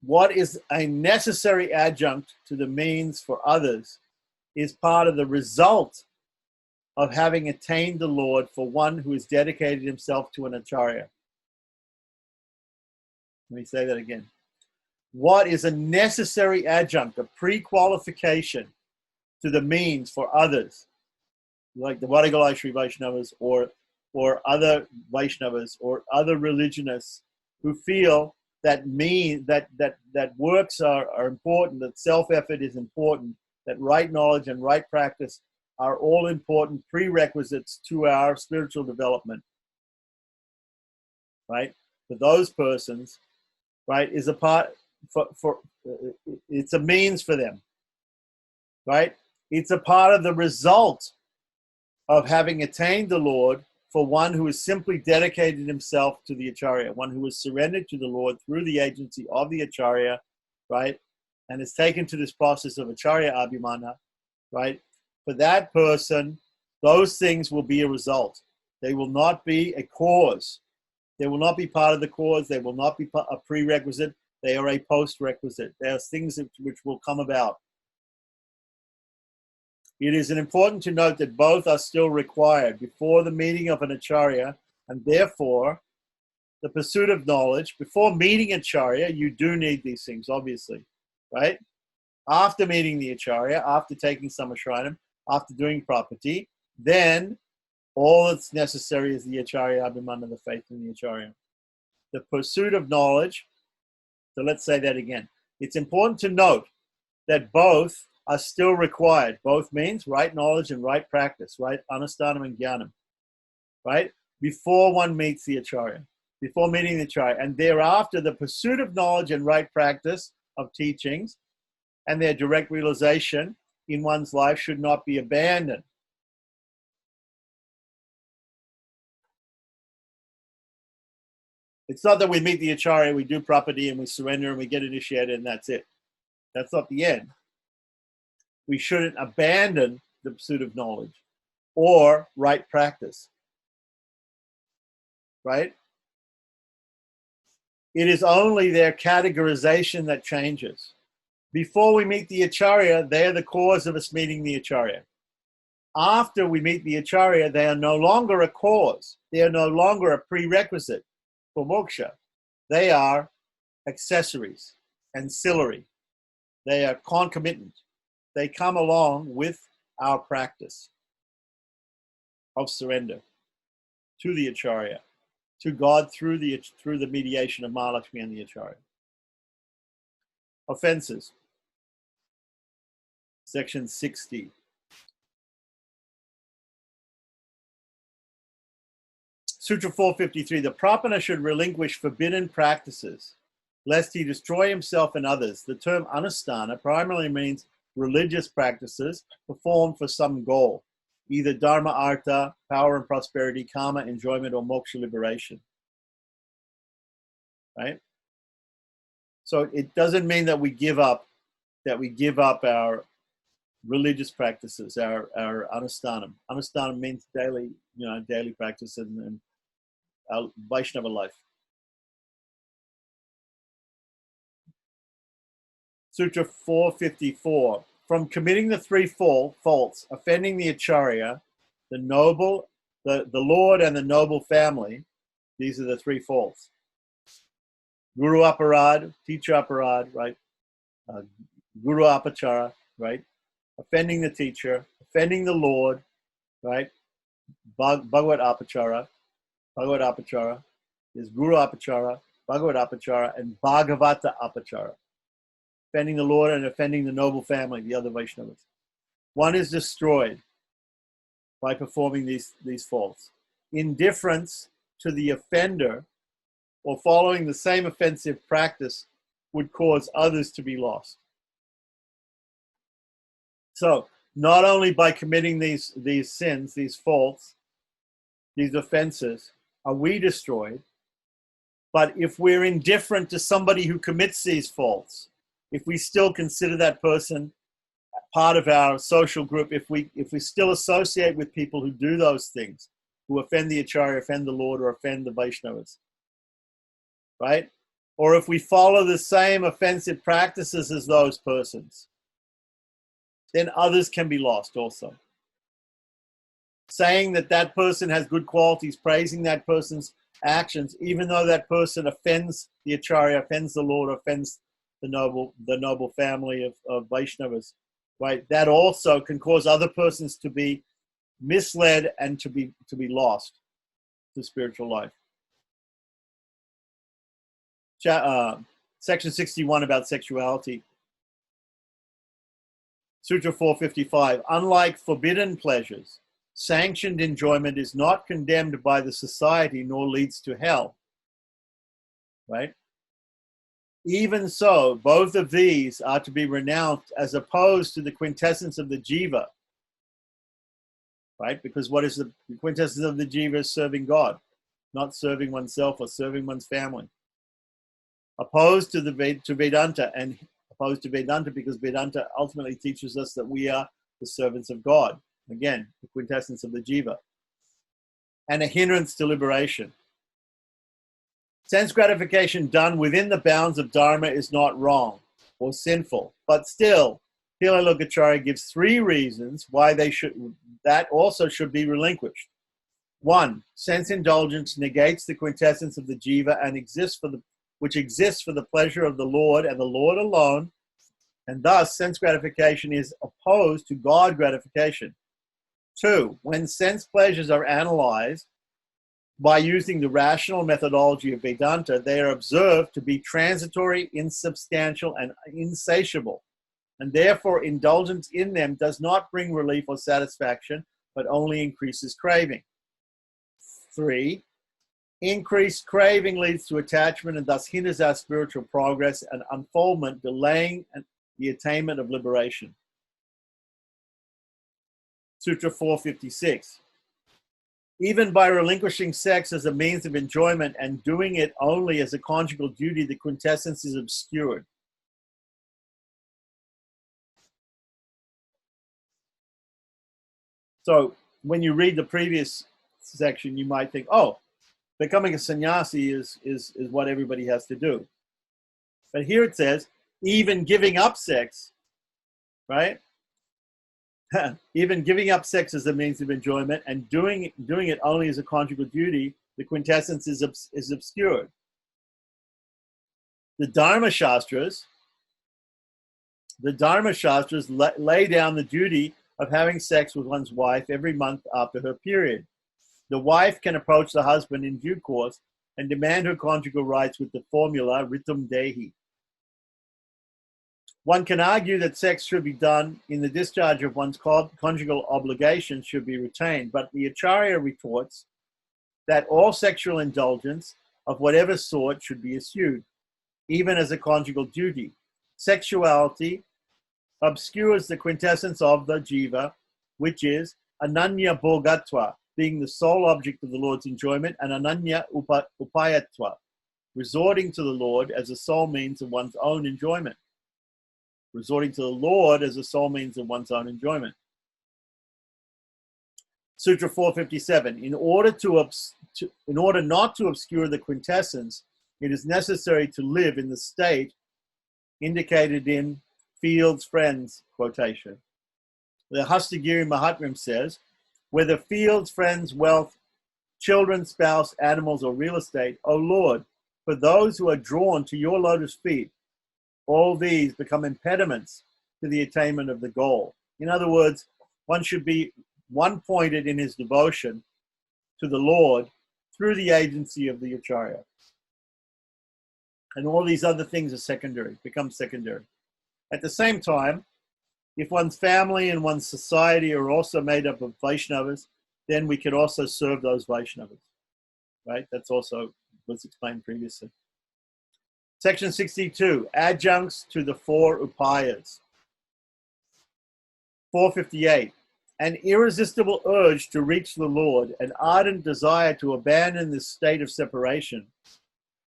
What is a necessary adjunct to the means for others is part of the result of having attained the Lord for one who has dedicated himself to an acharya. Let me say that again. What is a necessary adjunct, a pre-qualification to the means for others, like the Vadagalai Sri Vaishnavas or other Vaishnavas or other religionists who feel that works are important, that self-effort is important, that right knowledge and right practice are all important prerequisites to our spiritual development, right? For those persons, right, is a part it's a means for them, right? It's a part of the result of having attained the Lord for one who has simply dedicated himself to the Acharya, one who has surrendered to the Lord through the agency of the Acharya, right? And is taken to this process of Acharya Abhimana, right? For that person, those things will be a result. They will not be a cause. They will not be part of the cause. They will not be a prerequisite. They are a post-requisite. They are things which will come about. It is important to note that both are still required before the meeting of an acharya, and therefore the pursuit of knowledge. Before meeting acharya, you do need these things, obviously, right? After meeting the acharya, after taking some ashranam, after doing property, then all that's necessary is the acharya abhimana, the faith in the acharya. The pursuit of knowledge, so let's say that again. It's important to note that both are still required. Both means right knowledge and right practice, right? Anustanam and jnanam, right? Before one meets the acharya, before meeting the acharya. And thereafter, the pursuit of knowledge and right practice of teachings and their direct realization in one's life should not be abandoned. It's not that we meet the acharya, we do property and we surrender and we get initiated and that's it. That's not the end. We shouldn't abandon the pursuit of knowledge or right practice, right? It is only their categorization that changes. Before we meet the acharya, they are the cause of us meeting the acharya. After we meet the acharya, they are no longer a cause. They are no longer a prerequisite for moksha. They are accessories, ancillary. They are concomitant. They come along with our practice of surrender. to the Acharya, to God through the mediation of Mahalakshmi and the Acharya. Offenses. Section 60. Sutra 453, the Prapana should relinquish forbidden practices, lest he destroy himself and others. The term anusthana primarily means religious practices performed for some goal, either dharma, artha, power and prosperity, karma, enjoyment, or moksha, liberation. Right? So it doesn't mean that we give up our religious practices, our anusthanam. Anusthanam means daily practice and our Vaishnava life. Sutra 454. From committing the three faults, offending the Acharya, the noble, the Lord, and the noble family, these are the three faults. Guru aparad, teacher aparad, right? Guru apachara, right? Offending the teacher, offending the Lord, right? Bhagavad apachara. Bhagavad apachara is Guru apachara, Bhagavad apachara, and Bhagavata apachara. Offending the Lord and offending the noble family, the other Vaishnavas. One is destroyed by performing these faults. Indifference to the offender or following the same offensive practice would cause others to be lost. So, not only by committing these sins, these faults, these offenses, are we destroyed, but if we're indifferent to somebody who commits these faults, if we still consider that person part of our social group, if we still associate with people who do those things, who offend the Acharya, offend the Lord, or offend the Vaishnavas, right? Or if we follow the same offensive practices as those persons, then others can be lost also. Saying that person has good qualities, praising that person's actions, even though that person offends the Acharya, offends the Lord, offends the noble family of Vaishnavas, right? That also can cause other persons to be misled and to be lost to spiritual life. Section 61 about sexuality. Sutra 455. Unlike forbidden pleasures, sanctioned enjoyment is not condemned by the society nor leads to hell. Right? Even so, both of these are to be renounced as opposed to the quintessence of the jiva. Right? Because what is the quintessence of the jiva? Is serving God, not serving oneself or serving one's family. Opposed to Vedanta, and opposed to Vedanta because Vedanta ultimately teaches us that we are the servants of God. Again, the quintessence of the jiva. And a hindrance to liberation. Sense gratification done within the bounds of Dharma is not wrong or sinful, but still, Pillai Lokacharya gives three reasons why that also should be relinquished. 1, sense indulgence negates the quintessence of the jiva and which exists for the pleasure of the Lord and the Lord alone, and thus sense gratification is opposed to God gratification. 2, when sense pleasures are analyzed by using the rational methodology of Vedanta, they are observed to be transitory, insubstantial, and insatiable, and therefore indulgence in them does not bring relief or satisfaction, but only increases craving. 3, increased craving leads to attachment and thus hinders our spiritual progress and unfoldment, delaying the attainment of liberation. Sutra 456. Even by relinquishing sex as a means of enjoyment and doing it only as a conjugal duty, the quintessence is obscured. So when you read the previous section, you might think, oh, becoming a sannyasi is what everybody has to do. But here it says, even giving up sex, right? Even giving up sex as a means of enjoyment and doing it only as a conjugal duty, the quintessence is obscured. The Dharma Shastras lay down the duty of having sex with one's wife every month after her period. The wife can approach the husband in due course and demand her conjugal rights with the formula ritum Dei. One can argue that sex should be done in the discharge of one's conjugal obligations should be retained, but the Acharya retorts that all sexual indulgence of whatever sort should be eschewed, even as a conjugal duty. Sexuality obscures the quintessence of the jiva, which is ananya bhogatva, being the sole object of the Lord's enjoyment, and ananya upayatva, resorting to the Lord as a sole means of one's own enjoyment. Resorting to the Lord as a sole means of one's own enjoyment. Sutra 457. In order not to obscure the quintessence, it is necessary to live in the state indicated in Field's Friends quotation. The Hastagiri Mahatmyam says, whether Field's friends, wealth, children, spouse, animals, or real estate, O Lord, for those who are drawn to your lotus feet, all these become impediments to the attainment of the goal. In other words, one should be one-pointed in his devotion to the Lord through the agency of the Acharya. And all these other things are secondary, become secondary. At the same time, if one's family and one's society are also made up of Vaishnavas, then we could also serve those Vaishnavas, right? That's also was explained previously. Section 62, adjuncts to the four upayas. 458, an irresistible urge to reach the Lord, an ardent desire to abandon this state of separation,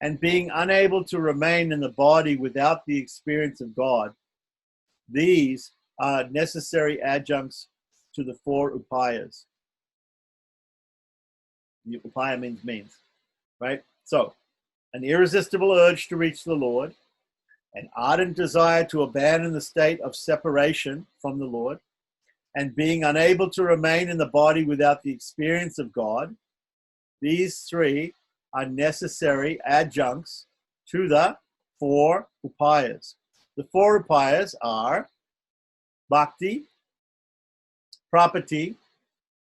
and being unable to remain in the body without the experience of God. These are necessary adjuncts to the four upayas. The upaya means, right? So, an irresistible urge to reach the Lord, an ardent desire to abandon the state of separation from the Lord, and being unable to remain in the body without the experience of God. These three are necessary adjuncts to the four upayas. The four upayas are bhakti, prapatti,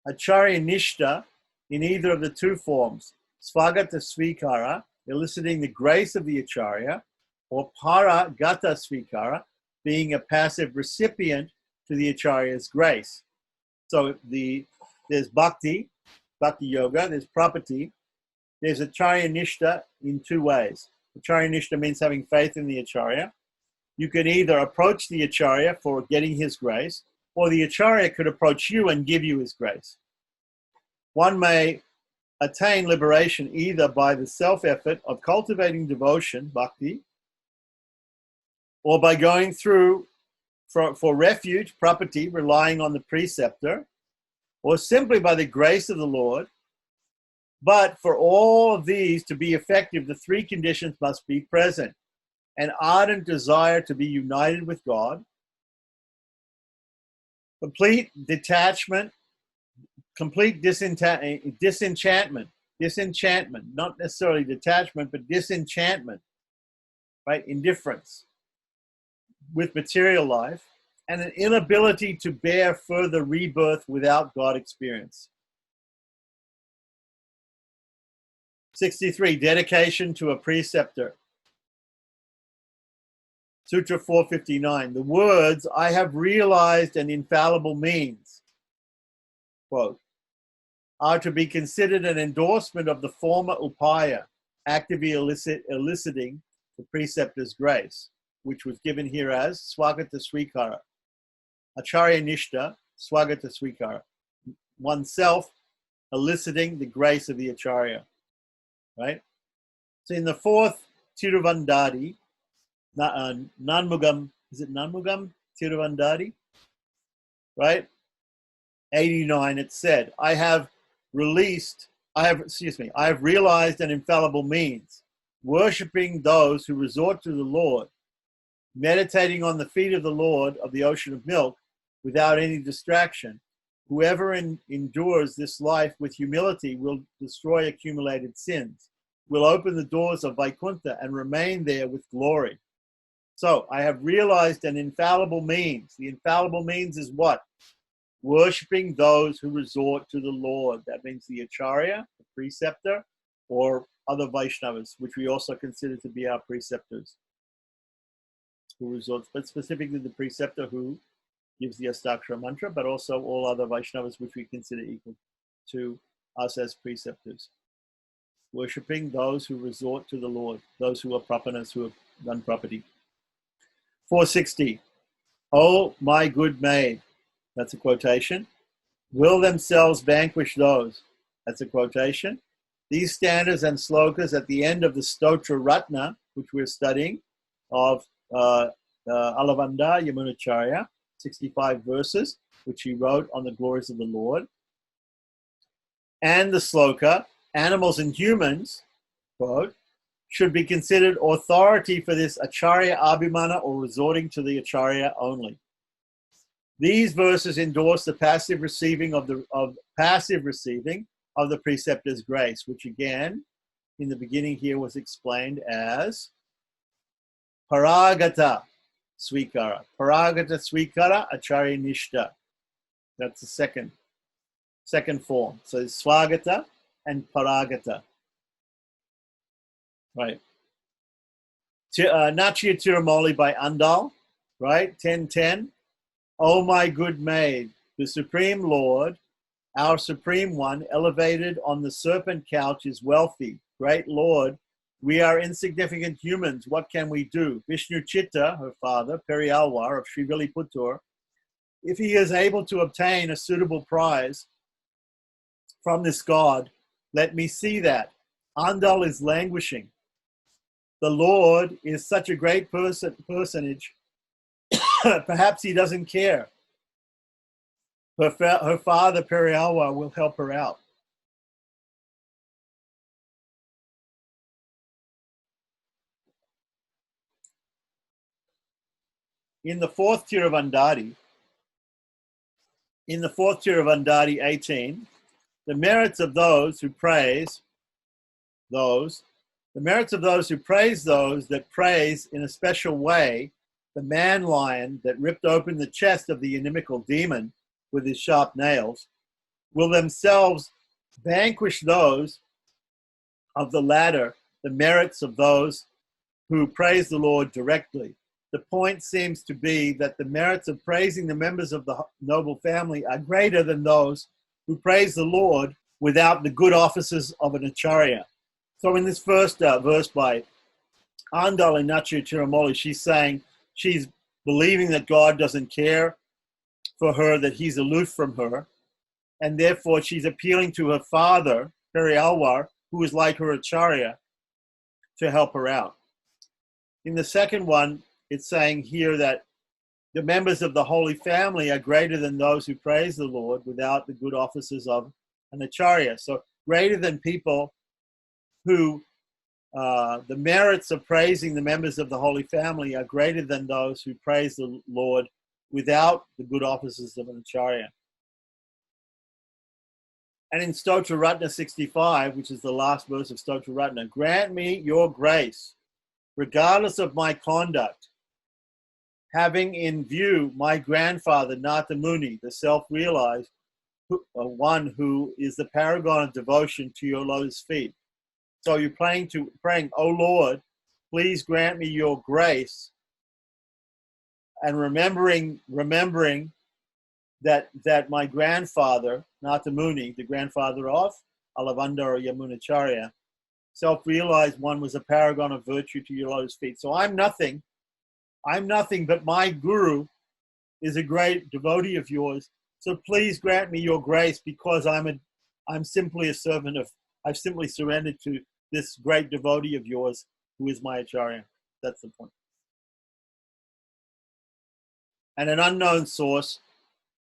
acharya nishta in either of the two forms, svagata svikara, eliciting the grace of the acharya, or para gata svikara, being a passive recipient to the acharya's grace. So there's bhakti yoga, there's prapatti, there's acharya nishta in two ways. Acharya nishta means having faith in the acharya. You can either approach the acharya for getting his grace, or the acharya could approach you and give you his grace. One may attain liberation either by the self-effort of cultivating devotion, bhakti, or by going through for refuge, prapatti, relying on the preceptor, or simply by the grace of the Lord. But for all of these to be effective, the three conditions must be present: an ardent desire to be united with God, complete detachment, complete disenchantment, not necessarily detachment, but disenchantment, right? Indifference with material life, and an inability to bear further rebirth without God experience. 63, dedication to a preceptor. Sutra 459, the words, I have realized an infallible means, quote, are to be considered an endorsement of the former upaya, actively eliciting the preceptor's grace, which was given here as swagata swikara. Acharya nishta, swagata swikara. Oneself eliciting the grace of the acharya, right? So in the fourth Tiruvandari, Nanmugam, is it Nanmugam Tiruvandari? Right? 89, it said, I have realized an infallible means, worshipping those who resort to the Lord, meditating on the feet of the Lord of the ocean of milk without any distraction. Whoever endures this life with humility will destroy accumulated sins, will open the doors of Vaikuntha and remain there with glory. So I have realized an infallible means. The infallible means is what? worshipping those who resort to the Lord. That means the Acharya, the preceptor, or other Vaishnavas, which we also consider to be our preceptors, who resorts, but specifically the preceptor who gives the Astakshara mantra, but also all other Vaishnavas which we consider equal to us as preceptors. Worshipping those who resort to the Lord, those who are prapanas, who have done property. 460. Oh, my good maid. That's a quotation. Will themselves vanquish those. That's a quotation. These stanzas and slokas at the end of the Stotra Ratna, which we're studying, of Alavanda Yamunacharya, 65 verses, which he wrote on the glories of the Lord. And the sloka, animals and humans, quote, should be considered authority for this Acharya Abhimana or resorting to the Acharya only. These verses endorse the passive receiving of the preceptor's grace, which again, in the beginning here was explained as Paragata Swikara. Paragata Swikara Acharya Nishta. That's the second form. So it's Swagata and Paragata. Right. Nachya Tiramoli by Andal, right? 1010. O my good maid, the Supreme Lord, our Supreme One, elevated on the serpent couch, is wealthy. Great Lord, we are insignificant humans. What can we do? Vishnu Chitta, her father, Periyalwar of Srivilliputur, if he is able to obtain a suitable prize from this god, let me see that. Andal is languishing. The Lord is such a great personage. Perhaps he doesn't care. Her father, Periyalwar, will help her out. In the fourth tier of Andadi, 18, the merits of those who praise those that praise in a special way the man lion that ripped open the chest of the inimical demon with his sharp nails, will themselves vanquish those of the latter, the merits of those who praise the Lord directly. The point seems to be that the merits of praising the members of the noble family are greater than those who praise the Lord without the good offices of an Acharya. So in this first verse by Andal and Nachya Tiramoli, she's saying she's believing that God doesn't care for her, that he's aloof from her, and therefore she's appealing to her father, Periyalwar, who is like her Acharya, to help her out. In the second one, it's saying here that the members of the Holy Family are greater than those who praise the Lord without the good offices of an Acharya. So greater than people who, the merits of praising the members of the Holy Family are greater than those who praise the Lord without the good offices of an Acharya. And in Stotra Ratna 65, which is the last verse of Stotra Ratna, grant me your grace, regardless of my conduct, having in view my grandfather, Nata Muni, the self-realized one who is the paragon of devotion to your lotus feet. So you're praying, oh Lord, please grant me your grace, and remembering that my grandfather, Nata Muni, the grandfather of Alavanda or Yamunacharya, self-realized one, was a paragon of virtue to your lotus feet. So I'm nothing, but my guru is a great devotee of yours. So please grant me your grace, because I'm simply a servant of, I've simply surrendered to this great devotee of yours who is my Acharya. That's the point. And an unknown source,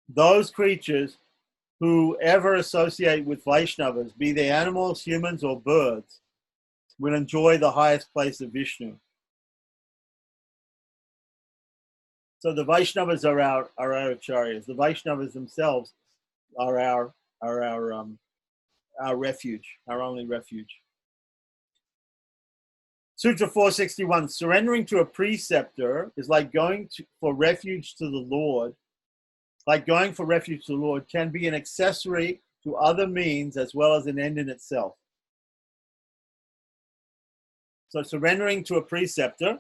those creatures who ever associate with Vaishnavas, be they animals, humans, or birds, will enjoy the highest place of Vishnu. So the Vaishnavas are our Acharyas. The Vaishnavas themselves are our refuge, our only refuge. Sutra 461, surrendering to a preceptor is like going for refuge to the Lord like going for refuge to the Lord, can be an accessory to other means as well as an end in itself. So surrendering to a preceptor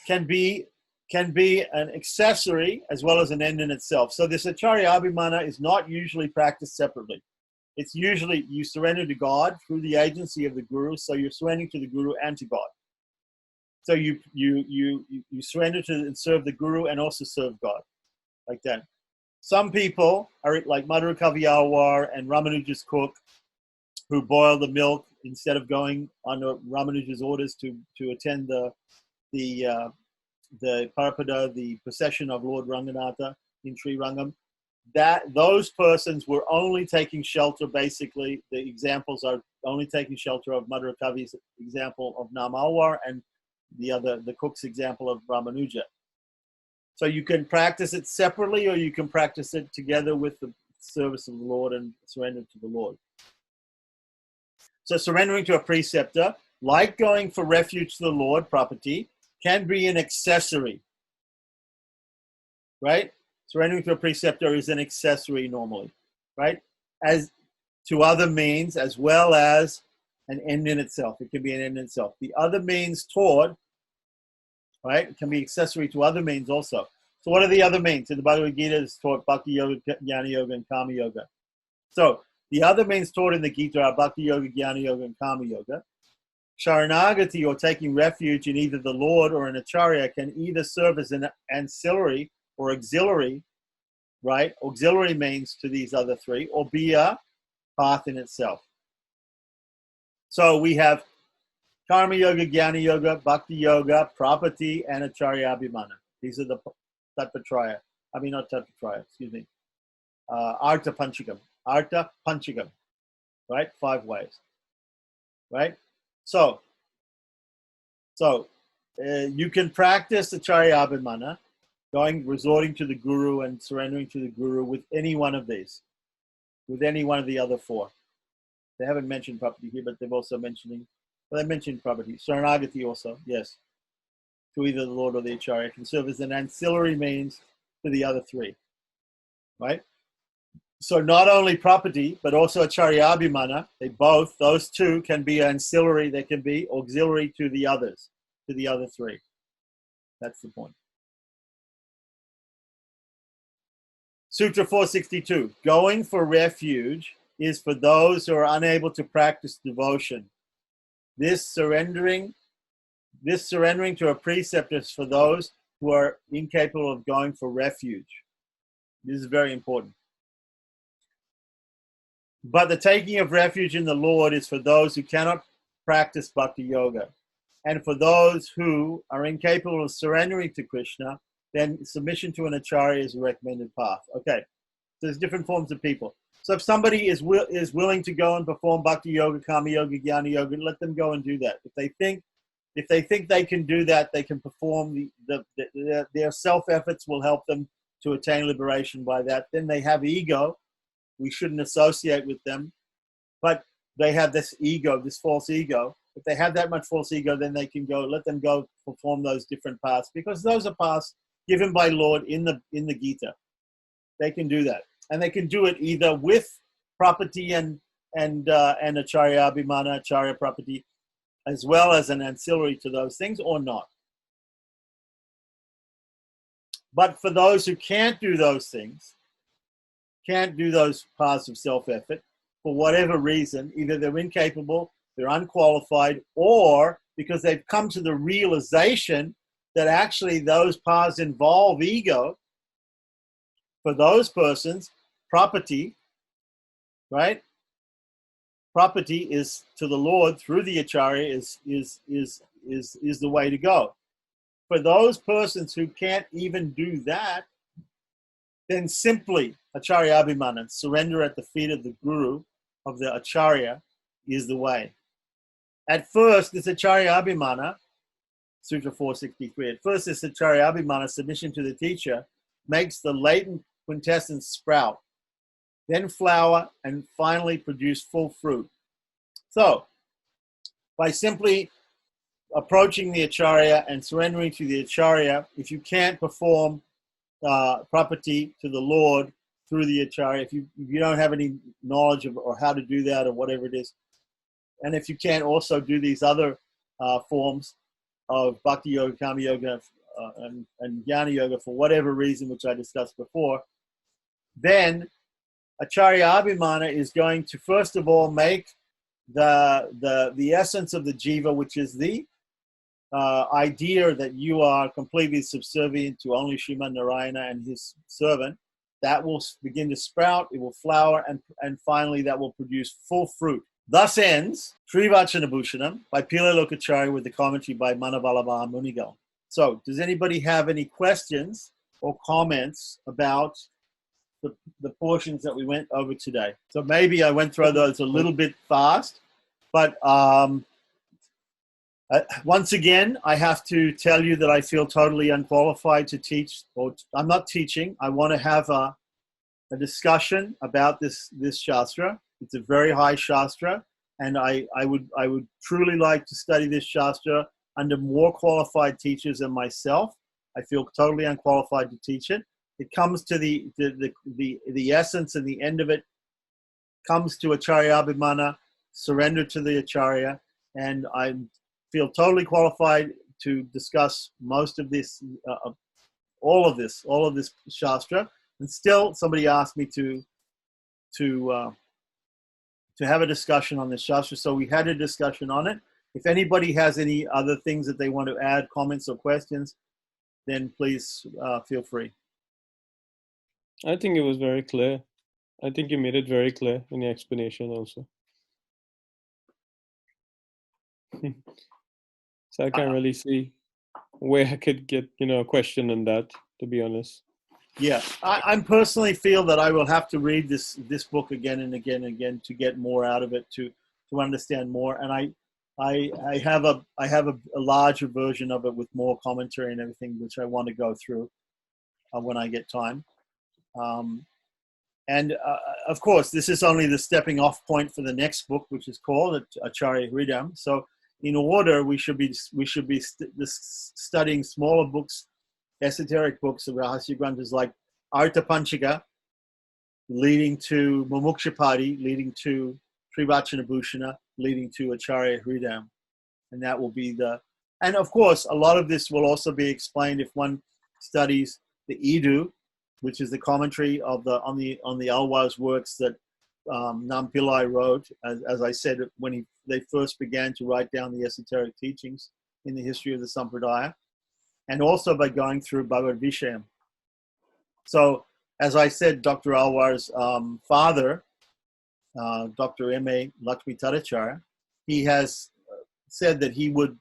can be an accessory as well as an end in itself. So this acharya abhimana is not usually practiced separately. It's usually you surrender to God through the agency of the guru. So you're surrendering to the guru and to God. So you surrender to and serve the guru and also serve God, like that. Some people are like Madhura Kaviyawar and Ramanuja's cook, who boil the milk instead of going under Ramanuja's orders to attend the Parapada, the procession of Lord Ranganatha in Sri Rangam. That those persons were only taking shelter. Basically, the examples are only taking shelter of Madhura Kavi's example of Namalwar and the cook's example of Ramanuja. So you can practice it separately, or you can practice it together with the service of the Lord and surrender to the Lord. So surrendering to a preceptor, like going for refuge to the Lord, property, can be an accessory, right? Surrendering to a preceptor is an accessory normally, right? As to other means, as well as an end in itself. It can be an end in itself. The other means toward, right? It can be accessory to other means also. So what are the other means? In the Bhagavad Gita is taught Bhakti Yoga, Jnana Yoga, and Kama Yoga. So the other means taught in the Gita are Bhakti Yoga, Jnana Yoga, and Kama Yoga. Sharanagati, or taking refuge in either the Lord or an acharya, can either serve as an ancillary or auxiliary, right? Auxiliary means to these other three, or be a path in itself. So we have Karma Yoga, Jnana Yoga, Bhakti Yoga, Prapati, and Acharya Abhimana. These are the Tattvatraya. I mean, not Tattvatraya, excuse me. Artha Panchagam. Artha Panchagam, right? 5 ways, right? So you can practice Acharya Abhimana, resorting to the Guru and surrendering to the Guru with any one of these, with any one of the other 4. They haven't mentioned property here, but they've also they mentioned property. Sharanagati also, yes, to either the Lord or the Acharya, can serve as an ancillary means to the other 3, right? So not only property, but also Acharya Abhimana, those 2 can be ancillary, they can be auxiliary to the others, to the other 3. That's the point. Sutra 462, going for refuge is for those who are unable to practice devotion. This surrendering to a precept is for those who are incapable of going for refuge. This is very important. But the taking of refuge in the Lord is for those who cannot practice bhakti yoga. And for those who are incapable of surrendering to Krishna, then submission to an acharya is a recommended path. Okay, so there's different forms of people. So if somebody is willing to go and perform bhakti yoga, kama yoga, jnana yoga, let them go and do that. If they think they can do that, they can perform their self-efforts will help them to attain liberation by that. Then they have ego. We shouldn't associate with them. But they have this ego, this false ego. If they have that much false ego, then they can go, let them go perform those different paths, because those are paths given by Lord in the Gita. They can do that. And they can do it either with property and acharya abhimana, acharya property, as well as an ancillary to those things, or not. But for those who can't do those things, can't do those paths of self-effort, for whatever reason, either they're incapable, they're unqualified, or because they've come to the realization that actually those paths involve ego, for those persons, property, right? Property is to the Lord through the acharya is the way to go. For those persons who can't even do that, then simply acharya abhimana, surrender at the feet of the guru, of the acharya, is the way. At first, this acharya abhimana, Sutra 463, at first this acharya abhimana, submission to the teacher, makes the latent quintessence sprout, then flower, and finally produce full fruit. So, by simply approaching the acharya and surrendering to the acharya, if you can't perform property to the Lord through the Acharya. If you don't have any knowledge of or how to do that or whatever it is, and if you can't also do these other forms of Bhakti Yoga, Kama Yoga, and Jnana Yoga for whatever reason, which I discussed before, then Acharya Abhimana is going to first of all make the essence of the jiva, which is the idea that you are completely subservient to only Sriman Narayana and his servant. That will begin to sprout, it will flower, and finally that will produce full fruit. Thus ends Sri Vacana Bhusanam by Pillai Lokacharya with the commentary by Manavalabha Munigal. So, does anybody have any questions or comments about the portions that we went over today? So maybe I went through those a little bit fast, but once again, I have to tell you that I feel totally unqualified to teach, or I'm not teaching. I want to have a discussion about this Shastra. It's a very high Shastra, and I would truly like to study this Shastra under more qualified teachers than myself. I feel totally unqualified to teach it. It comes to the essence and the end of it comes to Acharya Abhimana, surrender to the Acharya, and I feel totally qualified to discuss most of this, all of this Shastra. And still, somebody asked me to have a discussion on this Shastra, so we had a discussion on it. If anybody has any other things that they want to add, comments or questions, then please feel free. I think it was very clear. I think you made it very clear in the explanation also. So I can't really see where I could get, a question on that, to be honest. Yeah, I personally feel that I will have to read this book again and again and again to get more out of it, to understand more. And I have a larger version of it with more commentary and everything, which I want to go through when I get time. And of course, this is only the stepping off point for the next book, which is called Acharya Hridayam. So in order, we should be studying smaller books, esoteric books of Rahasya Granthas like Artha Panchaka, leading to Mumukshapadi, leading to Sri Vacana Bhushana, leading to Acharya Hridayam. And that will be and of course, a lot of this will also be explained if one studies the Idu, which is the commentary on the Alwar's works that Nam Pillai wrote, as I said, when they first began to write down the esoteric teachings in the history of the Sampradaya, and also by going through Bhagavad Vishayam. So, as I said, Dr. Alwar's father, Dr. M.A. Lakshmi Tadacharya, he has said that he would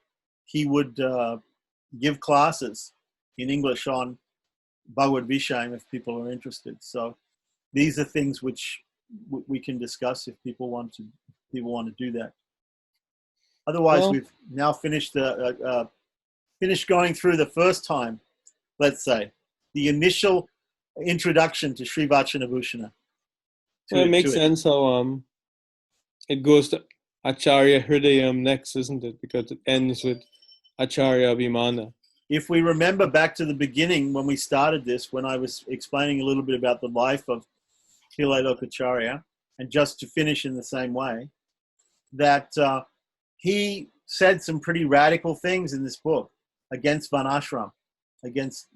give classes in English on Bhagavad Vishayam if people are interested. So these are things which we can discuss if people want to do that. Otherwise, we've now finished going through the first time, let's say, the initial introduction to Sri Vacana Bhushana. Well, it makes sense how it goes to Acharya Hridayam next, isn't it? Because it ends with Acharya Abhimana. If we remember back to the beginning when we started this, when I was explaining a little bit about the life of Pillai Lokacharya, and just to finish in the same way, that he said some pretty radical things in this book against Varnashram, against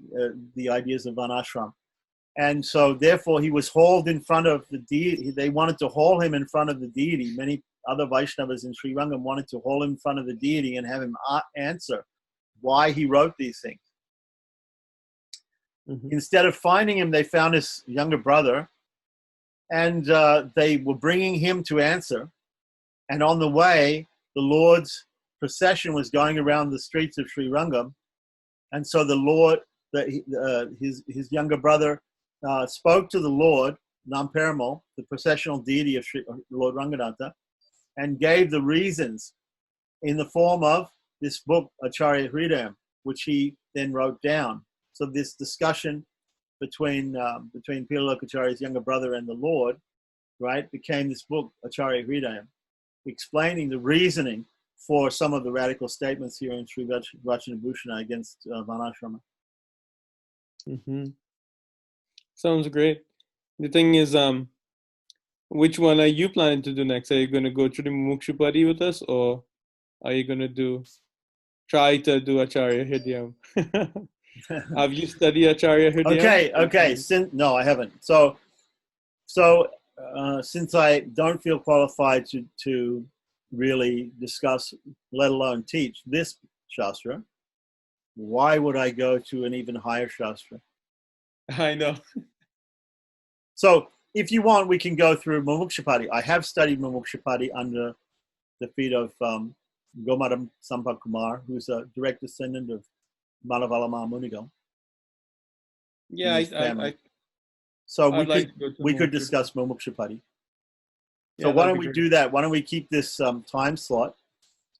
the ideas of Varnashram. And so therefore he was hauled in front of the deity. They wanted to haul him in front of the deity. Many other Vaishnavas in Sri Rangam wanted to haul him in front of the deity and have him answer why he wrote these things. Mm-hmm. Instead of finding him, they found his younger brother, and they were bringing him to answer. And on the way, the Lord's procession was going around the streets of Sri Rangam, and so the Lord, his younger brother, spoke to the Lord, Namperamal, the processional deity of Lord Ranganatha, and gave the reasons in the form of this book, Acharya Hridayam, which he then wrote down. So this discussion between Pillai Lokacharya's younger brother and the Lord, right, became this book, Acharya Hridayam, explaining the reasoning for some of the radical statements here in Sri Vacana Bhushana against Varnashrama. Mm-hmm. Sounds great. The thing is, which one are you planning to do next? Are you going to go through the Mumukshupadi with us, or are you going to try to do Acharya Hridayam? Have you studied Acharya Hridayam? Okay. No, I haven't. So since I don't feel qualified to really discuss, let alone teach this shastra, why would I go to an even higher shastra? I know. So if you want, we can go through Mumukshapadi. I have studied Mumukshapadi under the feet of Gomadam Sampat Kumar, who's a direct descendant of Malavalama Munigal. Yeah, So I'd like to go to we could Mumukshapadi. discuss Mumukshapadi. So Yeah, why don't that'd be we great. do that? Why don't we keep this time slot,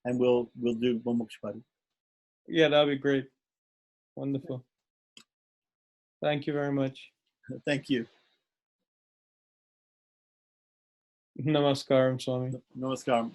and we'll do Mumukshapadi. Yeah, that'd be great. Wonderful. Thank you very much. Thank you. Namaskaram, Swami. Namaskaram.